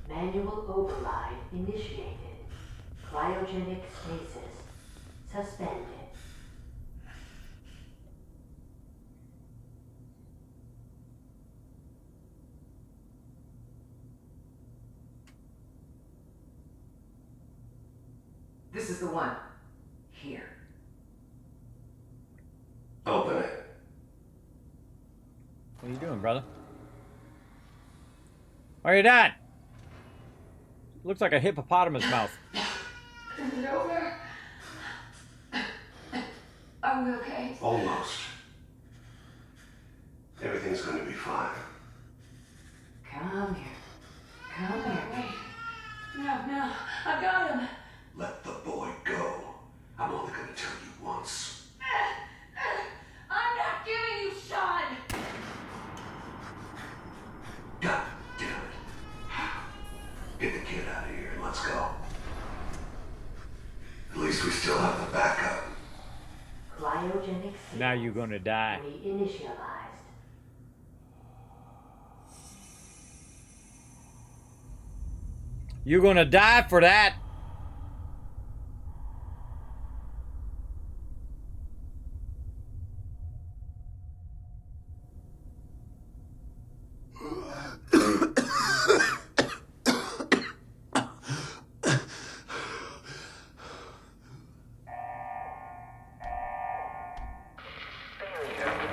Manual override initiated. Cryogenic stasis suspended. This is the one. Here. Open it. What are you doing, brother? What are you doing? Looks like a hippopotamus mouth. Is it over? Are we okay? Almost. Everything's going to be fine. Come here. Come here. Wait. No. I got him. Let the boy go. I'm only going to tell you once. I'm not giving you Sean. God damn it. Get the kid out of here and let's go. At least we still have the backup. Cryogenic Now you're gonna die. reinitialized. You're gonna die for that.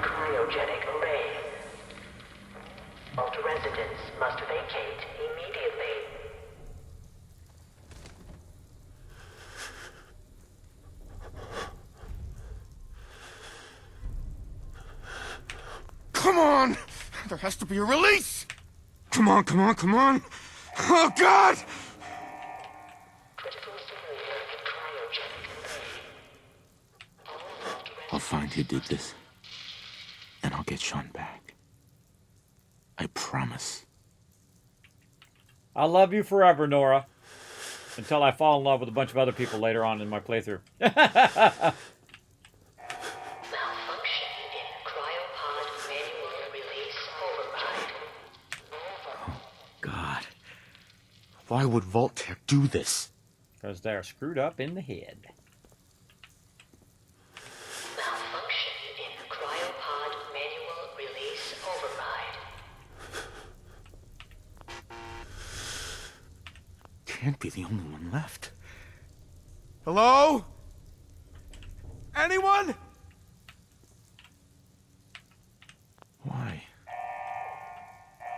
Cryogenic array. Vault residents must vacate immediately. Come on! There has to be a release! Come on, come on, come on! Oh, God! I'll find who did this. And I'll get Sean back. I promise. I'll love you forever, Nora. Until I fall in love with a bunch of other people later on in my playthrough. Malfunction in cryopod manual release override. God. Why would Vault-Tec do this? Because they're screwed up in the head. Malfunction in cryopod manual release override. Can't be the only one left. Hello? Anyone? Why?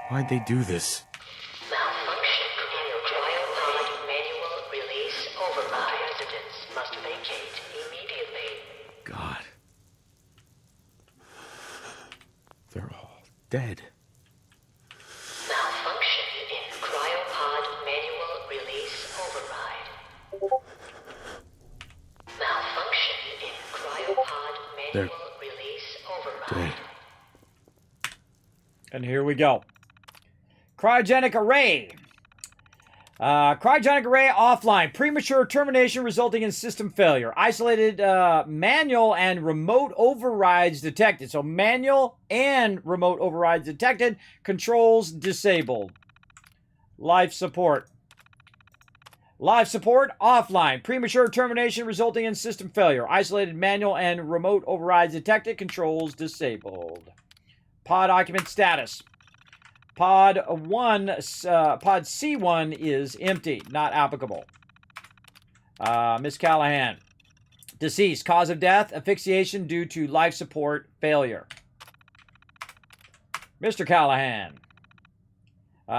Why'd they do this? Malfunction in cryopod manual release override. Residents must vacate immediately. God. They're all dead. Malfunction in cryopod manual release override. Malfunction in They're dead. And here we go. Cryogenic array. Cryogenic array offline. Premature termination resulting in system failure. Isolated manual and remote overrides detected. So manual and remote overrides detected. Controls disabled. Life support. Life support offline. Premature termination resulting in system failure. Isolated manual and remote overrides detected. Controls disabled. Pod occupant status. Pod C1 is empty, not applicable. Miss Callahan. Deceased. Cause of death, asphyxiation due to life support failure. Mr. Callahan.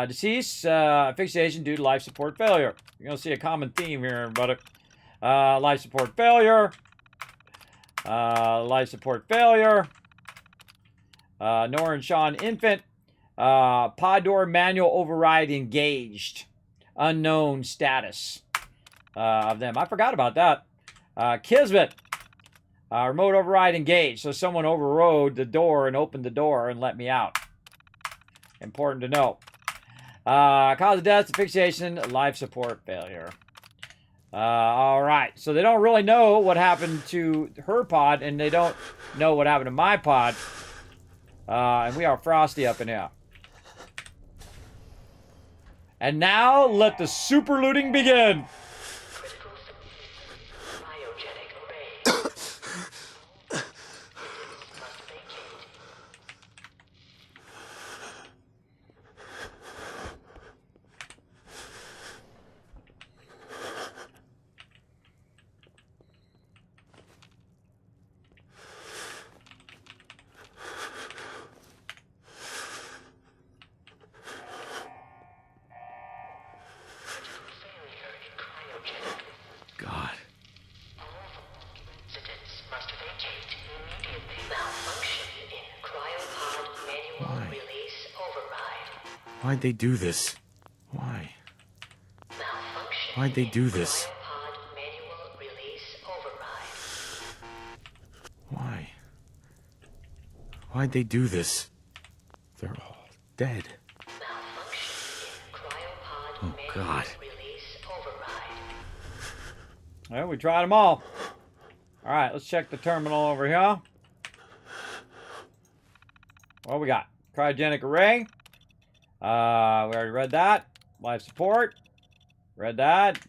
Deceased, asphyxiation due to life support failure. You're going to see a common theme here, everybody. Life support failure. Life support failure. Nora and Sean infant. Pod door manual override engaged. Unknown status of them. I forgot about that. Kismet. Remote override engaged. So someone overrode the door and opened the door and let me out. Important to know. Cause of death, asphyxiation, life support failure. All right. So they don't really know what happened to her pod, and they don't know what happened to my pod. And we are frosty up in here. And now, let the super looting begin. God. Why'd they do this? Why? Why'd they do this? Why? Why'd they do this? They're all dead. Oh, God. Well, we tried them all. All right, let's check the terminal over here. What we got? Cryogenic array. We already read that. Life support. Read that.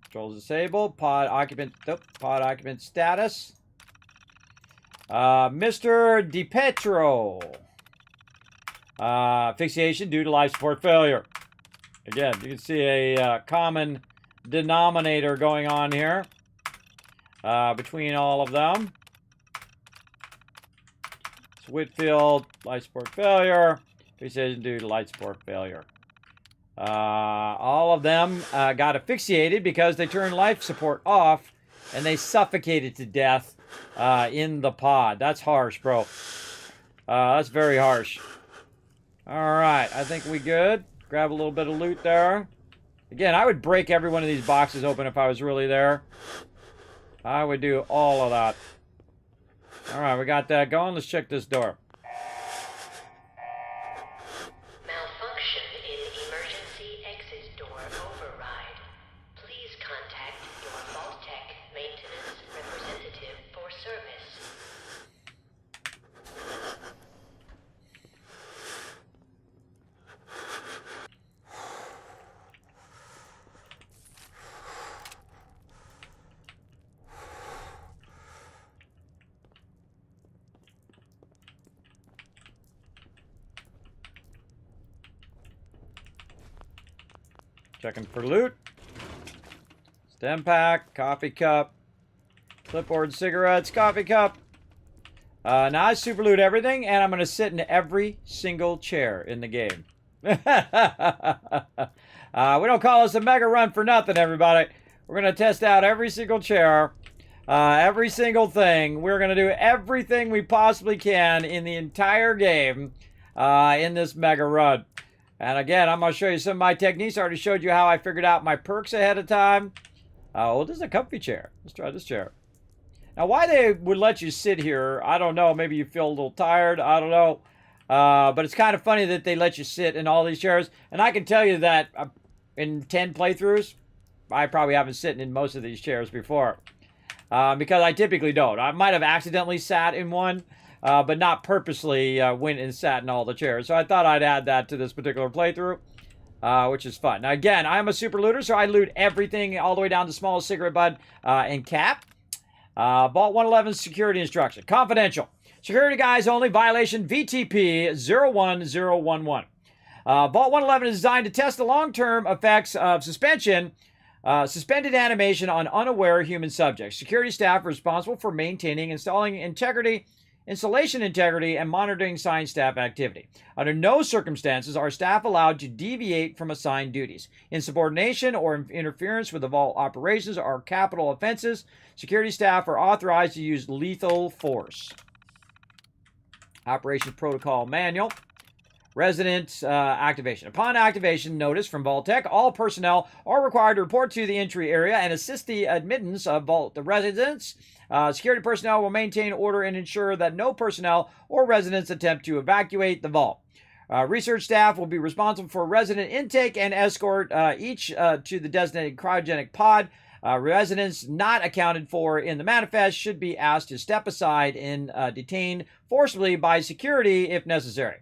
Controls disabled. Pod occupant status. Mr. DiPetro. Asphyxiation due to life support failure. Again, you can see a common denominator going on here between all of them. It's Whitfield, life support failure. Asphyxiation due to life support failure. All of them got asphyxiated because they turned life support off and they suffocated to death in the pod. That's harsh, bro. That's very harsh. All right, I think we good. Grab a little bit of loot there. Again, I would break every one of these boxes open if I was really there. I would do all of that. All right, we got that going. Let's check this door. Malfunction in emergency exit door override. Please contact your Vault-Tec maintenance representative for service. Checking for loot. Stem pack, coffee cup, clipboard, cigarettes, coffee cup. Now I super loot everything, and I'm going to sit in every single chair in the game. We don't call this a mega run for nothing, everybody. We're going to test out every single chair, every single thing. We're going to do everything we possibly can in the entire game in this mega run. And again, I'm going to show you some of my techniques. I already showed you how I figured out my perks ahead of time. Oh, this is a comfy chair. Let's try this chair. Now, why they would let you sit here, I don't know. Maybe you feel a little tired. I don't know. But it's kind of funny that they let you sit in all these chairs. And I can tell you that in 10 playthroughs, I probably haven't sat in most of these chairs before. Because I typically don't. I might have accidentally sat in one, but not purposely went and sat in all the chairs. So I thought I'd add that to this particular playthrough, which is fun. Now, again, I'm a super looter, so I loot everything all the way down to smallest cigarette butt and cap. Vault 111 security instruction. Confidential. Security guys only. Violation VTP 01011. Vault 111 is designed to test the long-term effects of suspended animation on unaware human subjects. Security staff are responsible for maintaining, installation integrity, and monitoring assigned staff activity. Under no circumstances are staff allowed to deviate from assigned duties. Insubordination or interference with the vault operations are capital offenses. Security staff are authorized to use lethal force. Operations Protocol Manual. Resident activation. Upon activation notice from Vault-Tec, all personnel are required to report to the entry area and assist the admittance of the residents. Security personnel will maintain order and ensure that no personnel or residents attempt to evacuate the vault. Research staff will be responsible for resident intake and escort each to the designated cryogenic pod. Residents not accounted for in the manifest should be asked to step aside and detained forcibly by security if necessary.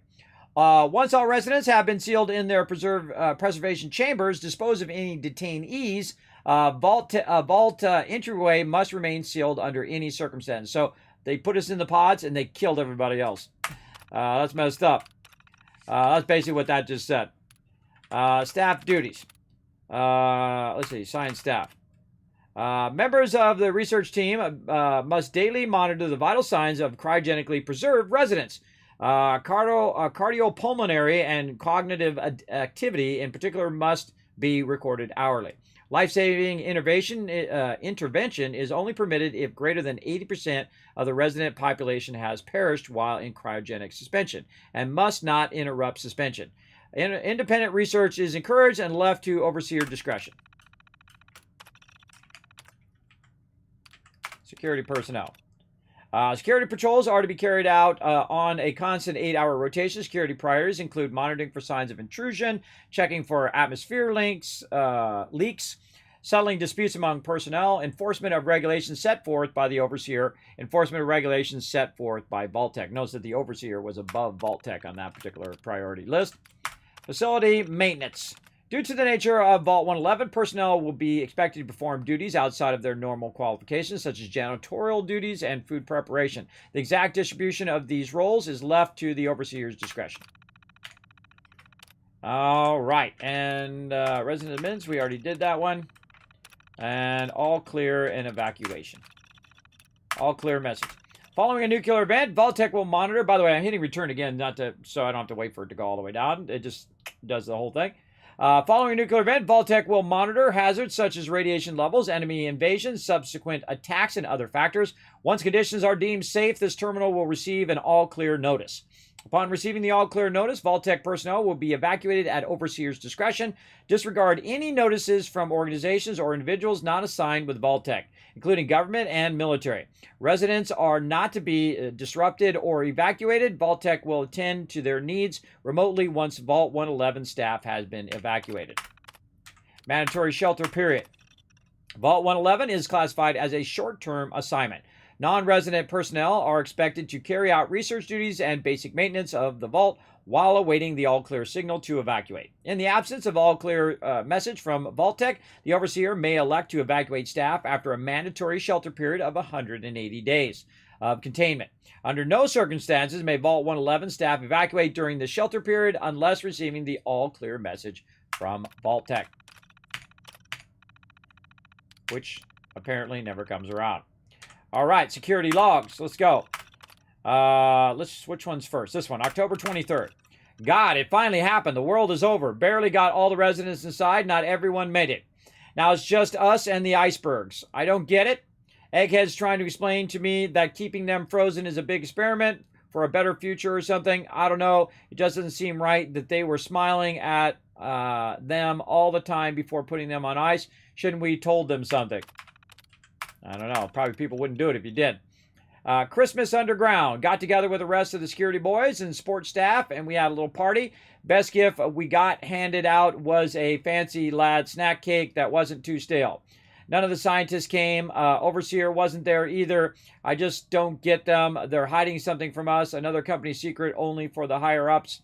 Once all residents have been sealed in their preservation chambers, dispose of any detainees, vault entryway must remain sealed under any circumstance. So they put us in the pods and they killed everybody else. That's messed up. That's basically what that just said. Staff duties. Let's see, science staff. Members of the research team must daily monitor the vital signs of cryogenically preserved residents. Cardiopulmonary and cognitive activity in particular must be recorded hourly. Life-saving intervention is only permitted if greater than 80% of the resident population has perished while in cryogenic suspension and must not interrupt suspension. Independent research is encouraged and left to overseer discretion. Security personnel. Security patrols are to be carried out on a constant 8-hour rotation. Security priorities include monitoring for signs of intrusion, checking for atmosphere leaks, settling disputes among personnel, enforcement of regulations set forth by the overseer, enforcement of regulations set forth by Vault-Tec. Notice that the overseer was above Vault-Tec on that particular priority list. Facility maintenance. Due to the nature of Vault 111, personnel will be expected to perform duties outside of their normal qualifications, such as janitorial duties and food preparation. The exact distribution of these roles is left to the overseer's discretion. All right, and resident admins, we already did that one. And all clear and evacuation. All clear message. Following a nuclear event, Vault-Tec will monitor. By the way, I'm hitting return again, so I don't have to wait for it to go all the way down. It just does the whole thing. Following a nuclear event, Vault-Tec will monitor hazards such as radiation levels, enemy invasion, subsequent attacks, and other factors. Once conditions are deemed safe, this terminal will receive an all-clear notice. Upon receiving the all-clear notice, Vault-Tec personnel will be evacuated at overseer's discretion. Disregard any notices from organizations or individuals not assigned with Vault-Tec, including government and military. Residents are not to be disrupted or evacuated. Vault-Tec will attend to their needs remotely once Vault 111 staff has been evacuated. Mandatory shelter period. Vault 111 is classified as a short-term assignment. Non-resident personnel are expected to carry out research duties and basic maintenance of the vault while awaiting the all-clear signal to evacuate. In the absence of all-clear message from Vault-Tec, the overseer may elect to evacuate staff after a mandatory shelter period of 180 days of containment. Under no circumstances may Vault 111 staff evacuate during the shelter period unless receiving the all-clear message from Vault-Tec, which apparently never comes around. All right, security logs. Let's go. Which one's first? This one, October 23rd. God, it finally happened. The world is over. Barely got all the residents inside. Not everyone made it. Now it's just us and the icebergs. I don't get it. Egghead's trying to explain to me that keeping them frozen is a big experiment for a better future or something. I don't know. It just doesn't seem right that they were smiling at them all the time before putting them on ice. Shouldn't we told them something? I don't know. Probably people wouldn't do it if you did. Christmas Underground. Got together with the rest of the security boys and sports staff, and we had a little party. Best gift we got handed out was a fancy lad snack cake that wasn't too stale. None of the scientists came. Overseer wasn't there either. I just don't get them. They're hiding something from us. Another company secret only for the higher-ups.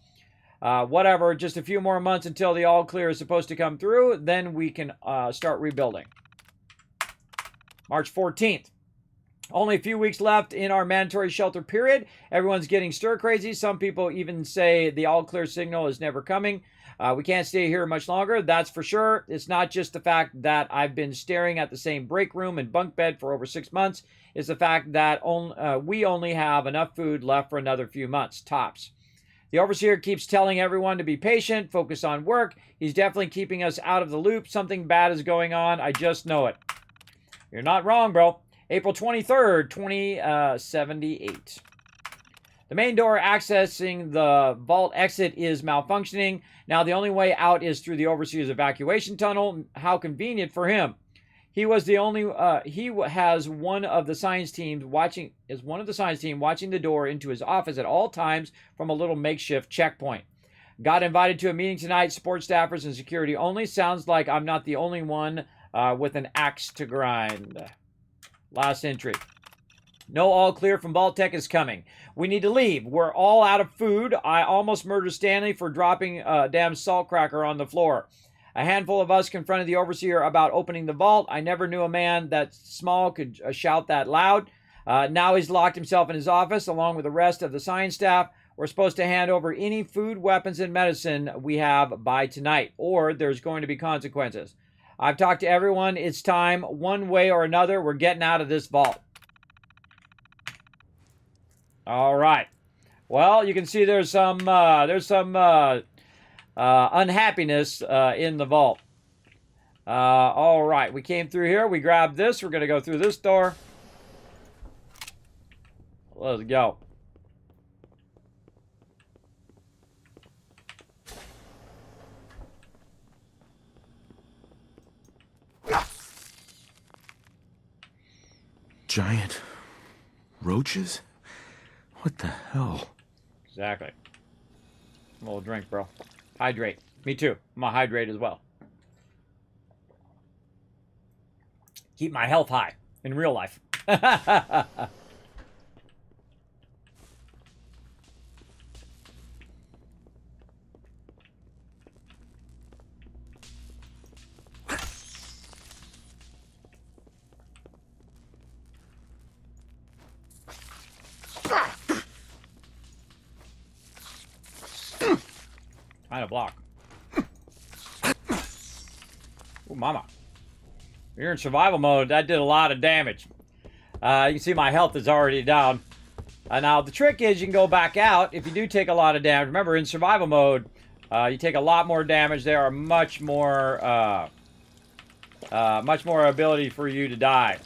Whatever. Just a few more months until the all-clear is supposed to come through. Then we can start rebuilding. March 14th. Only a few weeks left in our mandatory shelter period. Everyone's getting stir-crazy. Some people even say the all-clear signal is never coming. We can't stay here much longer, that's for sure. It's not just the fact that I've been staring at the same break room and bunk bed for over 6 months. It's the fact that we only have enough food left for another few months, tops. The Overseer keeps telling everyone to be patient, focus on work. He's definitely keeping us out of the loop. Something bad is going on. I just know it. You're not wrong, bro. April 23rd, 2078. The main door accessing the vault exit is malfunctioning. Now the only way out is through the Overseer's evacuation tunnel. How convenient for him. He was the only he has one of the science teams watching the door into his office at all times from a little makeshift checkpoint. Got invited to a meeting tonight, support staffers and security only. Sounds like I'm not the only one with an axe to grind. Last entry. No all clear from Vault-Tec is coming. We need to leave. We're all out of food. I almost murdered Stanley for dropping a damn salt cracker on the floor. A handful of us confronted the Overseer about opening the vault. I never knew a man that small could shout that loud. Now he's locked himself in his office along with the rest of the science staff. We're supposed to hand over any food, weapons, and medicine we have by tonight, or there's going to be consequences. I've talked to everyone. It's time. One way or another, we're getting out of this vault. All right. Well, you can see there's some unhappiness in the vault. All right. We came through here. We grabbed this. We're going to go through this door. Let's go. Giant roaches? What the hell? Exactly. A little drink, bro. Hydrate. Me too. I'm gonna hydrate as well. Keep my health high in real life. Trying to block. Oh, mama. You're in survival mode. That did a lot of damage. You can see my health is already down. Now, the trick is you can go back out if you do take a lot of damage. Remember, in survival mode, you take a lot more damage. There are much more ability for you to die.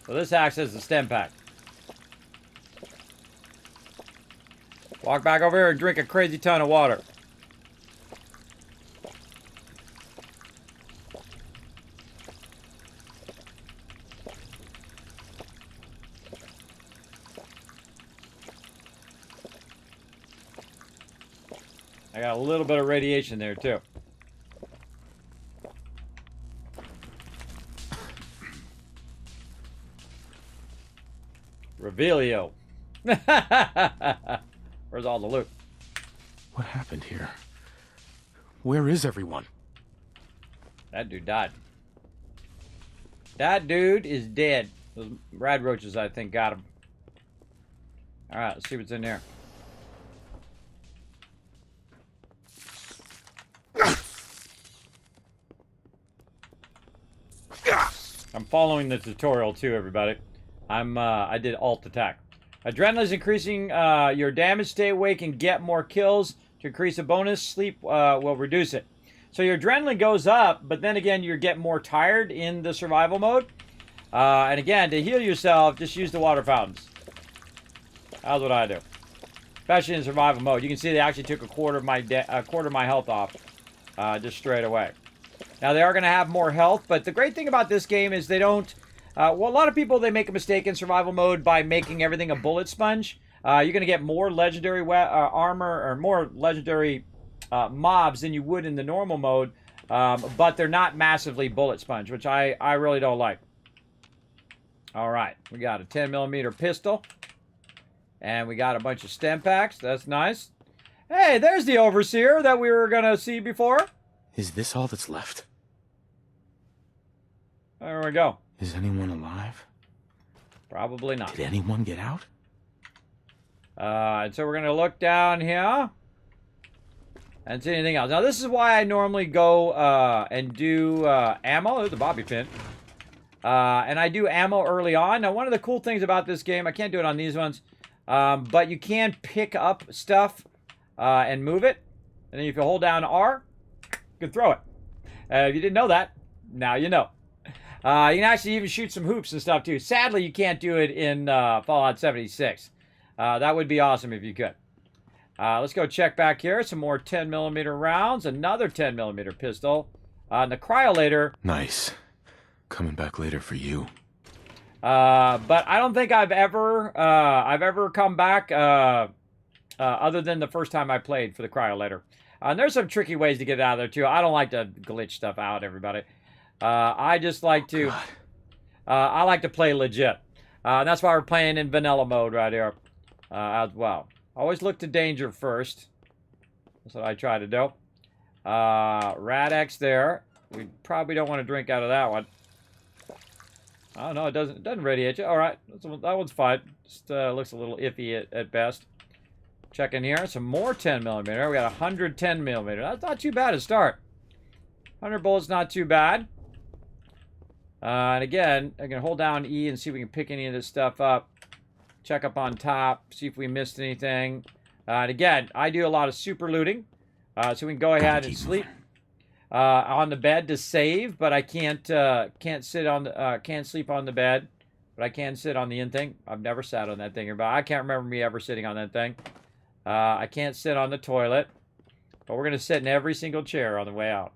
So this acts as the stem pack. Walk back over here and drink a crazy ton of water. I got a little bit of radiation there, too. Revelio. Where's all the loot? What happened here? Where is everyone? That dude died. That dude is dead. Those rad roaches, I think, got him. Alright, let's see what's in there. I'm following the tutorial too, everybody. I did alt attack. Adrenaline is increasing your damage. Stay awake and get more kills. To increase a bonus, sleep will reduce it. So your adrenaline goes up, but then again, you get more tired in the survival mode. And again, to heal yourself, just use the water fountains. That's what I do. Especially in survival mode. You can see they actually took a quarter of my health off just straight away. Now, they are going to have more health, but the great thing about this game is they don't... well, a lot of people, they make a mistake in survival mode by making everything a bullet sponge. You're going to get more legendary armor or more legendary mobs than you would in the normal mode, but they're not massively bullet sponge, which I really don't like. All right, we got a 10mm pistol, and we got a bunch of stem packs. That's nice. Hey, there's the Overseer that we were going to see before. Is this all that's left? There we go. Is anyone alive? Probably not. Did anyone get out? And so we're going to look down here and see anything else. Now, this is why I normally go and do ammo. There's a bobby pin. And I do ammo early on. Now, one of the cool things about this game, I can't do it on these ones, but you can pick up stuff and move it. And then if you hold down R, you can throw it. If you didn't know that, now you know. You can actually even shoot some hoops and stuff, too. Sadly, you can't do it in Fallout 76. That would be awesome if you could. Let's go check back here. Some more 10mm rounds. Another 10mm pistol. And the cryolator. Nice. Coming back later for you. But I don't think I've ever come back other than the first time I played for the cryolator. And there's some tricky ways to get it out of there, too. I don't like to glitch stuff out, everybody. I just like to... I like to play legit. And that's why we're playing in vanilla mode right here as well. Always look to danger first. That's what I try to do. Rad-X there. We probably don't want to drink out of that one. Oh, no, it doesn't radiate you. All right, that one's fine. Just looks a little iffy at best. Checking here, some more 10mm. We got 100 10mm. That's not too bad to start. 100 bullets, not too bad. And again, I can hold down E and see if we can pick any of this stuff up. Check up on top, see if we missed anything. And again, I do a lot of super looting, so we can go ahead and sleep on the bed to save. But I can't sit on the can't sleep on the bed, but I can sit on the in thing. I've never sat on that thing, but I can't remember me ever sitting on that thing. I can't sit on the toilet, but we're gonna sit in every single chair on the way out.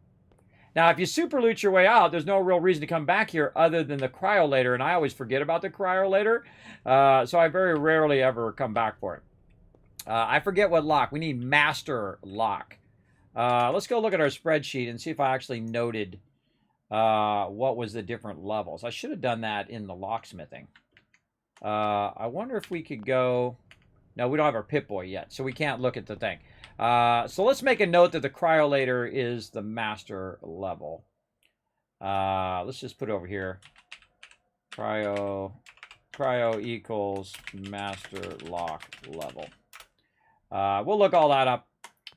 Now, if you super loot your way out, there's no real reason to come back here other than the cryolator, and I always forget about the cryolator, so I very rarely ever come back for it. I forget what lock. We need master lock. Let's go look at our spreadsheet and see if I actually noted what was the different levels. I should have done that in the locksmithing. I wonder if we could go... No, we don't have our Pip-Boy yet, so we can't look at the thing. So let's make a note that the cryolator is the master level. Let's just put it over here. Cryo equals master lock level. We'll look all that up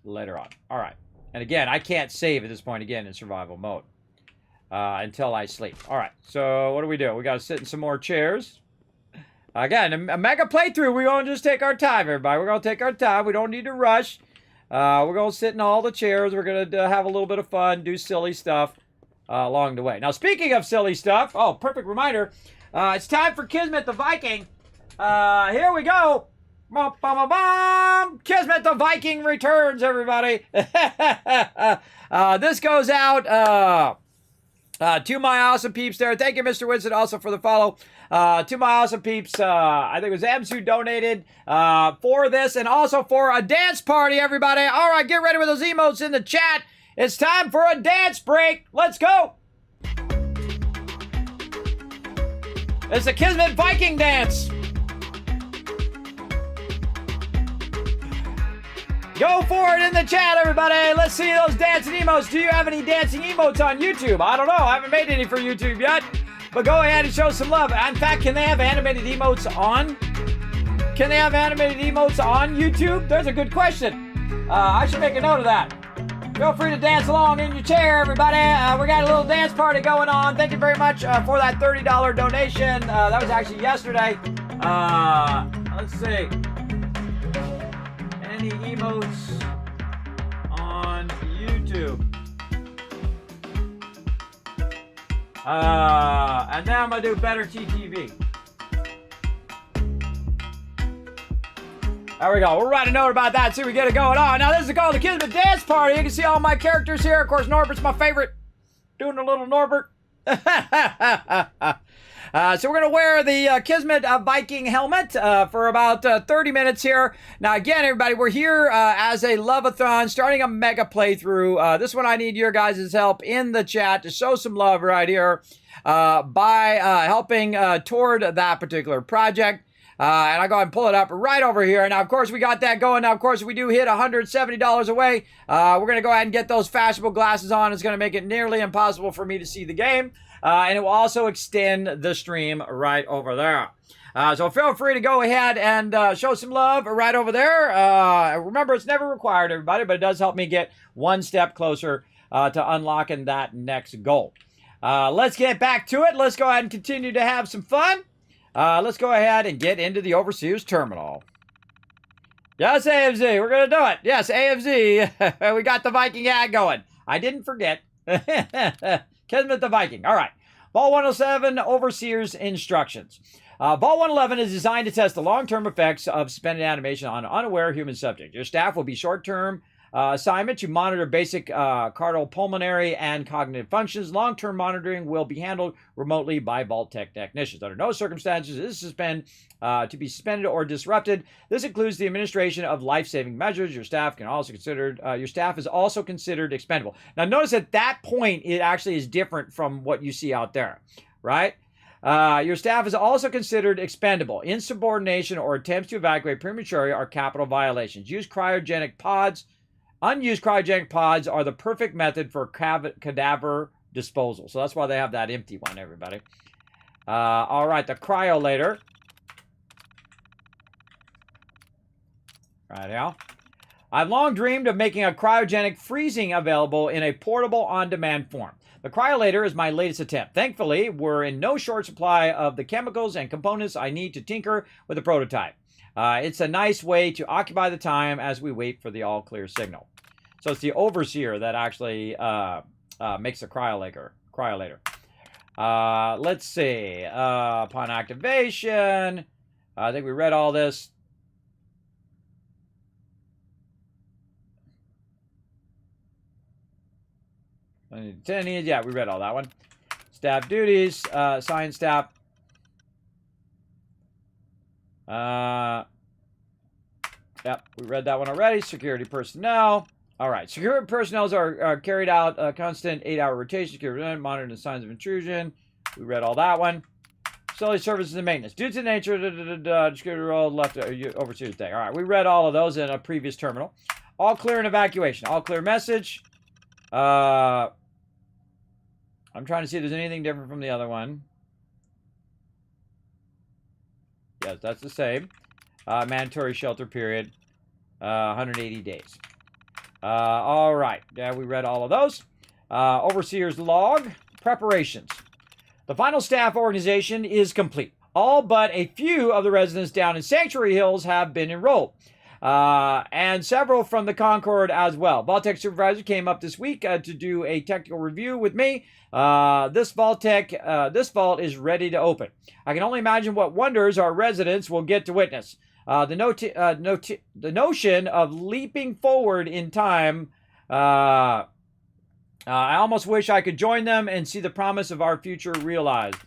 later on. All right. And again, I can't save at this point again in survival mode until I sleep. All right. So what do? We got to sit in some more chairs. Again, a mega playthrough. We're going to just take our time, everybody. We're going to take our time. We don't need to rush. We're going to sit in all the chairs. We're going to have a little bit of fun, do silly stuff along the way. Now, speaking of silly stuff, oh, perfect reminder. It's time for Kismet the Viking. Here we go. Bum, bum, bum, bum. Kismet the Viking returns, everybody. This goes out to my awesome peeps there. Thank you, Mr. Winston, also for the follow. To my awesome peeps, I think it was Ems who donated for this and also for a dance party, everybody. All right, get ready with those emotes in the chat. It's time for a dance break. Let's go. It's the Kismet Viking dance. Go for it in the chat, everybody. Let's see those dancing emotes. Do you have any dancing emotes on YouTube? I don't know. I haven't made any for YouTube yet. But go ahead and show some love. In fact, can they have animated emotes on? Can they have animated emotes on YouTube? There's a good question. I should make a note of that. Feel free to dance along in your chair, everybody. We got a little dance party going on. Thank you very much for that $30 donation. That was actually yesterday. Let's see. Any emotes on YouTube? And now I'm going to do better TTV. There we go. We'll write a note about that, see if we get it going on. Now, this is called the Kismet Dance Party. You can see all my characters here. Of course, Norbert's my favorite. Doing a little Norbert. So we're going to wear the Kismet Viking helmet for about 30 minutes here. Now, again, everybody, we're here as a LOVE-A-THON, starting a mega playthrough. This one, I need your guys' help in the chat to show some love right here by helping toward that particular project. And I'll go ahead and pull it up right over here. Now, of course, we got that going. Now, of course, we do hit $170 away. We're going to go ahead and get those fashionable glasses on. It's going to make it nearly impossible for me to see the game. And it will also extend the stream right over there. So feel free to go ahead and show some love right over there. Remember, it's never required, everybody, but it does help me get one step closer to unlocking that next goal. Let's get back to it. Let's go ahead and continue to have some fun. Let's go ahead and get into the Overseer's Terminal. Yes, AFZ, we're going to do it. Yes, AFZ, we got the Viking ad going. I didn't forget. Kismet the Viking. All right. Vault 107, Overseer's Instructions. Vault 111 is designed to test the long-term effects of suspended animation on unaware human subjects. Your staff will be short-term assignment to monitor basic cardiopulmonary and cognitive functions. Long-term monitoring will be handled remotely by Vault-Tec technicians. Under no circumstances is to be suspended or disrupted. This includes the administration of life-saving measures. Your staff is also considered expendable. Now, notice at that point, it actually is different from what you see out there, right? Your staff is also considered expendable. Insubordination or attempts to evacuate prematurely are capital violations. Use cryogenic pods. Unused cryogenic pods are the perfect method for cadaver disposal. So that's why they have that empty one, everybody. All right, the cryolator. Right now. I've long dreamed of making a cryogenic freezing available in a portable on-demand form. The cryolator is my latest attempt. Thankfully, we're in no short supply of the chemicals and components I need to tinker with the prototype. It's a nice way to occupy the time as we wait for the all-clear signal. So it's the Overseer that actually makes the cryolator. Let's see. Upon activation, I think we read all this. Yeah, we read all that one. Staff duties, science staff. Yep, we read that one already. Security personnel. All right, security personnel are carried out constant 8-hour rotation. Security monitoring the signs of intrusion. We read all that one. Facility services and maintenance. Due to the nature of the security role left Overseer's day. All right, we read all of those in a previous terminal. All clear and evacuation. All clear message. I'm trying to see if there's anything different from the other one. Yes, that's the same. Mandatory shelter period, 180 days. All right. Yeah, we read all of those. Overseer's log. Preparations. The final staff organization is complete. All but a few of the residents down in Sanctuary Hills have been enrolled. And several from the Concord as well. Vault-Tec supervisor came up this week to do a technical review with me. This vault is ready to open. I can only imagine what wonders our residents will get to witness. The notion of leaping forward in time, I almost wish I could join them and see the promise of our future realized.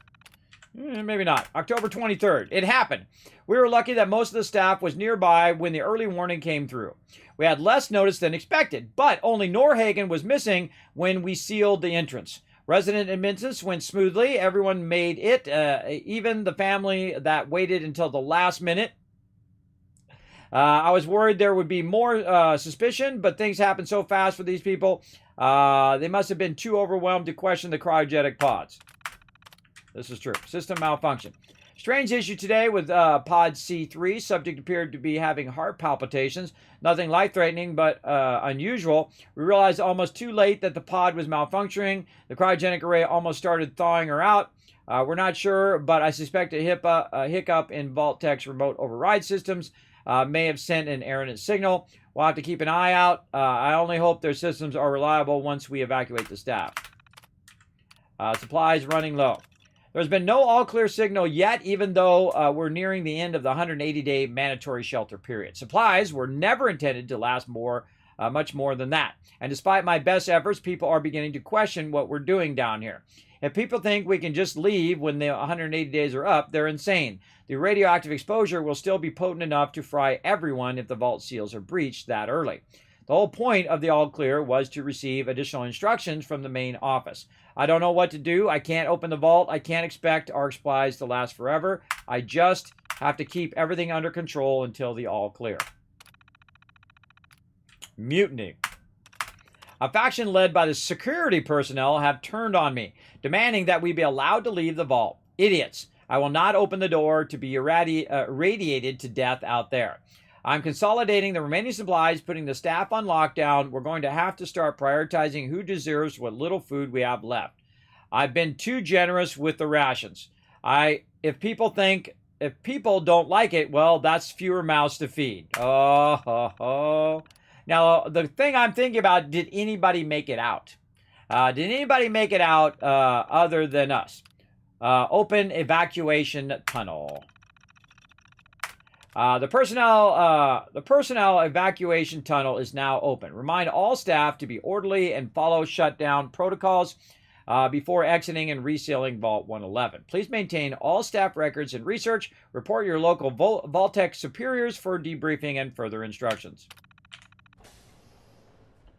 Maybe not. October 23rd. It happened. We were lucky that most of the staff was nearby when the early warning came through. We had less notice than expected, but only Norhagen was missing when we sealed the entrance. Resident admittance went smoothly. Everyone made it, even the family that waited until the last minute. I was worried there would be more suspicion, but things happened so fast for these people. They must have been too overwhelmed to question the cryogenic pods. This is true. System malfunction. Strange issue today with pod C3. Subject appeared to be having heart palpitations. Nothing life-threatening, but unusual. We realized almost too late that the pod was malfunctioning. The cryogenic array almost started thawing her out. We're not sure, but I suspect a hiccup in Vault-Tec's remote override systems may have sent an errant signal. We'll have to keep an eye out. I only hope their systems are reliable once we evacuate the staff. Supplies running low. There's been no all-clear signal yet, even though we're nearing the end of the 180-day mandatory shelter period. Supplies were never intended to last more much more than that. And despite my best efforts, people are beginning to question what we're doing down here. If people think we can just leave when the 180 days are up, they're insane. The radioactive exposure will still be potent enough to fry everyone if the vault seals are breached that early. The whole point of the all clear was to receive additional instructions from the main office. I don't know what to do. I can't open the vault. I can't expect ARC supplies to last forever. I just have to keep everything under control until the all clear. Mutiny. A faction led by the security personnel have turned on me, demanding that we be allowed to leave the vault. Idiots. I will not open the door to be irradiated to death out there. I'm consolidating the remaining supplies, putting the staff on lockdown. We're going to have to start prioritizing who deserves what little food we have left. I've been too generous with the rations. If people don't like it, well, that's fewer mouths to feed. Oh. Now, the thing I'm thinking about, did anybody make it out? Did anybody make it out other than us? Open evacuation tunnel. The personnel evacuation tunnel is now open. Remind all staff to be orderly and follow shutdown protocols before exiting and resealing Vault 111. Please maintain all staff records and research. Report your local Vault-Tec superiors for debriefing and further instructions.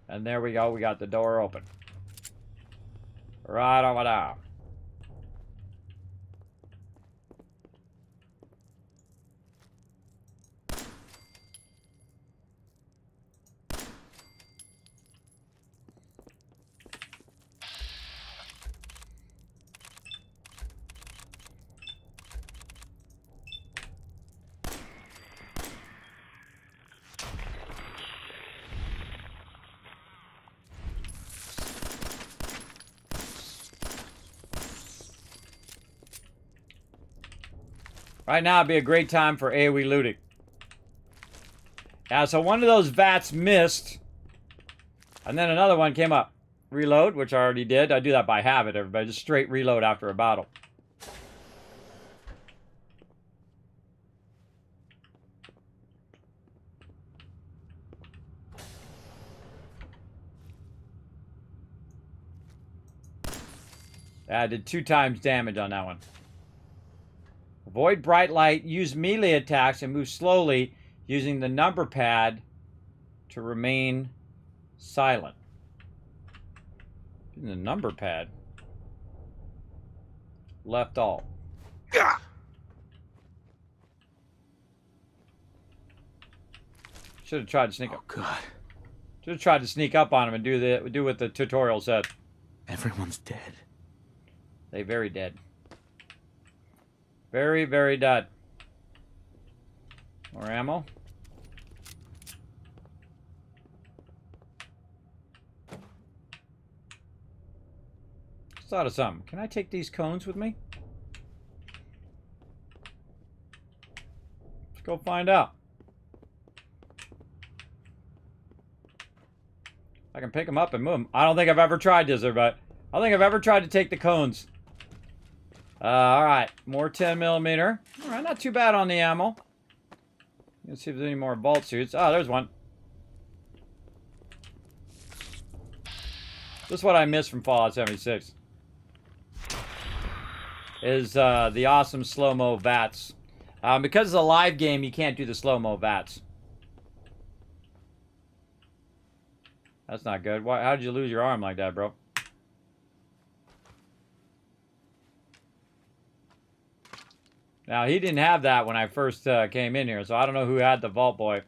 And there we go. We got the door open. Right over there. Right now would be a great time for AoE looting. Yeah, so one of those vats missed. And then another one came up. Reload, which I already did. I do that by habit, everybody. Just straight reload after a battle. Yeah, I did 2 times damage on that one. Avoid bright light, use melee attacks, and move slowly using the number pad to remain silent. Using the number pad. Left alt. Should have tried to sneak up. Oh god. Should have tried to sneak up on him and do what the tutorial said. Everyone's dead. They very dead. Very, very dead. More ammo. Just thought of something. Can I take these cones with me? Let's go find out. I can pick them up and move them. I don't think I've ever tried this, everybody. I don't think I've ever tried to take the cones. Alright, more 10mm. Alright, not too bad on the ammo. Let's see if there's any more vault suits. Oh, there's one. This is what I missed from Fallout 76. Is the awesome slow-mo VATS. Because it's a live game, you can't do the slow-mo VATS. That's not good. Why? How did you lose your arm like that, bro? Now, he didn't have that when I first came in here, so I don't know who had the Vault Boy.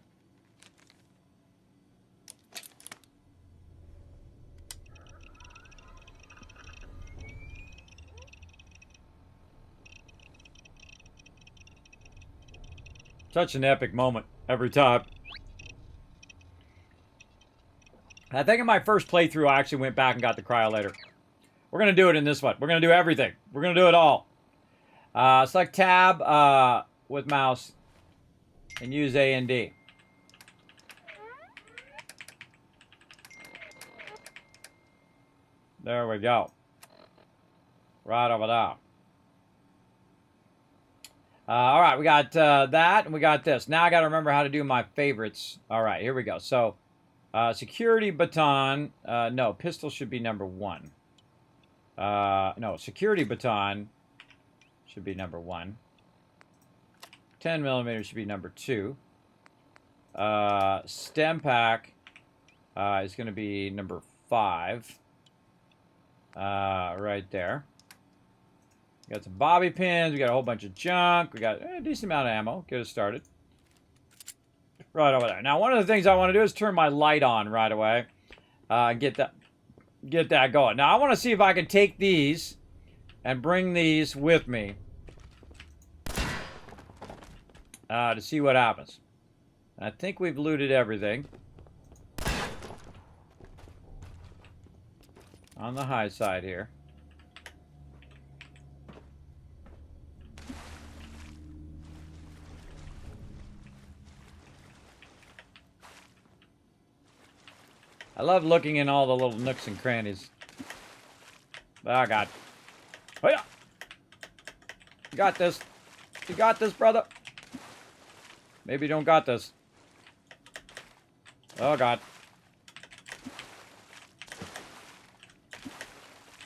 Such an epic moment every time. I think in my first playthrough, I actually went back and got the cryolator. We're going to do it in this one. We're going to do everything. We're going to do it all. Select tab with mouse and use A and D. There we go. Right over there. All right, we got that and we got this. Now I got to remember how to do my favorites. All right, here we go. So Security baton. No, pistol should be number 1. No, security baton should be number 1. 10mm should be number 2. Stem pack is going to be number 5. Right there. We got some bobby pins. We got a whole bunch of junk. We got a decent amount of ammo. Get us started. Right over there. Now, one of the things I want to do is turn my light on right away. Get that going. Now, I want to see if I can take these and bring these with me to see what happens. I think we've looted everything on the high side here. I love looking in all the little nooks and crannies. Oh, God. Oh, yeah. You got this. You got this, brother. Maybe you don't got this. Oh, God.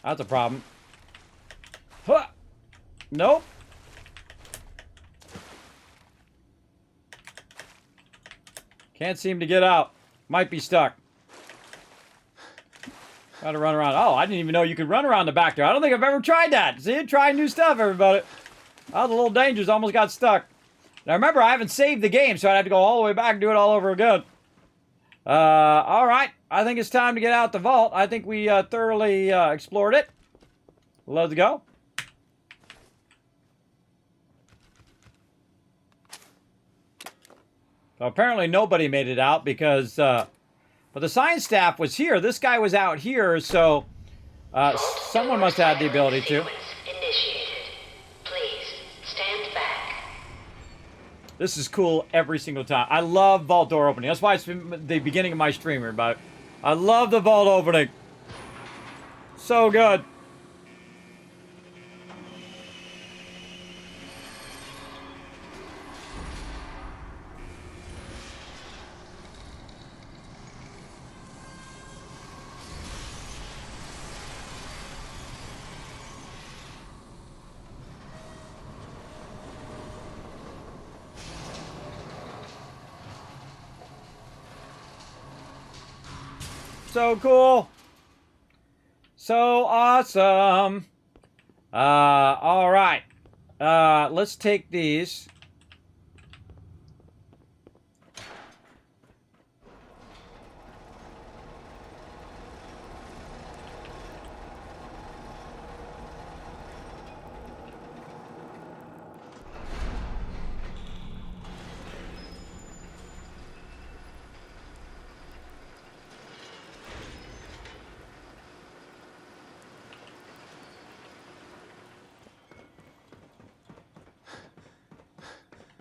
That's a problem. Huh. Nope. Can't seem to get out. Might be stuck. Got to run around. Oh, I didn't even know you could run around the back there. I don't think I've ever tried that. See, try new stuff, everybody. I was a little dangerous. Almost got stuck. Now, remember, I haven't saved the game, so I'd have to go all the way back and do it all over again. All right. I think it's time to get out the vault. I think we thoroughly explored it. Let's go. So apparently nobody made it out because... but the science staff was here. This guy was out here, so someone must have had the ability to. This is cool every single time. I love vault door opening. That's why it's been the beginning of my stream, everybody. I love the vault opening. So good. So cool. So awesome. All right. Let's take these.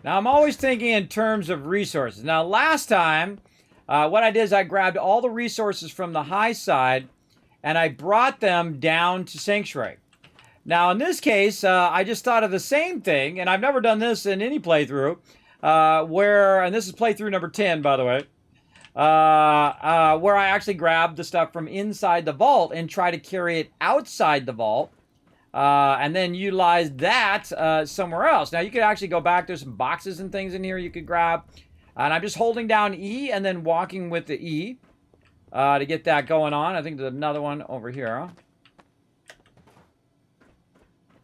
Now, I'm always thinking in terms of resources. Now, last time, what I did is I grabbed all the resources from the high side, and I brought them down to Sanctuary. Now, in this case, I just thought of the same thing, and I've never done this in any playthrough, and this is playthrough number 10, by the way, where I actually grabbed the stuff from inside the vault and try to carry it outside the vault. And then utilize that somewhere else. Now, you could actually go back. There's some boxes and things in here you could grab. And I'm just holding down E and then walking with the E to get that going on. I think there's another one over here.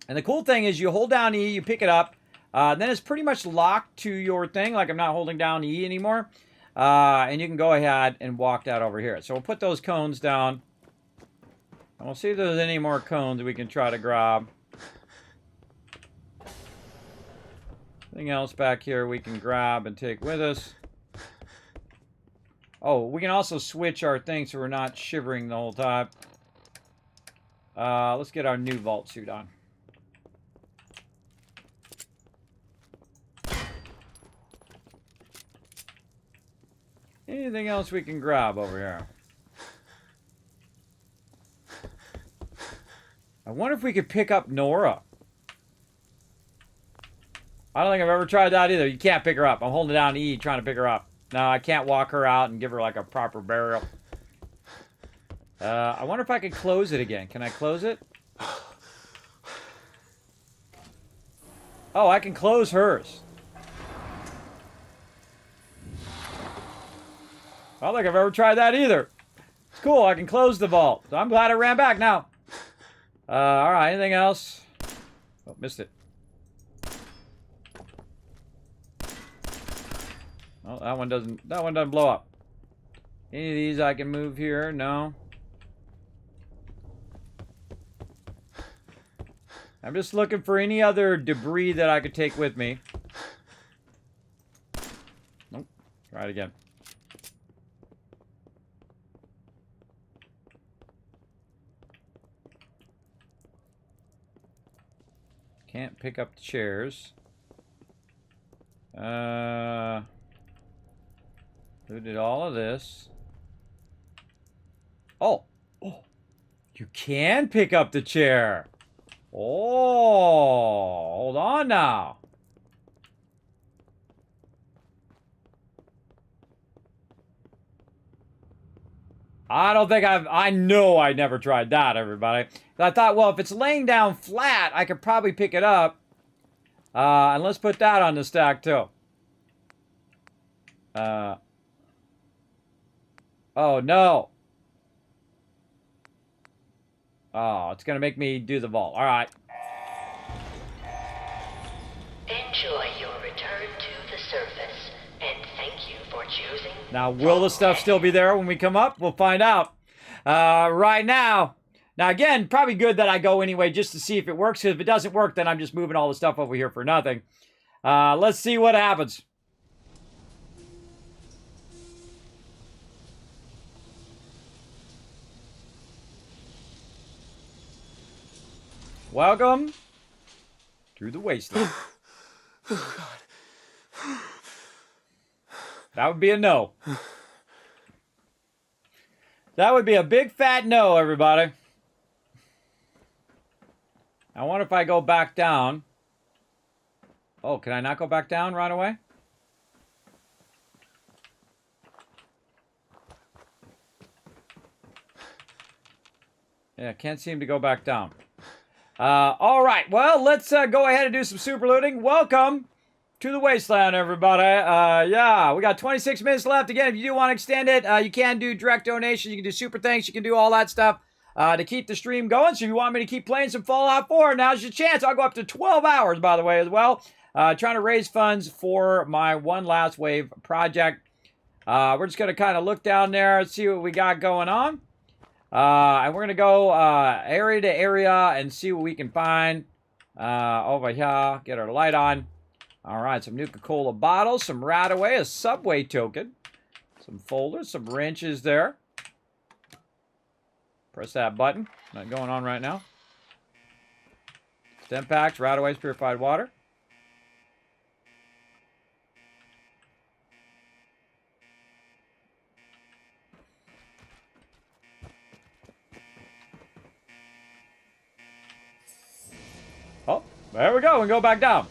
And the cool thing is you hold down E, you pick it up. Then it's pretty much locked to your thing. Like I'm not holding down E anymore. And you can go ahead and walk that over here. So we'll put those cones down. And we'll see if there's any more cones we can try to grab. Anything else back here we can grab and take with us. Oh, we can also switch our thing so we're not shivering the whole time. Let's get our new vault suit on. Anything else we can grab over here? I wonder if we could pick up Nora. I don't think I've ever tried that either. You can't pick her up. I'm holding down E trying to pick her up. No, I can't walk her out and give her like a proper burial. I wonder if I could close it again. Can I close it? Oh, I can close hers. I don't think I've ever tried that either. It's cool, I can close the vault. So I'm glad I ran back now. Alright, anything else? Oh, missed it. Oh, that one doesn't blow up. Any of these I can move here? No. I'm just looking for any other debris that I could take with me. Nope. Try it again. Can't pick up the chairs. Who did all of this? Oh. Oh. You can pick up the chair. Oh. Hold on now. I don't think I know I never tried that, everybody. I thought, well, if it's laying down flat, I could probably pick it up. And let's put that on the stack, too. Oh, no. Oh, it's going to make me do the vault. All right. Enjoy your return to the surface, and thank you for choosing. Now, will the stuff still be there when we come up? We'll find out. Right now. Now, again, probably good that I go anyway just to see if it works. Because if it doesn't work, then I'm just moving all the stuff over here for nothing. Let's see what happens. Welcome to the wasteland. Oh, God. That would be a no. That would be a big fat no, everybody. I wonder if I go back down. Oh, can I not go back down right away? Yeah, can't seem to go back down. All right, well, let's go ahead and do some super looting. Welcome to the wasteland, everybody. Yeah, we got 26 minutes left. Again, if you do want to extend it, you can do direct donations. You can do super thanks. You can do all that stuff to keep the stream going. So if you want me to keep playing some Fallout 4, now's your chance. I'll go up to 12 hours, by the way, as well. Trying to raise funds for my One Last Wave project. We're just going to kind of look down there and see what we got going on. And we're going to go area to area and see what we can find over here. Get our light on. All right, some Nuka-Cola bottles, some Radaway, a Subway token, some folders, some wrenches there. Press that button. Not going on right now. Stem packs, Radaway's purified water. Oh, there we go. We go back down.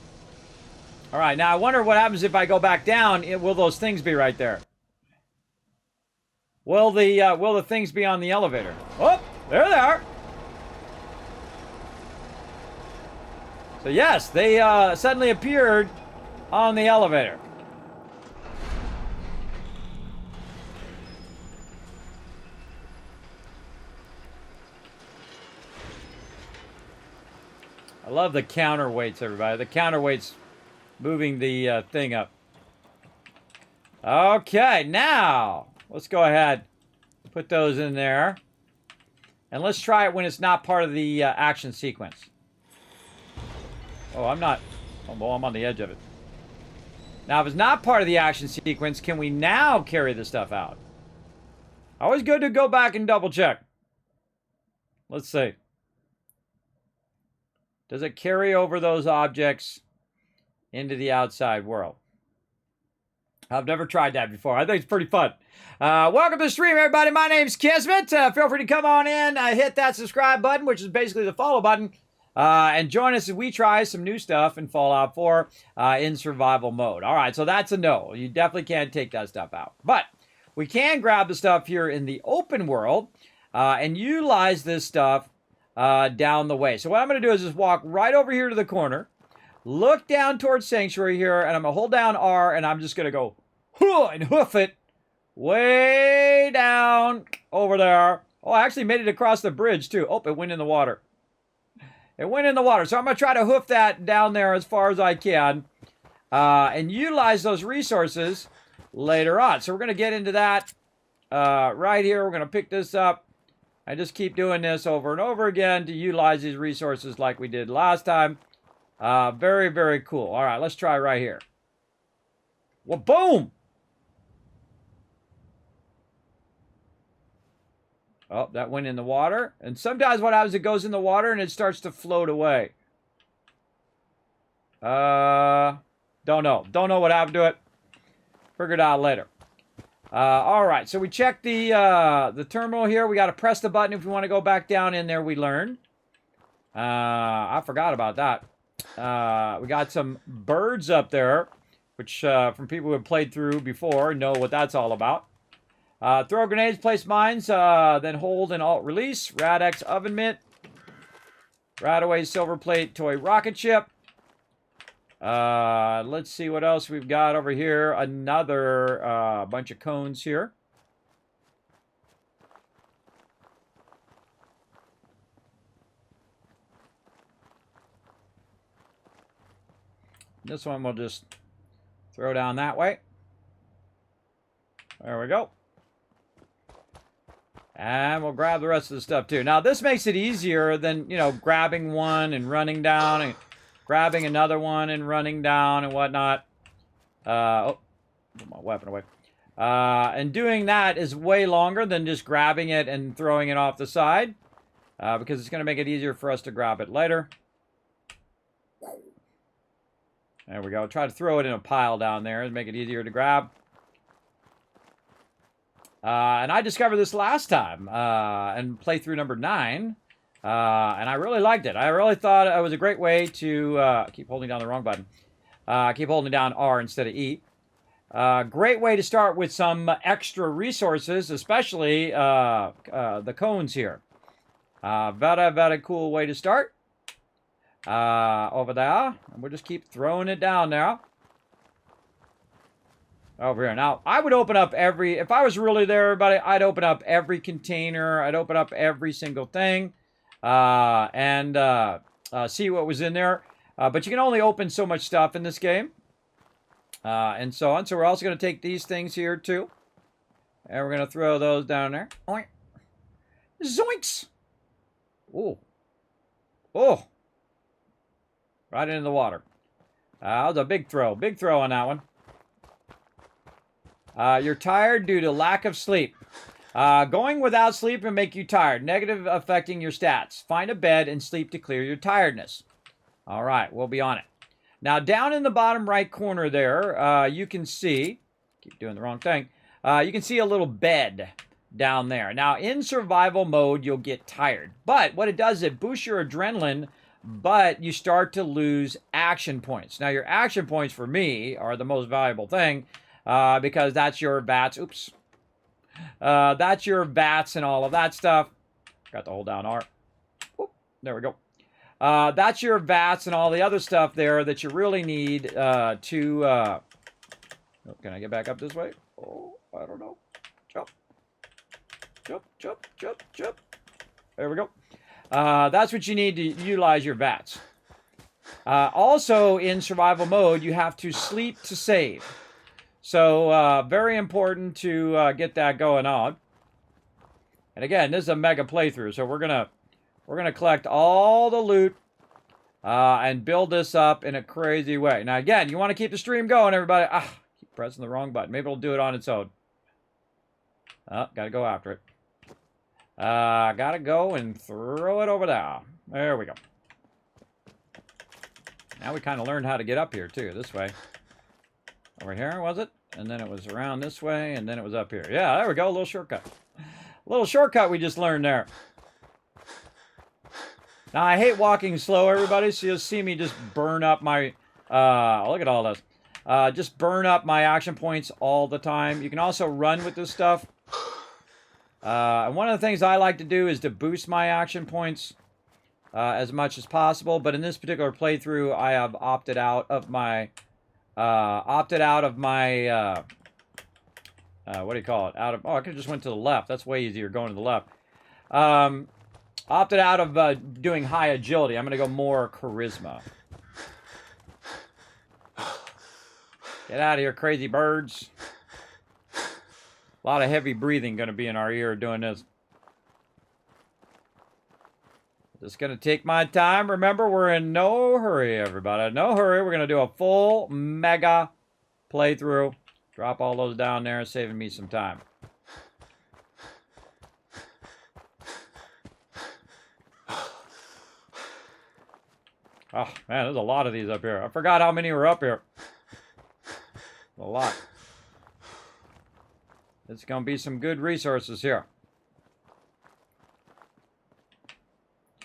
All right, now I wonder what happens if I go back down. Will those things be right there? Will the things be on the elevator? Oh, there they are. So yes, they suddenly appeared on the elevator. I love the counterweights, everybody. The counterweights moving the thing up. Okay, now let's go ahead, put those in there, and let's try it when it's not part of the action sequence. Oh, I'm not. Oh, well, I'm on the edge of it. Now, if it's not part of the action sequence, can we now carry the stuff out? Always good to go back and double check. Let's see. Does it carry over those objects into the outside world? I've never tried that before. I think it's pretty fun. Welcome to the stream, everybody. My name's Kismet. Feel free to come on in, hit that subscribe button, which is basically the follow button. And join us as we try some new stuff in Fallout 4 in survival mode. All right, so that's a no. You definitely can't take that stuff out. But we can grab the stuff here in the open world and utilize this stuff down the way. So what I'm going to do is just walk right over here to the corner, look down towards Sanctuary here, and I'm going to hold down R, and I'm just going to go and hoof it way down over there. Oh, I actually made it across the bridge, too. Oh, it went in the water. It went in the water. So I'm going to try to hoof that down there as far as I can and utilize those resources later on. So we're going to get into that right here. We're going to pick this up. I just keep doing this over and over again to utilize these resources like we did last time. Very, very cool. All right, let's try right here. Well, boom! Oh, that went in the water. And sometimes what happens, it goes in the water and it starts to float away. Don't know. Don't know what happened to it. Figure it out later. All right, so we checked the terminal here. We got to press the button if we want to go back down in there, we learned. I forgot about that. We got some birds up there, which from people who have played through before know what that's all about. Throw grenades, place mines, then hold and alt release. Rad-X oven mitt. Radaway silver plate toy rocket ship. Let's see what else we've got over here. Another bunch of cones here. This one we'll just throw down that way. There we go. And we'll grab the rest of the stuff too. Now this makes it easier than, you know, grabbing one and running down and grabbing another one and running down and whatnot. Oh, put my weapon away. And doing that is way longer than just grabbing it and throwing it off the side. Because it's going to make it easier for us to grab it later. There we go. Try to throw it in a pile down there and make it easier to grab. And I discovered this last time in playthrough number 9. And I really liked it. I really thought it was a great way to... keep holding down the wrong button. Keep holding down R instead of E. Great way to start with some extra resources, especially the cones here. Very, very cool way to start. Over there. And we'll just keep throwing it down there. Over here. Now, I would open up every... If I was really there, everybody, I'd open up every container. I'd open up every single thing. And see what was in there. But you can only open so much stuff in this game. And so on. So we're also going to take these things here, too. And we're going to throw those down there. Oink. Zoinks! Oh. Oh. Right into the water. That was a big throw. Big throw on that one. You're tired due to lack of sleep. Going without sleep will make you tired, negative affecting your stats. Find a bed and sleep to clear your tiredness. All right, we'll be on it. Now, down in the bottom right corner there, you can see, keep doing the wrong thing, you can see a little bed down there. Now, in survival mode, you'll get tired. But what it does is it boosts your adrenaline, but you start to lose action points. Now, your action points for me are the most valuable thing, because that's your VATS. Oops. That's your VATS and all of that stuff. Got to hold down R. Whoop, there we go. That's your VATS and all the other stuff there that you really need to... Oh, can I get back up this way? Oh, I don't know. Jump. Jump, jump, jump, jump. There we go. That's what you need to utilize your VATS. Also, in survival mode, you have to sleep to save. So, very important to get that going on. And again, this is a mega playthrough, so we're gonna collect all the loot and build this up in a crazy way. Now, again, you want to keep the stream going, everybody. Keep pressing the wrong button. Maybe it'll do it on its own. Gotta go after it. Gotta go and throw it over there. There we go. Now we kind of learned how to get up here, too, this way. Over here, was it? And then it was around this way, and then it was up here. Yeah, there we go, a little shortcut. A little shortcut we just learned there. Now, I hate walking slow, everybody, so you'll see me just burn up my... look at all this. Just burn up my action points all the time. You can also run with this stuff. And one of the things I like to do is to boost my action points as much as possible. But in this particular playthrough, I have opted out of my... what do you call it? I could have just went to the left. That's way easier going to the left. Opted out of doing high agility. I'm going to go more charisma. Get out of here, crazy birds. A lot of heavy breathing going to be in our ear doing this. Just going to take my time. Remember, we're in no hurry, everybody. No hurry. We're going to do a full mega playthrough. Drop all those down there, saving me some time. Oh, man, there's a lot of these up here. I forgot how many were up here. A lot. It's going to be some good resources here.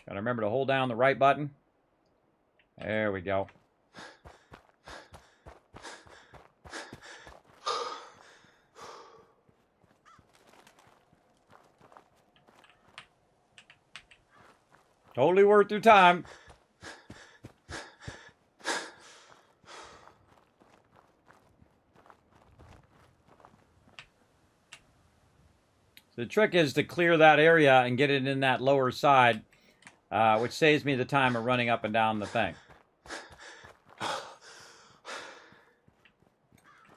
Gotta remember to hold down the right button. There we go. Totally worth your time. The trick is to clear that area and get it in that lower side, which saves me the time of running up and down the thing.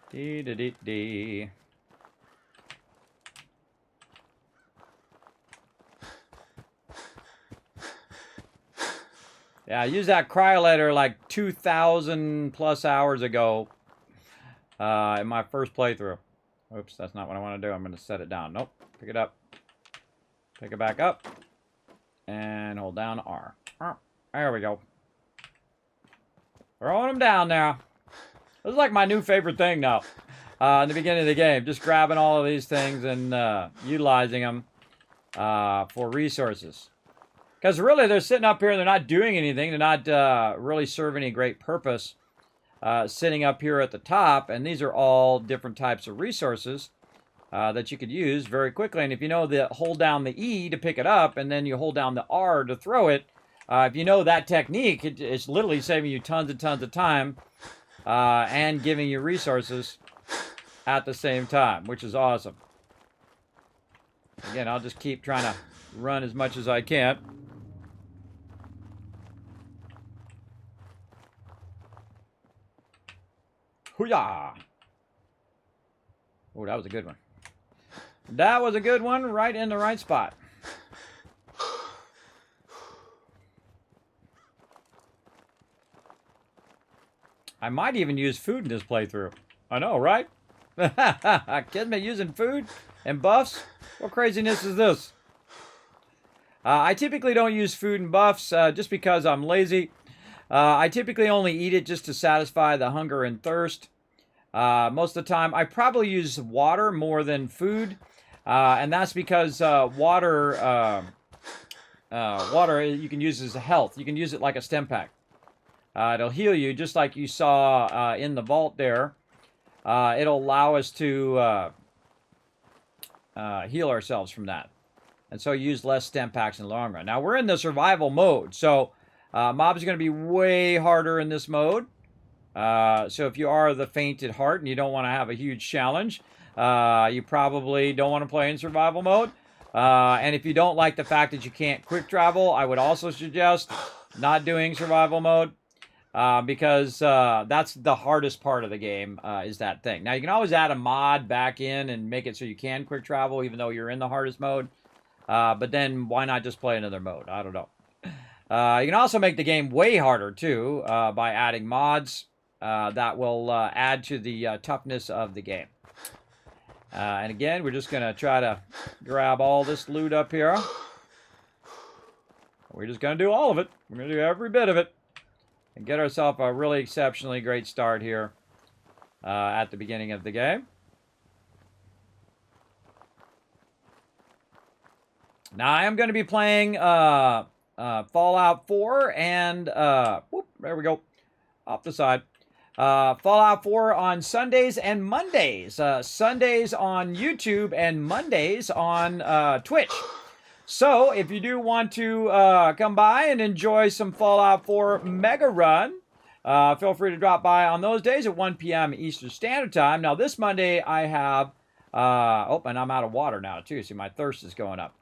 Dee-da-dee-dee. Yeah, I used that cryolator like 2,000 plus hours ago in my first playthrough. Oops, that's not what I want to do. I'm going to set it down. Nope. Pick it up. Pick it back up. And hold down R. There we go. Throwing them down now. This is like my new favorite thing now. In the beginning of the game. Just grabbing all of these things and utilizing them for resources. Because really, they're sitting up here and they're not doing anything. They're not really serving any great purpose. Sitting up here at the top. And these are all different types of resources that you could use very quickly. And if you know that hold down the E to pick it up and then you hold down the R to throw it, if you know that technique, it's literally saving you tons and tons of time and giving you resources at the same time, which is awesome. Again, I'll just keep trying to run as much as I can. Hoo-yah! Oh, that was a good one. That was a good one, right in the right spot. I might even use food in this playthrough. I know, right? Kismet using food and buffs? What craziness is this? I typically don't use food and buffs just because I'm lazy. I typically only eat it just to satisfy the hunger and thirst. Most of the time, I probably use water more than food. And that's because water you can use as a health. You can use it like a stem pack. It'll heal you just like you saw in the vault there. It'll allow us to heal ourselves from that. And so use less stem packs in the long run. Now, we're in the survival mode. So mobs are going to be way harder in this mode. So if you are the faint at heart and you don't want to have a huge challenge, you probably don't want to play in survival mode. And if you don't like the fact that you can't quick travel, I would also suggest not doing survival mode. Because that's the hardest part of the game, is that thing. Now, you can always add a mod back in and make it so you can quick travel, even though you're in the hardest mode. But then, why not just play another mode? I don't know. You can also make the game way harder, too, by adding mods that will add to the toughness of the game. And again, we're just going to try to grab all this loot up here. We're just going to do all of it. We're going to do every bit of it. And get ourselves a really exceptionally great start here at the beginning of the game. Now, I am going to be playing Fallout 4 and, whoop, there we go, off the side. Fallout 4 on Sundays and Mondays. Sundays on YouTube and Mondays on Twitch. So, if you do want to come by and enjoy some Fallout 4 Mega Run, feel free to drop by on those days at 1 p.m. Eastern Standard Time. Now, this Monday I have, oh, and I'm out of water now too, so my thirst is going up.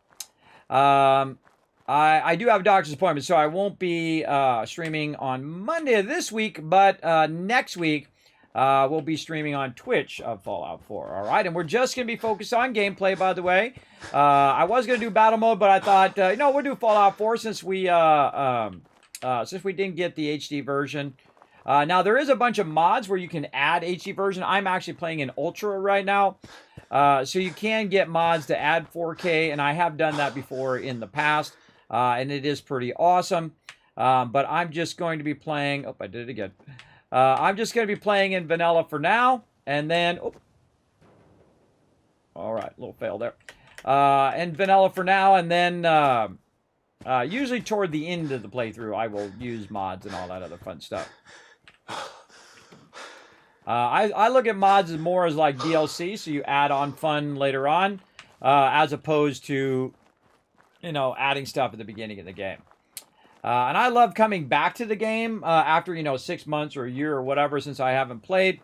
I do have a doctor's appointment, so I won't be streaming on Monday this week, but next week we'll be streaming on Twitch of Fallout 4, all right? And we're just going to be focused on gameplay, by the way. I was going to do battle mode, but I thought, you know, we'll do Fallout 4 since we didn't get the HD version. Now, there is a bunch of mods where you can add HD version. I'm actually playing in Ultra right now. So you can get mods to add 4K, and I have done that before in the past. And it is pretty awesome. But I'm just going to be playing... Oh, I did it again. I'm just going to be playing in vanilla for now. And then... Oh, all right, little fail there. In vanilla for now. And then usually toward the end of the playthrough, I will use mods and all that other fun stuff. I look at mods as more as like DLC, so you add on fun later on, as opposed to, you know, adding stuff at the beginning of the game. And I love coming back to the game after, you know, 6 months or a year or whatever since I haven't played.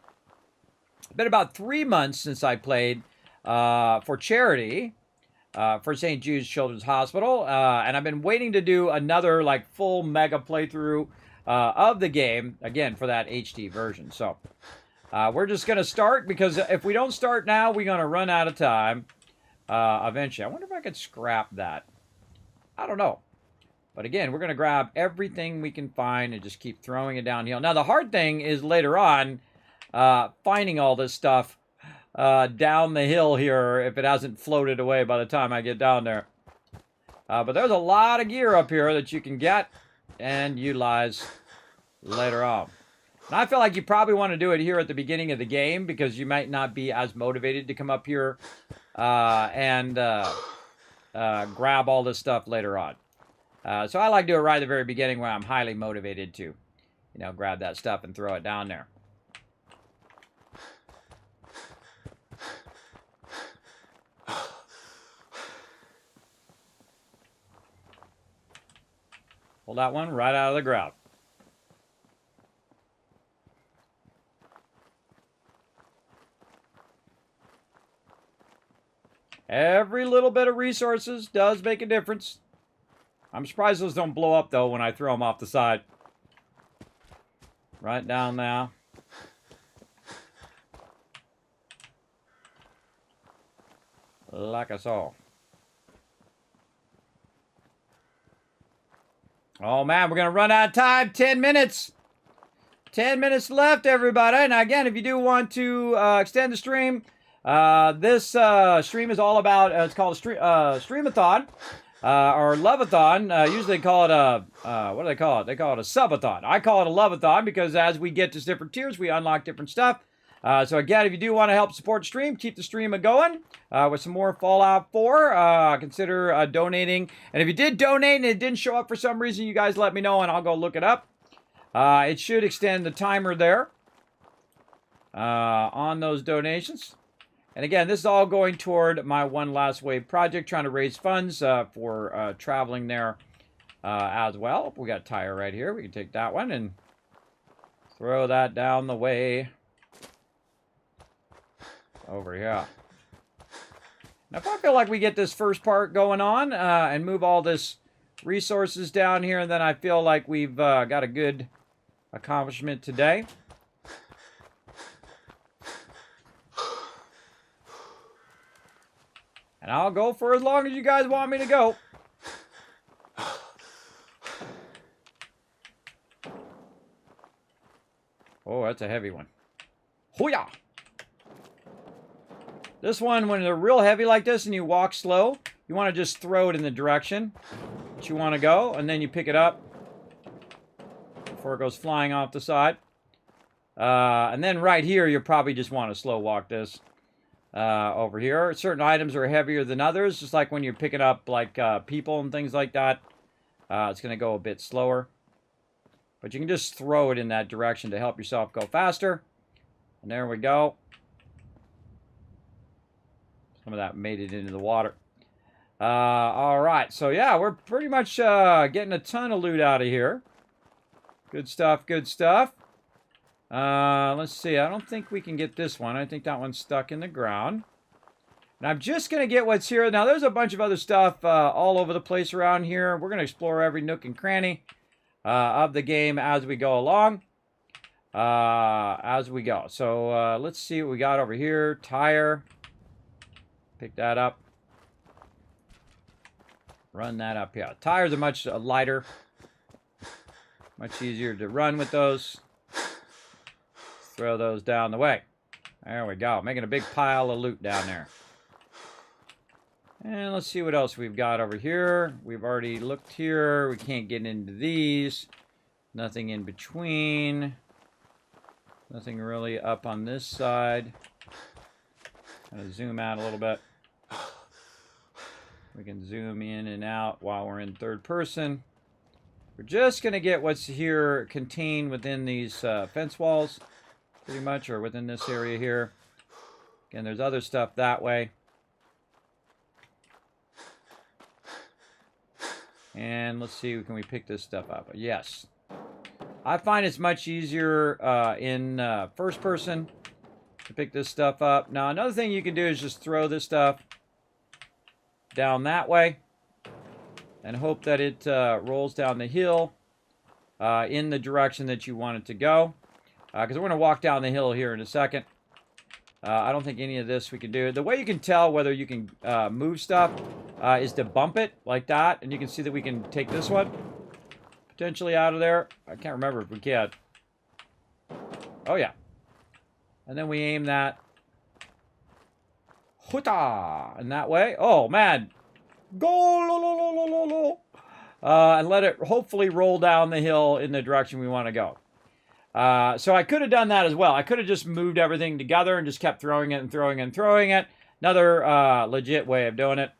It's been about 3 months since I played for charity for St. Jude's Children's Hospital. And I've been waiting to do another, like, full mega playthrough of the game, again, for that HD version. So, we're just going to start, because if we don't start now, we're going to run out of time eventually. I wonder if I could scrap that. I don't know. But again, we're going to grab everything we can find and just keep throwing it downhill. Now, the hard thing is later on, finding all this stuff down the hill here if it hasn't floated away by the time I get down there. But there's a lot of gear up here that you can get and utilize later on. And I feel like you probably want to do it here at the beginning of the game, because you might not be as motivated to come up here and grab all this stuff later on. So I like to do it right at the very beginning when I'm highly motivated to, you know, grab that stuff and throw it down there. Pull that one right out of the ground. Every little bit of resources does make a difference. I'm surprised those don't blow up, though, when I throw them off the side. Right down now. Like I saw. Oh, man, we're going to run out of time. 10 minutes. 10 minutes left, everybody. Now, again, if you do want to extend the stream, this stream is all about, it's called a stream-a-thon, or love-a-thon. Usually they call it a, what do they call it? They call it a sub-a-thon. I call it a love-a-thon because as we get to different tiers, we unlock different stuff. So again, if you do want to help support the stream, keep the stream going with some more Fallout 4, consider donating. And if you did donate and it didn't show up for some reason, you guys let me know and I'll go look it up. It should extend the timer there on those donations. And again, this is all going toward my One Last Wave project, trying to raise funds for traveling there as well. We got a tire right here. We can take that one and throw that down the way over here. Now, if I feel like we get this first part going on and move all this resources down here, and then I feel like we've got a good accomplishment today. And I'll go for as long as you guys want me to go. Oh, that's a heavy one. Hoo-yah! This one, when they're real heavy like this and you walk slow, you want to just throw it in the direction that you want to go, and then you pick it up before it goes flying off the side. And then right here, you probably just want to slow walk this over here. Certain items are heavier than others, just like when you're picking up like people and things like that. It's going to go a bit slower. But you can just throw it in that direction to help yourself go faster. And there we go. Some of that made it into the water. All right. So, yeah, we're pretty much getting a ton of loot out of here. Good stuff, good stuff. Let's see. I don't think we can get this one. I think that one's stuck in the ground. And I'm just going to get what's here. Now, there's a bunch of other stuff all over the place around here. We're going to explore every nook and cranny of the game as we go along. So, let's see what we got over here. Tire. Pick that up. Run that up here. Tires are much lighter. Much easier to run with those. Throw those down the way. There we go. Making a big pile of loot down there. And let's see what else we've got over here. We've already looked here. We can't get into these. Nothing in between. Nothing really up on this side. Kind of zoom out a little bit. We can zoom in and out while we're in third person. We're just going to get what's here contained within these fence walls, pretty much, or within this area here. Again, there's other stuff that way. And let's see, can we pick this stuff up? Yes. I find it's much easier in first person to pick this stuff up. Now, another thing you can do is just throw this stuff down that way and hope that it rolls down the hill in the direction that you want it to go. Because we're going to walk down the hill here in a second. I don't think any of this we can do. The way you can tell whether you can move stuff is to bump it like that. And you can see that we can take this one potentially out of there. I can't remember if we can. Oh, yeah. And then we aim that. Huta! And that way. Oh, man. Go! Lo, lo, lo, lo, lo, lo. And let it hopefully roll down the hill in the direction we want to go. So I could have done that as well. I could have just moved everything together and just kept throwing it and throwing it and throwing it. Another legit way of doing it.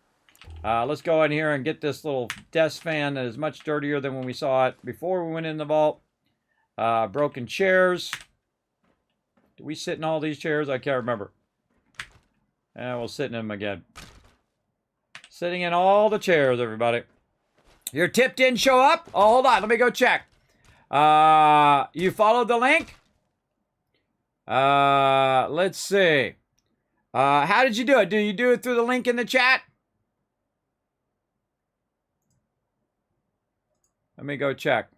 Let's go in here and get this little desk fan that is much dirtier than when we saw it before we went in the vault. Broken chairs. Do we sit in all these chairs? I can't remember. And we'll sit in them again. Sitting in all the chairs, everybody. Your tip didn't show up? Oh, hold on. Let me go check. You followed the link? Let's see. How did you do it? Do you do it through the link in the chat? Let me go check.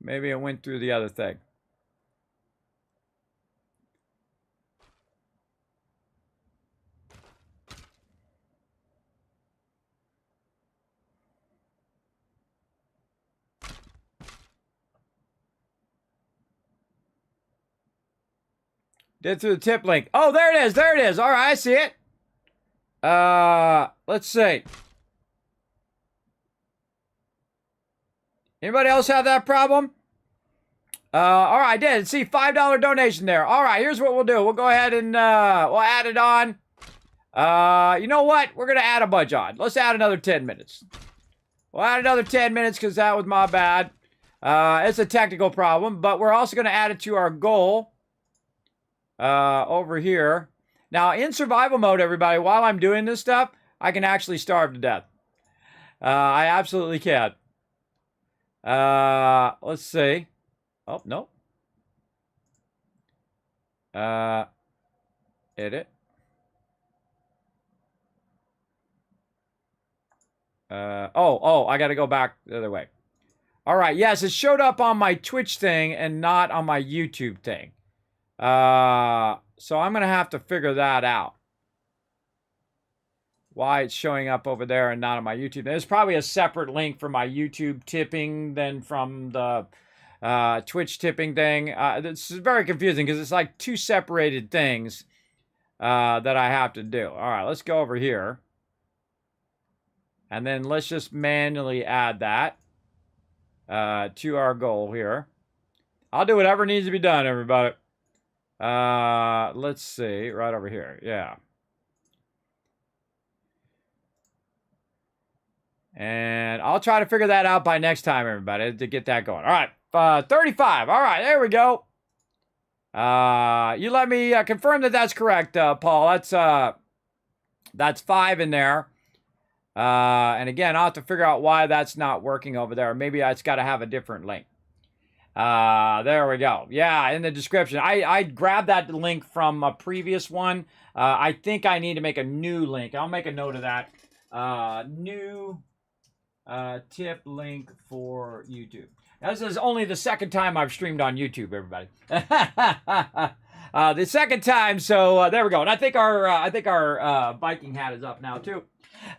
Maybe it went through the other thing. Did through the tip link. Oh, there it is. There it is. All right, I see it. Let's see. Anybody else have that problem? All right, I did. See, $5 donation there. All right, here's what we'll do. We'll go ahead and we'll add it on. You know what? We're going to add a bunch on. Let's add another 10 minutes. We'll add another 10 minutes because that was my bad. It's a technical problem, but we're also going to add it to our goal over here. Now, in survival mode, everybody, while I'm doing this stuff, I can actually starve to death. I absolutely can. Let's see. Oh, no. Edit. I got to go back the other way. All right. Yes, it showed up on my Twitch thing and not on my YouTube thing. So I'm going to have to figure that out. Why it's showing up over there and not on my YouTube. There's probably a separate link for my YouTube tipping than from the Twitch tipping thing. It's very confusing because it's like two separated things that I have to do. All right, let's go over here. And then let's just manually add that to our goal here. I'll do whatever needs to be done, everybody. Let's see, right over here. Yeah. And I'll try to figure that out by next time, everybody, to get that going. All right, 35. All right, there we go. You let me confirm that that's correct, Paul. That's 5 in there. And again, I'll have to figure out why that's not working over there. Maybe it's got to have a different link. There we go. Yeah, in the description. I grabbed that link from a previous one. I think I need to make a new link. I'll make a note of that. New tip link for YouTube. This is only the second time I've streamed on YouTube, everybody. The second time, so there we go. And I think our Viking hat is up now too.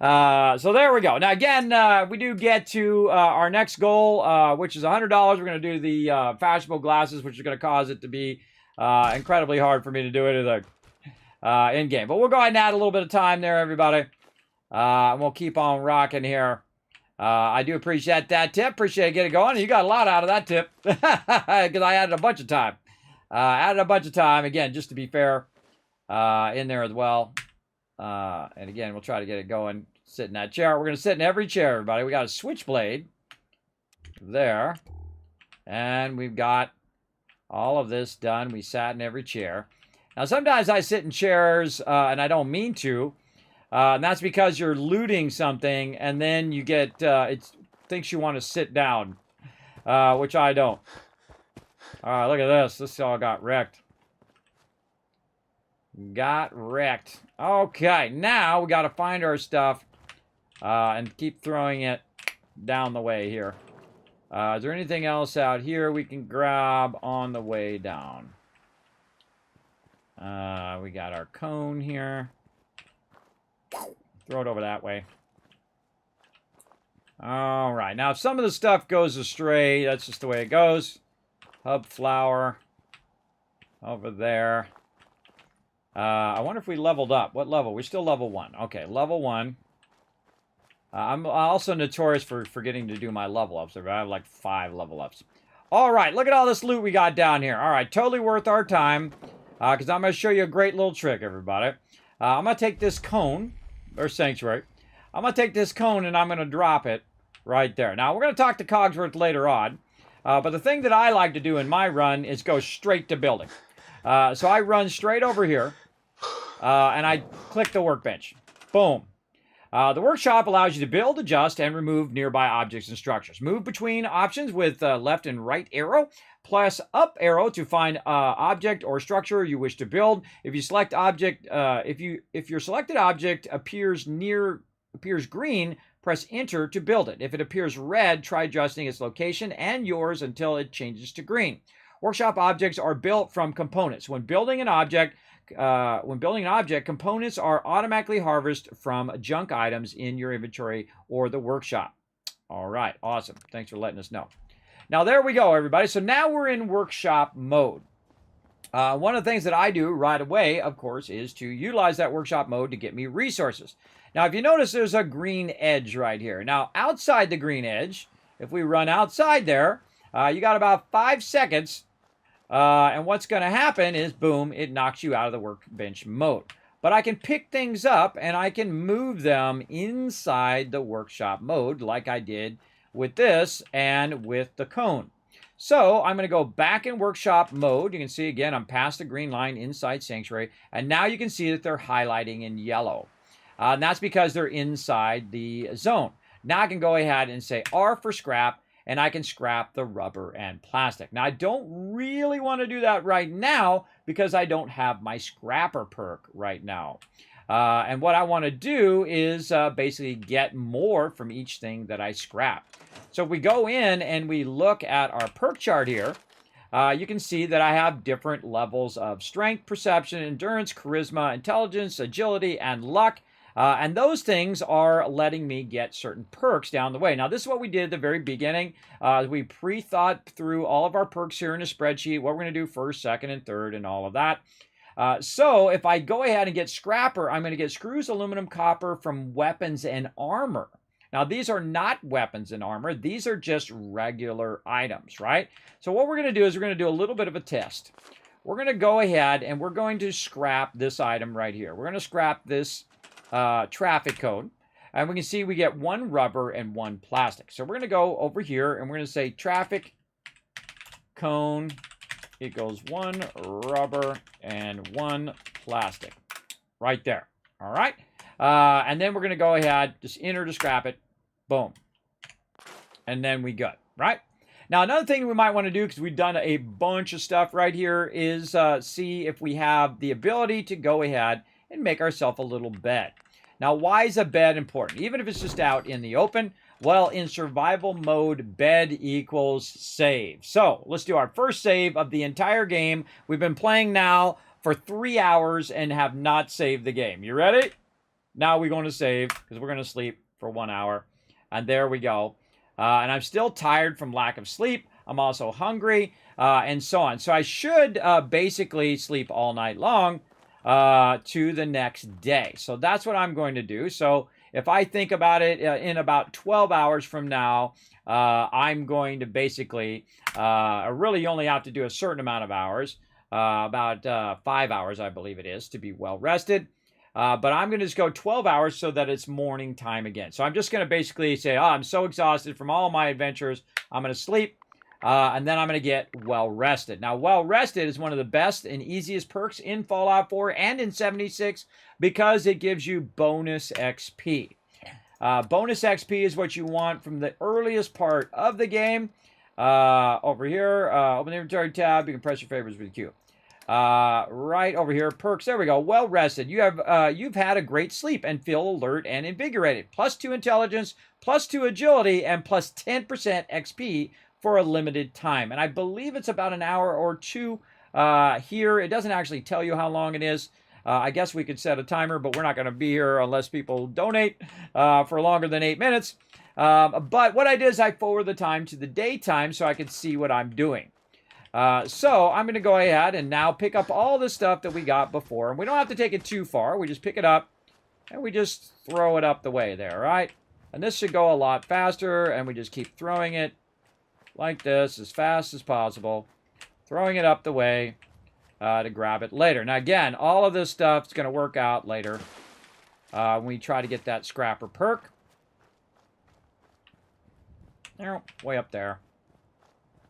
So there we go. Now again, we do get to our next goal, which is $100. We're going to do the fashionable glasses, which is going to cause it to be incredibly hard for me to do it in game. But we'll go ahead and add a little bit of time there, everybody. And we'll keep on rocking here. I do appreciate that tip. Appreciate getting it going. You got a lot out of that tip because I added a bunch of time. Again, just to be fair, in there as well. And again, we'll try to get it going. Sit in that chair. We're going to sit in every chair, everybody. We got a switchblade there. And we've got all of this done. We sat in every chair. Now, sometimes I sit in chairs, and I don't mean to. And that's because you're looting something, and then you get, it thinks you want to sit down, which I don't. All right, look at this. This all got wrecked. Okay, now we got to find our stuff and keep throwing it down the way here. Is there anything else out here we can grab on the way down? We got our cone here. Throw it over that way. All right. Now, if some of the stuff goes astray, that's just the way it goes. Hub flower over there. I wonder if we leveled up. What level? We're still level 1. Okay, level 1. I'm also notorious for forgetting to do my level ups. I have like 5 level ups. All right, look at all this loot we got down here. All right, totally worth our time because I'm going to show you a great little trick, everybody. I'm going to take this cone, or sanctuary. I'm going to take this cone and I'm going to drop it right there. Now, we're going to talk to Cogsworth later on. But the thing that I like to do in my run is go straight to building. So I run straight over here. And I click the workbench. Boom. The workshop allows you to build, adjust, and remove nearby objects and structures. Move between options with left and right arrow. Plus up arrow to find object or structure you wish to build. If you select object, if your selected object appears green, press enter to build it. If it appears red, try adjusting its location and yours until it changes to green. Workshop objects are built from components. When building an object, components are automatically harvested from junk items in your inventory or the workshop. All right, awesome. Thanks for letting us know. Now, there we go, everybody. So now we're in workshop mode. One of the things that I do right away, of course, is to utilize that workshop mode to get me resources. Now, if you notice, there's a green edge right here. Now, outside the green edge, if we run outside there, you got about 5 seconds. And what's going to happen is, boom, it knocks you out of the workbench mode. But I can pick things up and I can move them inside the workshop mode like I did with this and with the cone. So I'm going to go back in workshop mode. You can see again, I'm past the green line inside Sanctuary. And now you can see that they're highlighting in yellow. And that's because they're inside the zone. Now I can go ahead and say R for scrap. And I can scrap the rubber and plastic. Now, I don't really want to do that right now because I don't have my scrapper perk right now. And what I want to do is basically get more from each thing that I scrap. So if we go in and we look at our perk chart here, you can see that I have different levels of strength, perception, endurance, charisma, intelligence, agility, and luck. And those things are letting me get certain perks down the way. Now, this is what we did at the very beginning. We pre-thought through all of our perks here in a spreadsheet, what we're going to do first, second, and third, and all of that. So if I go ahead and get Scrapper, I'm going to get Screws, Aluminum, Copper from Weapons and Armor. Now, these are not weapons and armor. These are just regular items, right? So what we're going to do is we're going to do a little bit of a test. We're going to go ahead and we're going to scrap this item right here. We're going to scrap this traffic cone. And we can see we get 1 rubber and 1 plastic. So we're going to go over here and we're going to say traffic cone equals 1 rubber and 1 plastic. Right there. All right. And then we're going to go ahead, just enter to scrap it. Boom. And then we go. Right. Now, another thing we might want to do, because we've done a bunch of stuff right here, is see if we have the ability to go ahead and make ourselves a little bed. Now, why is a bed important? Even if it's just out in the open, well, in survival mode, bed equals save. So, let's do our first save of the entire game. We've been playing now for 3 hours and have not saved the game. You ready? Now we're going to save, because we're going to sleep for 1 hour. And there we go. And I'm still tired from lack of sleep. I'm also hungry, and so on. So I should basically sleep all night long to the next day. So that's what I'm going to do. So if I think about it, in about 12 hours from now, I'm going to basically, I really only have to do a certain amount of hours, about 5 hours, I believe it is, to be well rested. But I'm going to just go 12 hours so that it's morning time again. So I'm just going to basically say, oh, I'm so exhausted from all my adventures. I'm going to sleep, and then I'm going to get well rested. Now, well rested is one of the best and easiest perks in Fallout 4 and in 76 because it gives you bonus XP. Bonus XP is what you want from the earliest part of the game. Over here, open the inventory tab. You can press your favorites with Q. Right over here, perks. There we go. Well rested. You've had a great sleep and feel alert and invigorated. +2 intelligence, +2 agility, and +10% XP for a limited time. And I believe it's about an hour or 2 here. It doesn't actually tell you how long it is. I guess we could set a timer, but we're not going to be here unless people donate for longer than 8 minutes. But what I did is I forward the time to the daytime so I can see what I'm doing. So I'm going to go ahead and now pick up all the stuff that we got before. And we don't have to take it too far. We just pick it up and we just throw it up the way there, right? And this should go a lot faster. And we just keep throwing it like this as fast as possible. Throwing it up the way to grab it later. Now, again, all of this stuff is going to work out later when we try to get that scrapper perk. There, way up there.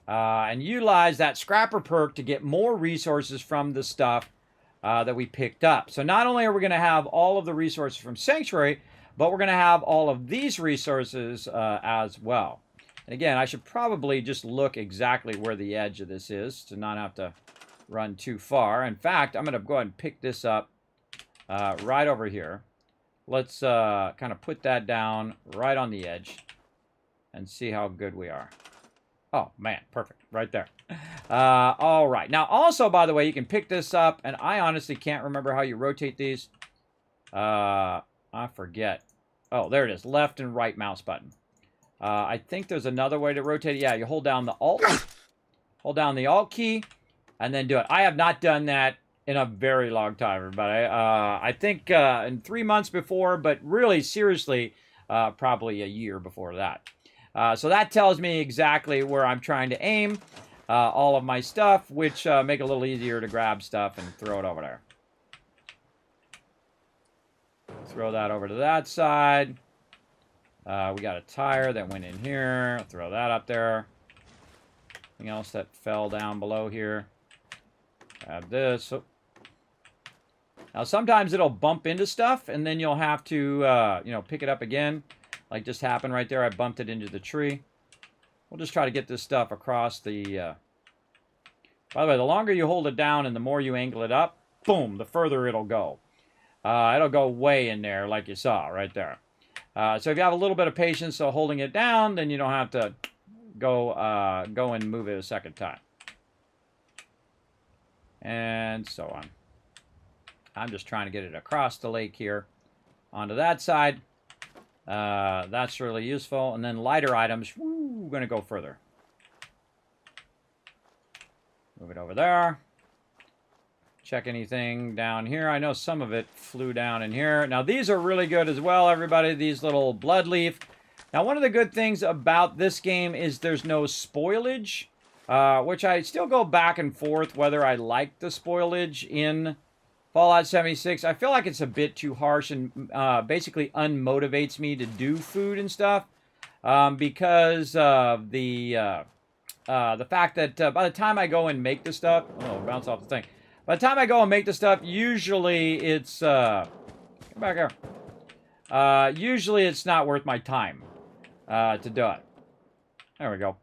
And utilize that scrapper perk to get more resources from the stuff that we picked up. So not only are we going to have all of the resources from Sanctuary, but we're going to have all of these resources as well. And again, I should probably just look exactly where the edge of this is to not have to run too far. In fact, I'm going to go ahead and pick this up right over here. Let's kind of put that down right on the edge and see how good we are. Oh, man, perfect. Right there. All right. Now, also, by the way, you can pick this up, and I honestly can't remember how you rotate these. I forget. Oh, there it is. Left and right mouse button. I think there's another way to rotate it. Yeah, you hold down the Alt. Hold down the Alt key, and then do it. I have not done that in a very long time, everybody. I think in 3 months before, but really, seriously, probably a year before that. So that tells me exactly where I'm trying to aim all of my stuff, which make it a little easier to grab stuff and throw it over there. Throw that over to that side. We got a tire that went in here. Throw that up there. Anything else that fell down below here? Grab this. Oh. Now, sometimes it'll bump into stuff, and then you'll have to, pick it up again. Like just happened right there. I bumped it into the tree. We'll just try to get this stuff across the... By the way, the longer you hold it down and the more you angle it up, boom, the further it'll go. It'll go way in there like you saw right there. So if you have a little bit of patience so holding it down, then you don't have to go and move it a second time. And so on. I'm just trying to get it across the lake here onto that side. That's really useful. And then lighter items, we're going to go further. Move it over there. Check anything down here. I know some of it flew down in here. Now, these are really good as well, everybody. These little blood leaf. Now, one of the good things about this game is there's no spoilage, which I still go back and forth whether I like the spoilage in Fallout 76, I feel like it's a bit too harsh and basically unmotivates me to do food and stuff because of the fact that by the time I go and make the stuff, oh, bounce off the thing. By the time I go and make the stuff, usually it's come back here. Usually it's not worth my time to do it. There we go.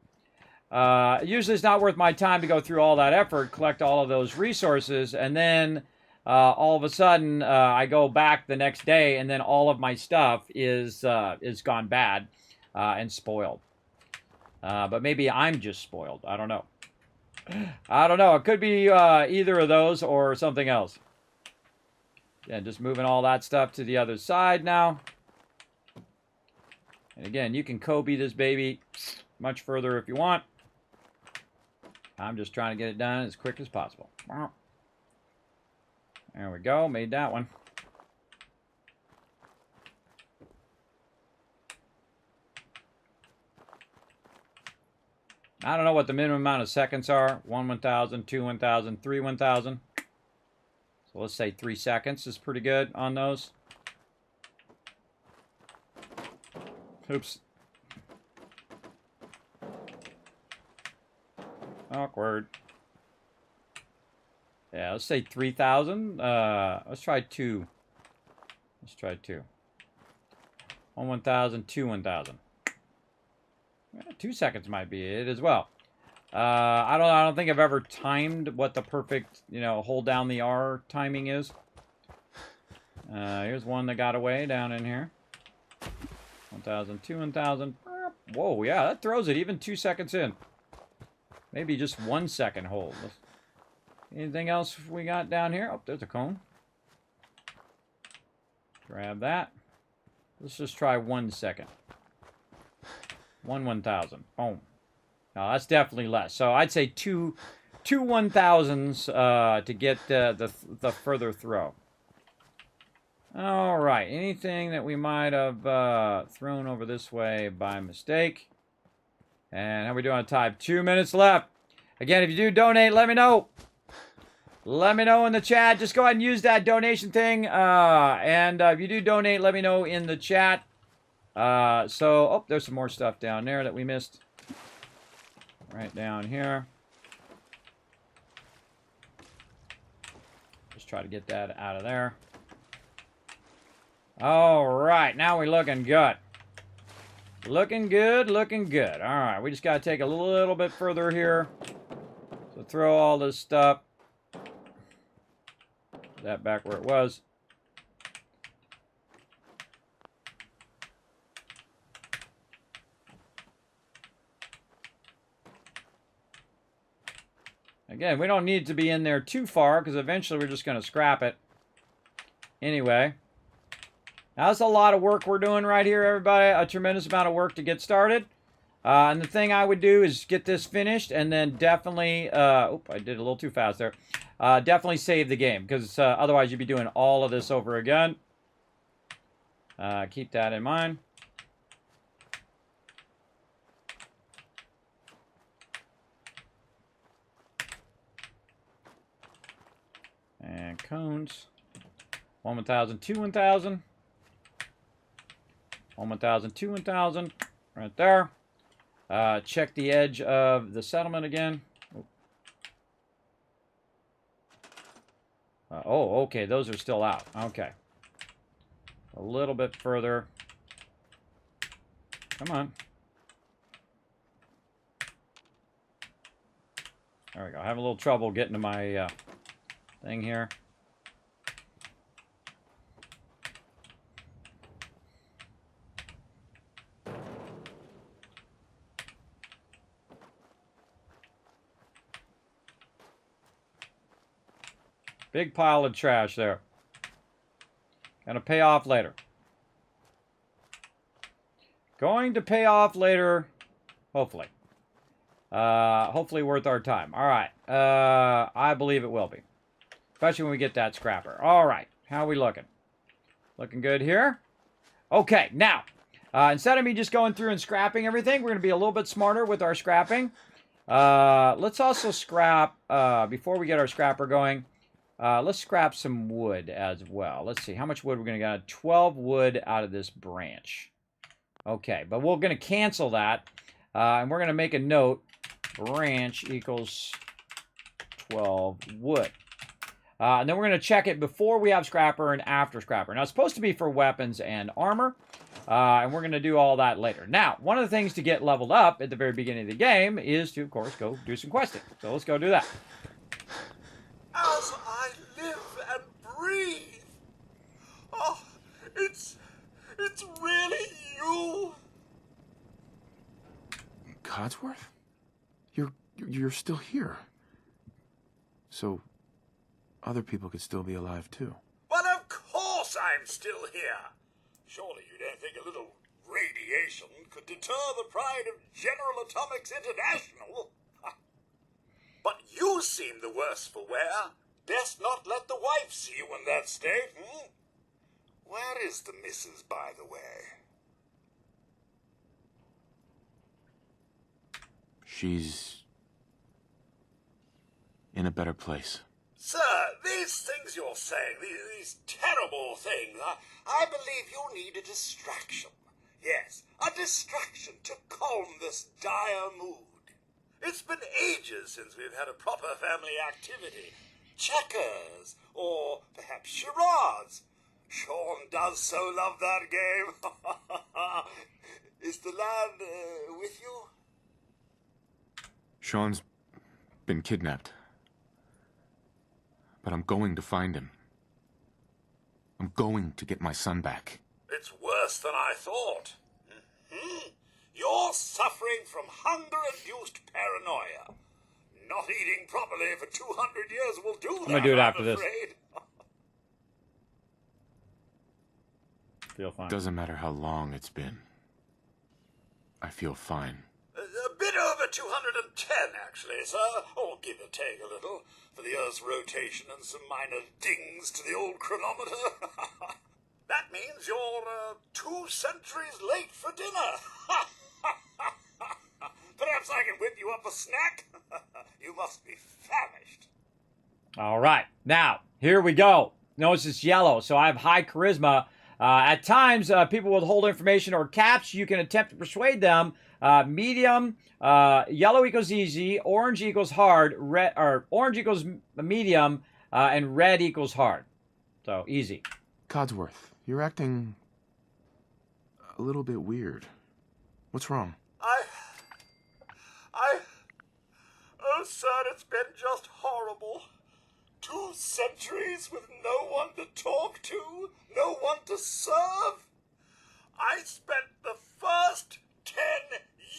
Usually it's not worth my time to go through all that effort, collect all of those resources, and then all of a sudden I go back the next day, and then all of my stuff is gone bad and spoiled. But maybe I'm just spoiled. I don't know. I don't know. It could be either of those or something else. Yeah, just moving all that stuff to the other side now. And again, you can Kobe this baby much further if you want. I'm just trying to get it done as quick as possible. There we go. Made that one. I don't know what the minimum amount of seconds are. 1 1,000, 2 1,000, 3 1,000. So let's say 3 seconds is pretty good on those. Oops. Awkward. Yeah, let's say 3,000. Let's try 2. Let's try 2. 1 1,000, 2 1,000. 2 seconds might be it as well. I don't think I've ever timed what the perfect, hold down the R timing is. Here's one that got away down in here. 1,000, 2 1,000. Whoa, yeah, that throws it even 2 seconds in. Maybe just 1 second hold. Anything else we got down here? Oh, there's a cone. Grab that. Let's just try 1 second. 1 1,000. Boom. No, that's definitely less. So I'd say two 1,000s to get the further throw. All right. Anything that we might have thrown over this way by mistake? And how we doing on time? 2 minutes left. Again, if you do donate, let me know. Let me know in the chat. Just go ahead and use that donation thing. And if you do donate, let me know in the chat. Oh, there's some more stuff down there that we missed. Right down here. Just try to get that out of there. All right, now we're looking good. Looking good, looking good. All right, we just got to take a little bit further here. So throw all this stuff. Put that back where it was. Again, we don't need to be in there too far because eventually we're just going to scrap it. Anyway. Now, that's a lot of work we're doing right here, everybody. A tremendous amount of work to get started. And the thing I would do is get this finished and then definitely... I did a little too fast there. Definitely save the game because otherwise you'd be doing all of this over again. Keep that in mind. And cones. 1 1,000, 2 1,000. 1 1,000, 2 1,000. Right there. Check the edge of the settlement again. Oh, okay. Those are still out. Okay. A little bit further. Come on. There we go. I have a little trouble getting to my thing here. Big pile of trash there. Gonna pay off later. Going to pay off later, hopefully. Hopefully worth our time. All right. I believe it will be. Especially when we get that scrapper. All right. How are we looking? Looking good here? Okay. Now, instead of me just going through and scrapping everything, we're going to be a little bit smarter with our scrapping. Let's also scrap, before we get our scrapper going, Let's scrap some wood as well. Let's see, how much wood we're going to get? 12 wood out of this branch. Okay, but we're going to cancel that. And we're going to make a note. Branch equals 12 wood. And then we're going to check it before we have scrapper and after scrapper. Now, it's supposed to be for weapons and armor. And we're going to do all that later. Now, one of the things to get leveled up at the very beginning of the game is to, of course, go do some questing. So let's go do that. As I live and breathe. Oh, it's really you. Codsworth? You're still here. So, other people could still be alive too. Well, of course I'm still here. Surely you don't think a little radiation could deter the pride of General Atomics International? But you seem the worse for wear. Best not let the wife see you in that state, hmm? Where is the missus, by the way? She's in a better place. Sir, these things you're saying, these terrible things, I believe you need a distraction. Yes, a distraction to calm this dire mood. It's been ages since we've had a proper family activity. Checkers, or perhaps charades. Sean does so love that game. Is the lad with you? Sean's been kidnapped. But I'm going to find him. I'm going to get my son back. It's worse than I thought. You're suffering from hunger-induced paranoia. Not eating properly for 200 years will do that, I'm gonna do it after this. afraid. Feel fine. Doesn't matter how long it's been. I feel fine. A bit over 210, actually, sir. Or give or take a little, for the Earth's rotation and some minor dings to the old chronometer. That means you're 2 centuries late for dinner. Perhaps I can whip you up a snack? You must be famished. All right. Now, here we go. Notice it's yellow, so I have high charisma. At times, people will hold information or caps. You can attempt to persuade them. Medium, yellow equals easy, orange equals hard, red, or orange equals medium, and red equals hard. So, easy. Codsworth, you're acting a little bit weird. What's wrong? Oh, sir, it's been just horrible. 2 centuries with no one to talk to, no one to serve. I spent the first 10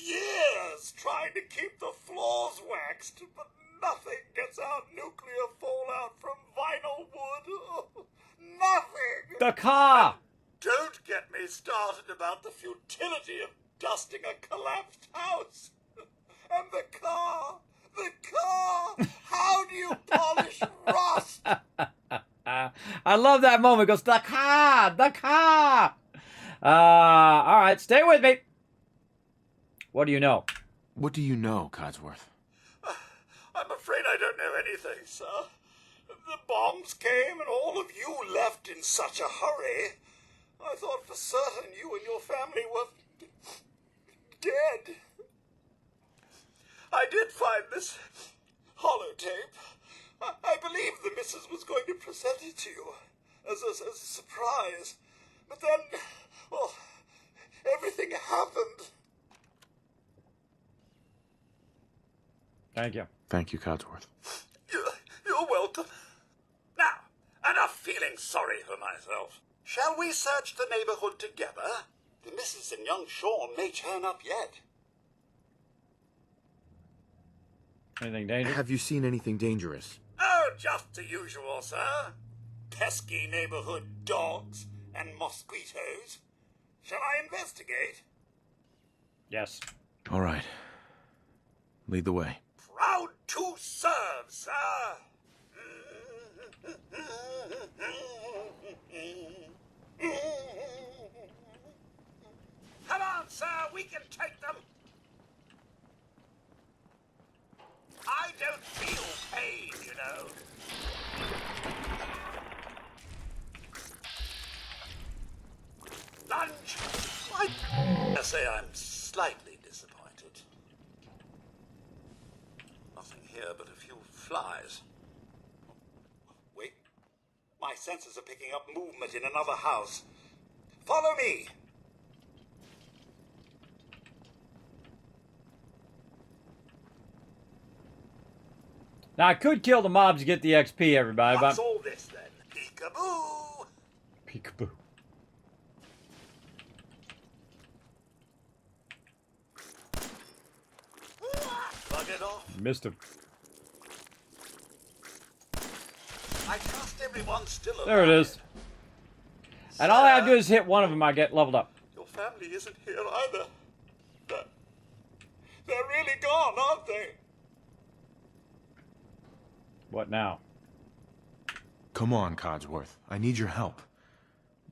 years trying to keep the floors waxed, but nothing gets out nuclear fallout from vinyl wood. Nothing! The car! Don't get me started about the futility of dusting a collapsed house. And the car! How do you polish rust? I love that moment. It goes, the car! All right, stay with me. What do you know? What do you know, Codsworth? I'm afraid I don't know anything, sir. The bombs came and all of you left in such a hurry. I thought for certain you and your family were dead. I did find this holotape. I believe the missus was going to present it to you as a surprise. But then, well, everything happened. Thank you. Thank you, Codsworth. You're welcome. Now, enough feeling sorry for myself. Shall we search the neighborhood together? The missus and young Sean may turn up yet. Anything dangerous? Have you seen anything dangerous? Oh, just the usual, sir. Pesky neighborhood dogs and mosquitoes. Shall I investigate? Yes. All right. Lead the way. Proud to serve, sir. Come on, sir, we can take them. I don't feel pain, you know. say I'm slightly disappointed. Nothing here but a few flies. Wait. My senses are picking up movement in another house. Follow me! Now, I could kill the mobs to get the XP, everybody, What's but... all this, then? Peekaboo! Peekaboo. Bug it off. Missed him. I trust everyone's still alive. There it is. And all I have to do is hit one of them, I get leveled up. Your family isn't here either. They're really gone, aren't they? What now? Come on, Codsworth. I need your help.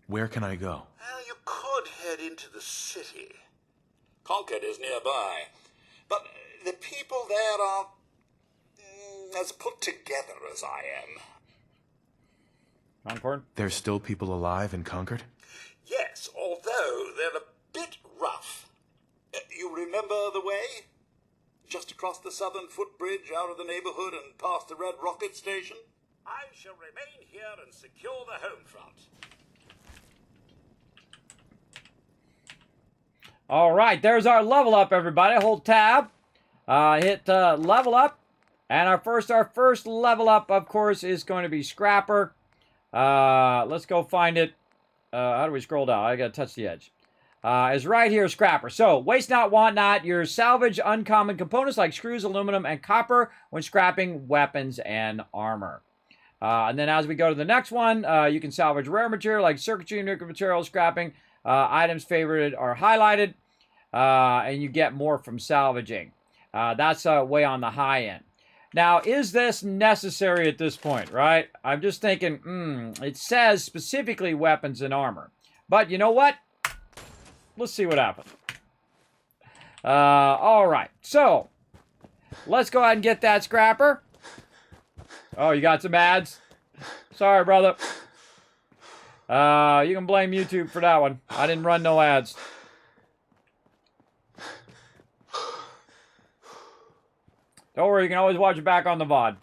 Where can I go? Well, you could head into the city. Concord is nearby. But the people there are as put together as I am. Concord? There's still people alive in Concord? Yes, although they're a bit rough. You remember the way? Just across the southern footbridge, out of the neighborhood, and past the Red Rocket Station? I shall remain here and secure the home front. All right, there's our level up, everybody. Hold tab. Hit level up. And our first level up, of course, is going to be Scrapper. Let's go find it. How do we scroll down? I gotta touch the edge. Is right here, Scrapper. So, waste not, want not. Your salvage uncommon components like screws, aluminum, and copper when scrapping weapons and armor. And then as we go to the next one, you can salvage rare material like circuitry, nuclear material, scrapping. Items favorited are highlighted, and you get more from salvaging. That's way on the high end. Now, is this necessary at this point, right? I'm just thinking, it says specifically weapons and armor. But you know what? Let's see what happens. All right. So, let's go ahead and get that Scrapper. Oh, you got some ads? Sorry, brother. You can blame YouTube for that one. I didn't run no ads. Don't worry, you can always watch it back on the VOD.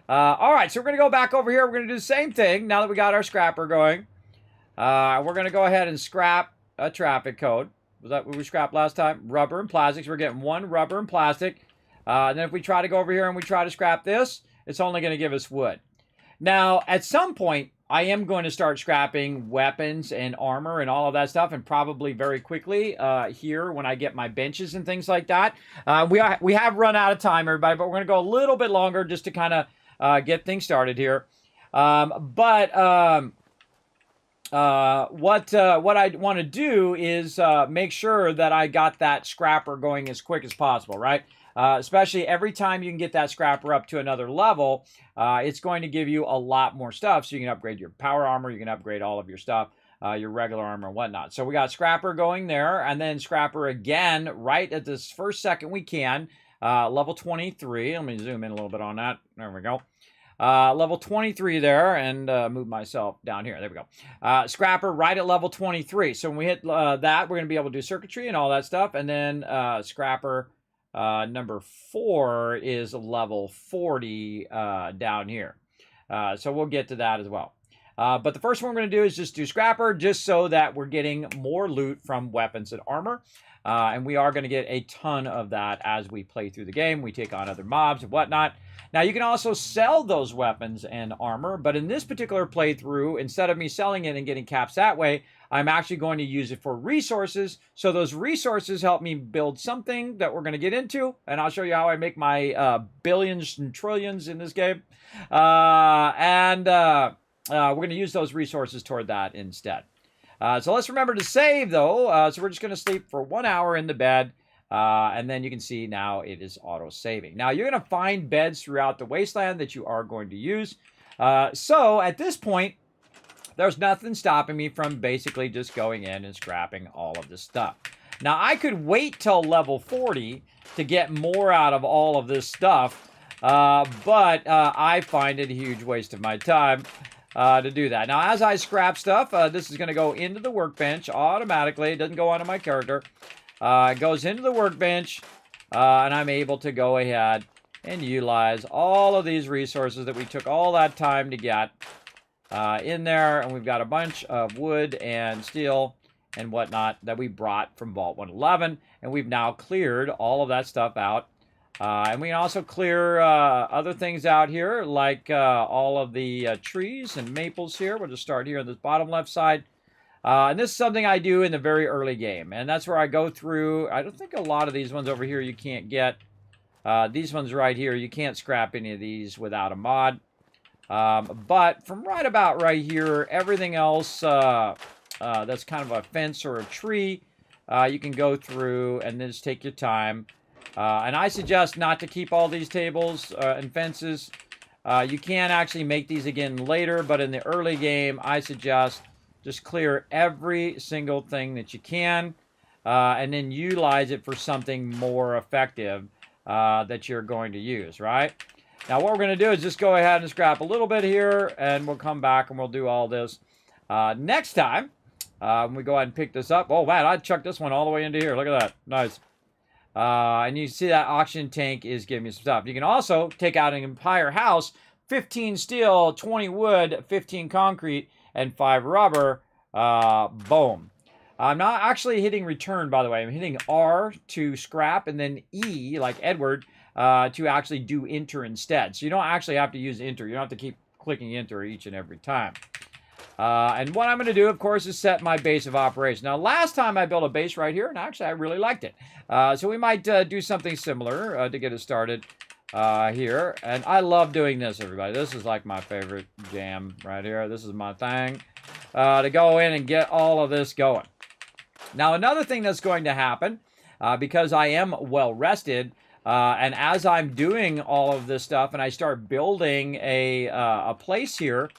All right, so we're going to go back over here. We're going to do the same thing now that we got our Scrapper going. We're going to go ahead and scrap a traffic code. Was that what we scrapped last time? Rubber and plastics. We're getting one rubber and plastic. And then if we try to go over here and we try to scrap this, it's only going to give us wood. Now, at some point, I am going to start scrapping weapons and armor and all of that stuff, and probably very quickly here when I get my benches and things like that. We have run out of time, everybody, but we're going to go a little bit longer just to kind of get things started here. What I want to do is make sure that I got that Scrapper going as quick as possible, right? Especially every time you can get that Scrapper up to another level, it's going to give you a lot more stuff. So you can upgrade your power armor, you can upgrade all of your stuff, your regular armor and whatnot. So we got Scrapper going there, and then Scrapper again right at this first second we can. Level 23. Let me zoom in a little bit on that. There we go. Level 23 there, and move myself down here. There we go. Scrapper right at level 23. So when we hit that, we're going to be able to do circuitry and all that stuff. And then Scrapper number 4 is level 40 down here. So we'll get to that as well. But the first one we're going to do is just do Scrapper, just so that we're getting more loot from weapons and armor. And we are going to get a ton of that as we play through the game. We take on other mobs and whatnot. Now, you can also sell those weapons and armor, but in this particular playthrough, instead of me selling it and getting caps that way, I'm actually going to use it for resources. So those resources help me build something that we're going to get into, and I'll show you how I make my billions and trillions in this game. We're going to use those resources toward that instead. So let's remember to save, though. So we're just going to sleep for 1 hour in the bed. And then you can see now it is auto-saving. Now, you're going to find beds throughout the wasteland that you are going to use. So at this point, there's nothing stopping me from basically just going in and scrapping all of this stuff. Now, I could wait till level 40 to get more out of all of this stuff, but I find it a huge waste of my time. to do that. Now, as I scrap stuff, this is going to go into the workbench automatically. It doesn't go onto my character. It goes into the workbench, and I'm able to go ahead and utilize all of these resources that we took all that time to get in there. And we've got a bunch of wood and steel and whatnot that we brought from Vault 111. And we've now cleared all of that stuff out. And we can also clear other things out here, like all of the trees and maples here. We'll just start here on this bottom left side. And this is something I do in the very early game. And that's where I go through. I don't think a lot of these ones over here you can't get. These ones right here, you can't scrap any of these without a mod. But from right about right here, everything else that's kind of a fence or a tree, you can go through and then just take your time. And I suggest not to keep all these tables and fences. You can actually make these again later, but in the early game, I suggest just clear every single thing that you can, and then utilize it for something more effective that you're going to use, right? Now, what we're going to do is just go ahead and scrap a little bit here, and we'll come back and we'll do all this next time. When we go ahead and pick this up. Oh, man, I chucked this one all the way into here. Look at that. Nice. And you see that auction tank is giving me some stuff. You can also take out an entire house, 15 steel, 20 wood, 15 concrete, and 5 rubber. Boom. I'm not actually hitting return, by the way. I'm hitting R to scrap and then E, like Edward, to actually do enter instead. So you don't actually have to use enter. You don't have to keep clicking enter each and every time. And what I'm going to do, of course, is set my base of operation. Now, last time I built a base right here, and actually I really liked it. So we might do something similar to get us started here. And I love doing this, everybody. This is like my favorite jam right here. This is my thing to go in and get all of this going. Now, another thing that's going to happen, because I am well rested, and as I'm doing all of this stuff and I start building a place here,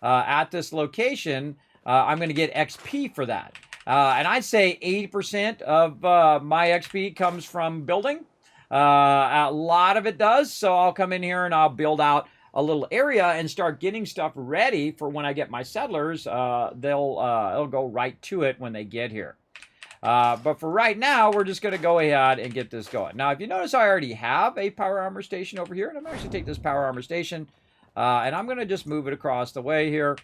at this location, I'm going to get XP for that. And I'd say 80% of my XP comes from building. A lot of it does. So I'll come in here and I'll build out a little area and start getting stuff ready for when I get my settlers. It'll go right to it when they get here. But for right now, we're just going to go ahead and get this going. Now, if you notice, I already have a power armor station over here. And I'm going to actually take this power armor station. And I'm going to just move it across the way here,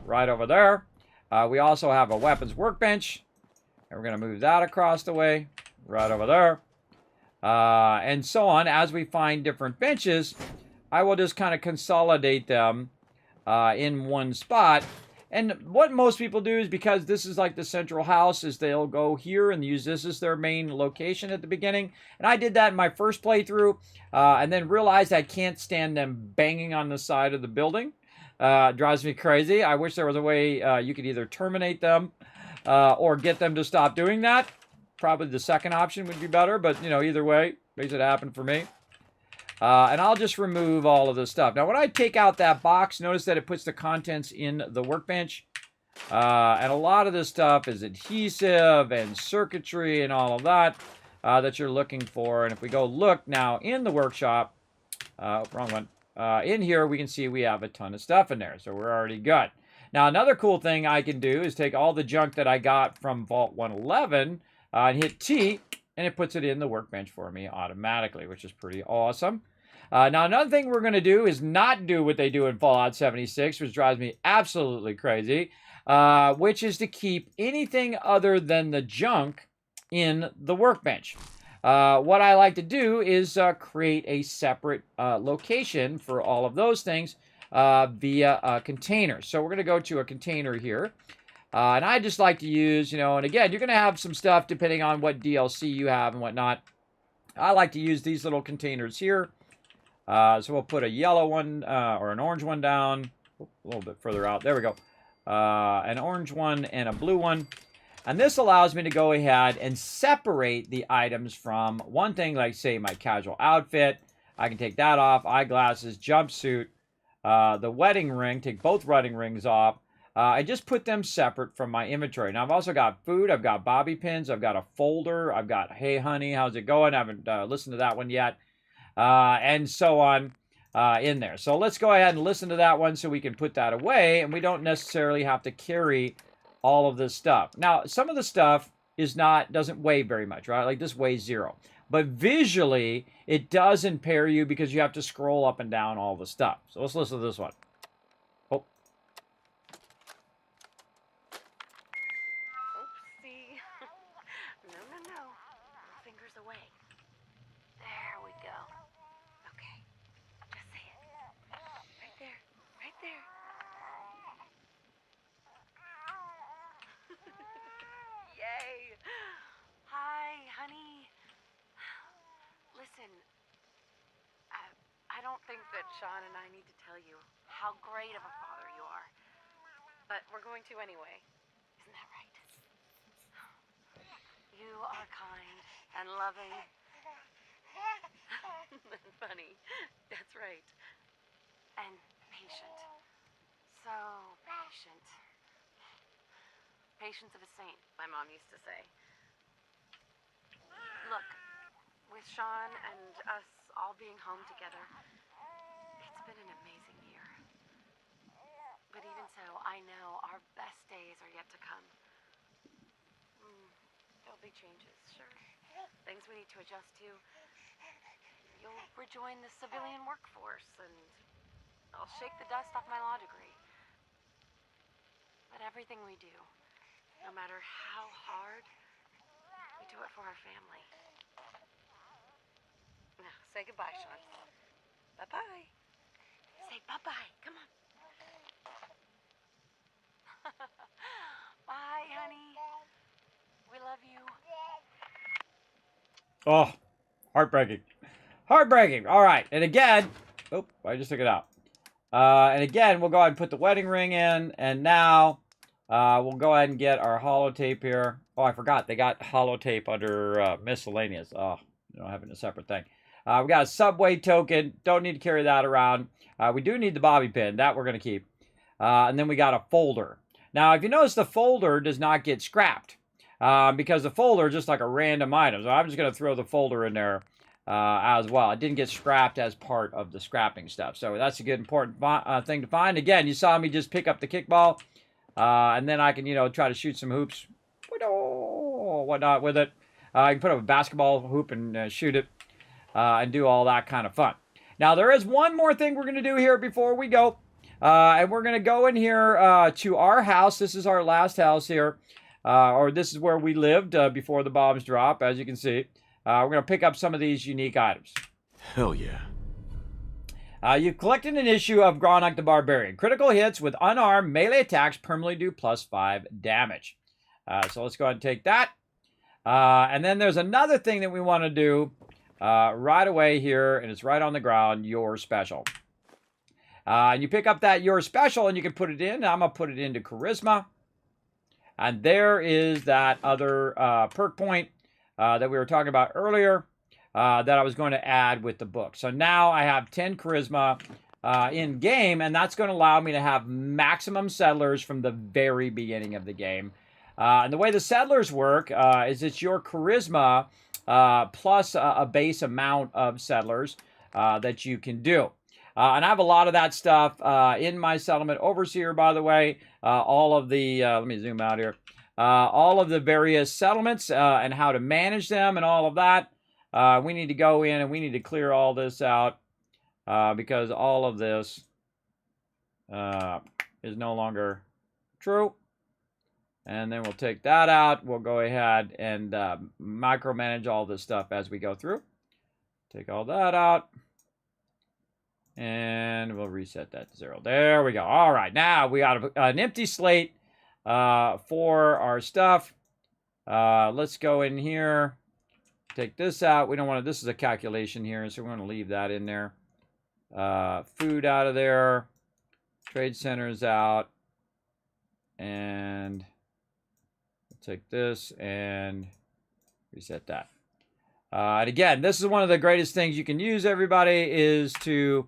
right over there. We also have a weapons workbench. And we're going to move that across the way, right over there. And so on. As we find different benches, I will just kind of consolidate them in one spot. And what most people do is, because this is like the central house, is they'll go here and use this as their main location at the beginning. And I did that in my first playthrough, and then realized I can't stand them banging on the side of the building. It drives me crazy. I wish there was a way you could either terminate them or get them to stop doing that. Probably the second option would be better, but you know, either way, makes it happen for me. And I'll just remove all of this stuff. Now, when I take out that box, notice that it puts the contents in the workbench. And a lot of this stuff is adhesive and circuitry and all of that that you're looking for. And if we go look now in the workshop, wrong one, in here, we can see we have a ton of stuff in there. So we're already good. Now, another cool thing I can do is take all the junk that I got from Vault 111 and hit T, and it puts it in the workbench for me automatically, which is pretty awesome. Now, another thing we're going to do is not do what they do in Fallout 76, which drives me absolutely crazy, which is to keep anything other than the junk in the workbench. What I like to do is create a separate location for all of those things via a container. So we're going to go to a container here. And I just like to use, you know, and again, you're going to have some stuff depending on what DLC you have and whatnot. I like to use these little containers here. So we'll put a yellow one or an orange one down. A little bit further out. There we go. An orange one and a blue one. And this allows me to go ahead and separate the items from one thing, like, say, my casual outfit. I can take that off. Eyeglasses, jumpsuit, the wedding ring. Take both wedding rings off. I just put them separate from my inventory. Now, I've also got food. I've got bobby pins. I've got a folder. I've got, hey, honey, how's it going? I haven't listened to that one yet. And so on. in there. So let's go ahead and listen to that one so we can put that away, and we don't necessarily have to carry all of this stuff. Now, some of the stuff doesn't weigh very much, right? Like this weighs 0. But visually, it does impair you because you have to scroll up and down all the stuff. So let's listen to this one. Oh. Oopsie. No. Fingers away. There we go. Okay. Just say it. Right there. Right there. Yay. Hi, honey. Listen, I don't think that Sean and I need to tell you how great of a father you are. But we're going to anyway. Isn't that right? You are kind and loving. And funny. That's right. And patient. So patient. Patience of a saint, my mom used to say. Look, with Sean and us all being home together, it's been an amazing year. But even so, I know our best days are yet to come. There'll be changes, sure. Things we need to adjust to. You'll rejoin the civilian workforce, and I'll shake the dust off my law degree. But everything we do, no matter how hard, we do it for our family. Now, say goodbye, Sean. Bye-bye. Say bye-bye. Come on. Bye, honey. We love you. Oh, heartbreaking. Heartbreaking. All right. And again, oh, I just took it out. And again, we'll go ahead and put the wedding ring in. And now we'll go ahead and get our holotape here. Oh, I forgot. They got holotape under miscellaneous. Oh, having a separate thing. We got a subway token. Don't need to carry that around. We do need the bobby pin. That we're going to keep. And then we got a folder. Now, if you notice, the folder does not get scrapped. Because the folder is just like a random item. So I'm just going to throw the folder in there as well. It didn't get scrapped as part of the scrapping stuff. So that's a good, important thing to find. Again, you saw me just pick up the kickball. And then I can, try to shoot some hoops. Whatnot with it. You can put up a basketball hoop and shoot it. And do all that kind of fun. Now, there is one more thing we're going to do here before we go. And we're going to go in here to our house. This is our last house here. Or this is where we lived before the bombs drop, as you can see. We're going to pick up some of these unique items. Hell yeah. You've collected an issue of Gronok the Barbarian. Critical hits with unarmed melee attacks permanently do +5 damage. So let's go ahead and take that. And then there's another thing that we want to do right away here, and it's right on the ground, your special. And you pick up that your special, and you can put it in. I'm going to put it into Charisma. And there is that other perk point that we were talking about earlier that I was going to add with the book. So now I have 10 Charisma in game, and that's going to allow me to have maximum settlers from the very beginning of the game. And the way the settlers work is it's your Charisma plus a base amount of settlers that you can do. And I have a lot of that stuff in my settlement overseer, by the way. All of the, let me zoom out here. All of the various settlements and how to manage them and all of that. We need to go in and we need to clear all this out because all of this is no longer true. And then we'll take that out. We'll go ahead and micromanage all this stuff as we go through. Take all that out. And we'll reset that to 0. There we go. All right. Now we got an empty slate for our stuff. Let's go in here. Take this out. We don't want to, this is a calculation here, so we're going to leave that in there. Food out of there. Trade centers out. And take this and reset that. And again, this is one of the greatest things you can use, everybody, is to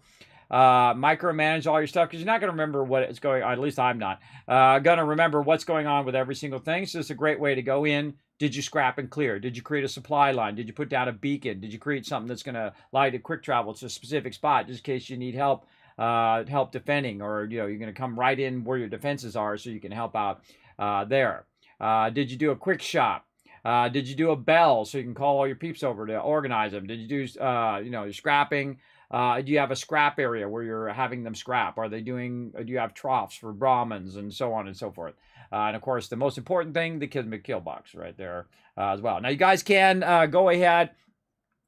micromanage all your stuff because you're not going to remember what is going on. At least I'm not going to remember what's going on with every single thing. So it's a great way to go in. Did you scrap and clear? Did you create a supply line? Did you put down a beacon? Did you create something that's going to allow you to quick travel to a specific spot just in case you need help defending, or you're going to come right in where your defenses are so you can help out there. Did you do a quick shop? Did you do a bell so you can call all your peeps over to organize them? Did you do your scrapping? Do you have a scrap area where you're having them scrap? Do you have troughs for Brahmins and so on and so forth? And of course, the most important thing, the Kismet kill box right there as well. Now you guys can go ahead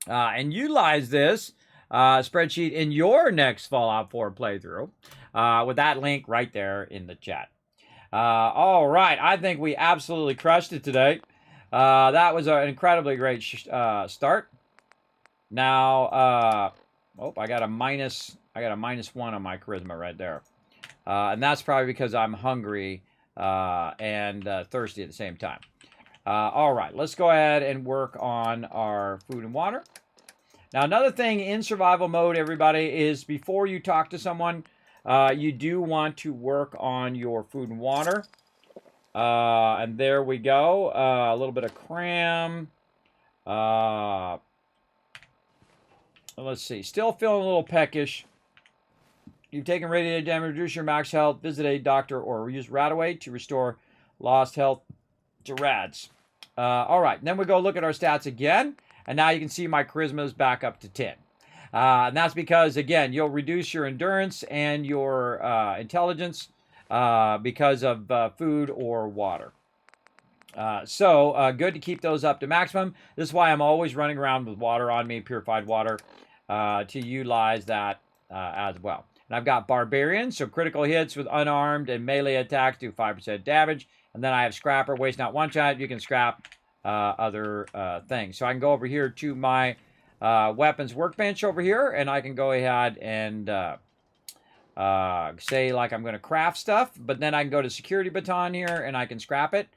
and utilize this spreadsheet in your next Fallout 4 playthrough with that link right there in the chat. All right, I think we absolutely crushed it today. That was an incredibly great start. Now, I got a minus 1 on my charisma right there, and that's probably because I'm hungry and thirsty at the same time. All right, let's go ahead and work on our food and water. Now, another thing in survival mode, everybody, is before you talk to someone, you do want to work on your food and water. And there we go. A little bit of cram. Let's see. Still feeling a little peckish. You've taken radiated damage, reduce your max health, visit a doctor, or use Radaway to restore lost health to rads. All right. Then we go look at our stats again. And now you can see my charisma is back up to 10. And that's because, again, you'll reduce your endurance and your intelligence because of food or water. So good to keep those up to maximum. This is why I'm always running around with water on me, purified water, to utilize that as well. And I've got Barbarian, so critical hits with unarmed and melee attacks do 5% damage. And then I have Scrapper, waste not one shot. You can scrap other things. So I can go over here to my weapons workbench over here, and I can go ahead and say like I'm going to craft stuff, but then I can go to security baton here and I can scrap it.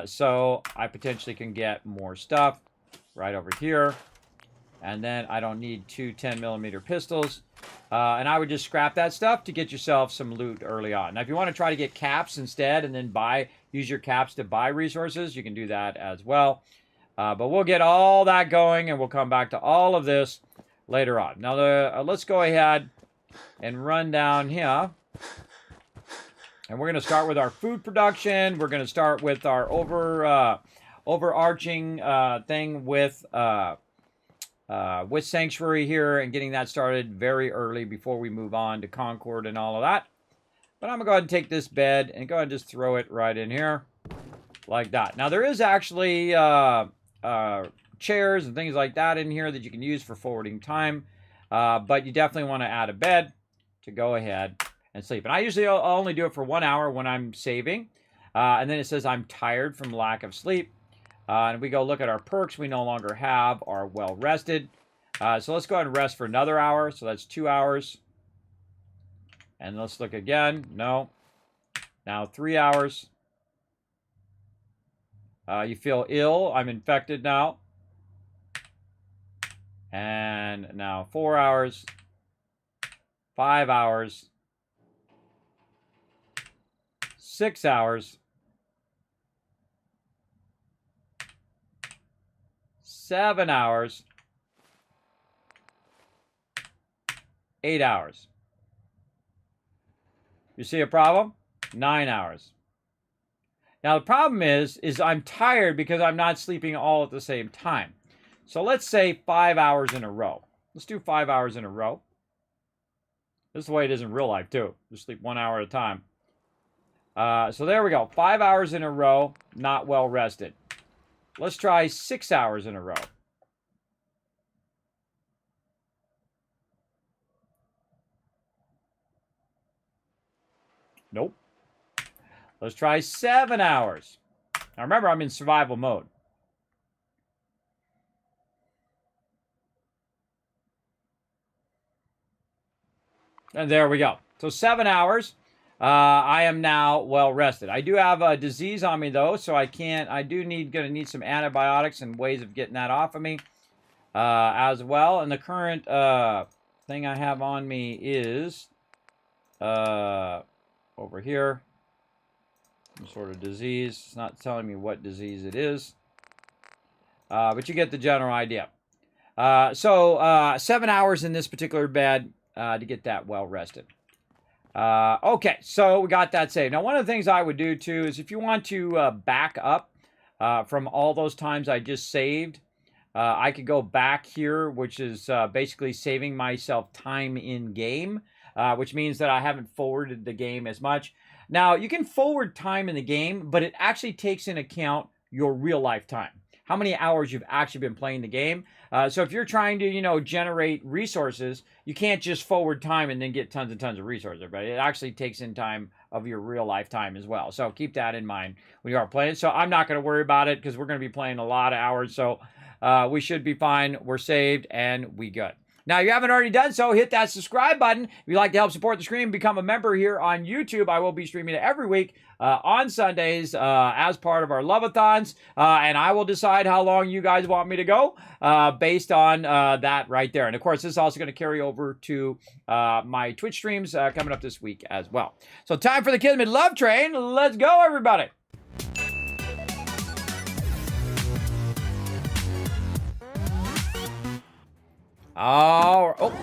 So I potentially can get more stuff right over here. And then I don't need two 10mm pistols. And I would just scrap that stuff to get yourself some loot early on. Now, if you want to try to get caps instead and then use your caps to buy resources, you can do that as well. But we'll get all that going, and we'll come back to all of this later on. Now, let's go ahead and run down here. And we're going to start with our food production. We're going to start with our overarching thing with Sanctuary here and getting that started very early before we move on to Concord and all of that. But I'm going to go ahead and take this bed and go ahead and just throw it right in here like that. Now, there is actually chairs and things like that in here that you can use for forwarding time. But you definitely want to add a bed to go ahead and sleep. And I usually only do it for 1 hour when I'm saving. And then it says I'm tired from lack of sleep. And we go look at our perks we no longer have are well rested. So let's go ahead and rest for another hour. So that's 2 hours. And let's look again. No. Now 3 hours. You feel ill. I'm infected now. And now 4 hours. 5 hours. 6 hours. 7 hours. 8 hours. You see a problem? 9 hours. Now the problem is I'm tired because I'm not sleeping all at the same time. So let's say 5 hours in a row. Let's do 5 hours in a row. This is the way it is in real life too. Just sleep 1 hour at a time. So there we go. 5 hours in a row, not well rested. Let's try 6 hours in a row. Nope. Let's try 7 hours. Now remember, I'm in survival mode. And there we go. So 7 hours. I am now well rested. I do have a disease on me though, so I do gonna need some antibiotics and ways of getting that off of me as well. And the current thing I have on me is over here. Some sort of disease. It's not telling me what disease it is. But you get the general idea. So 7 hours in this particular bed to get that well rested. Okay, so we got that saved. Now, one of the things I would do, too, is if you want to back up from all those times I just saved, I could go back here, which is basically saving myself time in game, which means that I haven't forwarded the game as much. Now, you can forward time in the game, but it actually takes into account your real life time. How many hours you've actually been playing the game. So if you're trying to, you know, generate resources, you can't just forward time and then get tons and tons of resources, but it actually takes in time of your real life time as well. So keep that in mind when you are playing. So I'm not going to worry about it because we're going to be playing a lot of hours. So we should be fine. We're saved and we good. Now, if you haven't already done so, hit that subscribe button. If you'd like to help support the stream, become a member here on YouTube. I will be streaming it every week on Sundays as part of our Love-A-Thons. And I will decide how long you guys want me to go based on that right there. And, of course, this is also going to carry over to my Twitch streams coming up this week as well. So time for the Kismet Love Train. Let's go, everybody. Oh.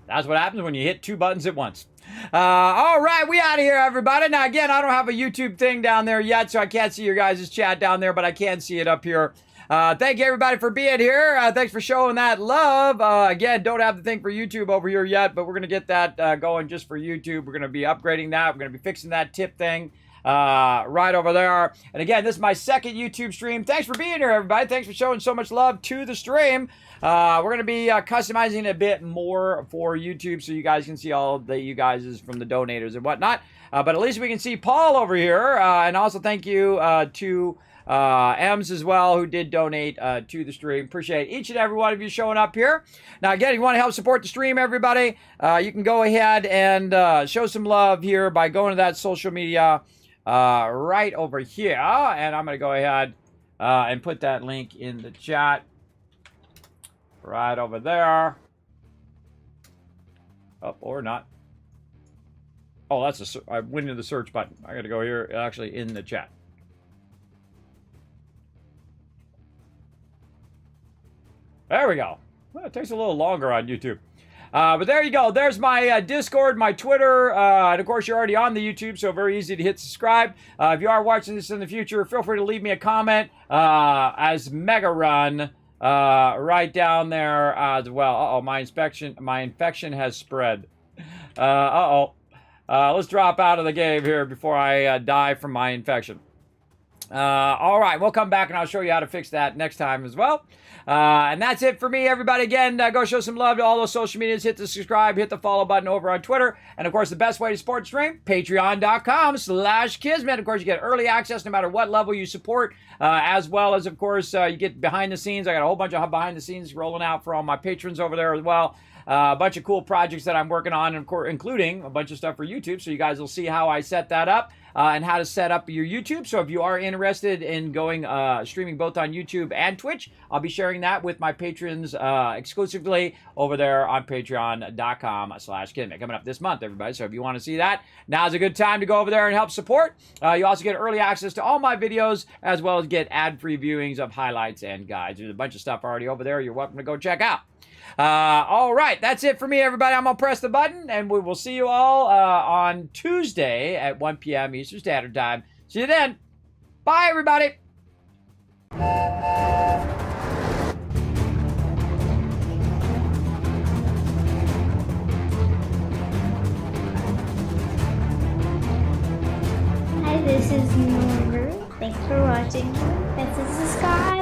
That's what happens when you hit two buttons at once. All right, we out of here, everybody. Now, again, I don't have a YouTube thing down there yet, so I can't see your guys' chat down there, but I can see it up here. Thank you, everybody, for being here. Thanks for showing that love. Again, don't have the thing for YouTube over here yet, but we're going to get that going just for YouTube. We're going to be upgrading that. We're going to be fixing that tip thing right over there. And again, this is my second YouTube stream. Thanks for being here, everybody. Thanks for showing so much love to the stream. We're going to be customizing a bit more for YouTube so you guys can see all the you guys from the donators and whatnot. But at least we can see Paul over here. And also thank you to Ems as well, who did donate to the stream. Appreciate each and every one of you showing up here. Now, again, if you want to help support the stream, everybody, you can go ahead and show some love here by going to that social media right over here. And I'm going to go ahead and put that link in the chat right over there. Oh, or not. Oh, that's I went into the search button. I got to go here, actually in the chat. There we go. Well, it takes a little longer on YouTube. But there you go. There's my Discord, my Twitter, and of course you're already on the YouTube, so very easy to hit subscribe. If you are watching this in the future, feel free to leave me a comment as Mega Run right down there as well. Uh-oh, my infection has spread. Let's drop out of the game here before I die from my infection. All right, we'll come back and I'll show you how to fix that next time as well. And that's it for me, everybody. Again, go show some love to all those social medias. Hit the subscribe, hit the follow button over on Twitter. And, of course, the best way to support the stream, patreon.com/Kismet. Of course, you get early access no matter what level you support, as well as, of course, you get behind the scenes. I got a whole bunch of behind the scenes rolling out for all my patrons over there as well. A bunch of cool projects that I'm working on, including a bunch of stuff for YouTube. So you guys will see how I set that up and how to set up your YouTube. So if you are interested in going streaming both on YouTube and Twitch, I'll be sharing that with my patrons exclusively over there on patreon.com/Kismet. Coming up this month, everybody. So if you want to see that, now's a good time to go over there and help support. You also get early access to all my videos, as well as get ad-free viewings of highlights and guides. There's a bunch of stuff already over there. You're welcome to go check out. All right, that's it for me, everybody. I'm going to press the button, and we will see you all on Tuesday at 1 p.m. Eastern Standard Time. See you then. Bye, everybody. Hi, this is Norbert. Thanks for watching. Hit the subscribe.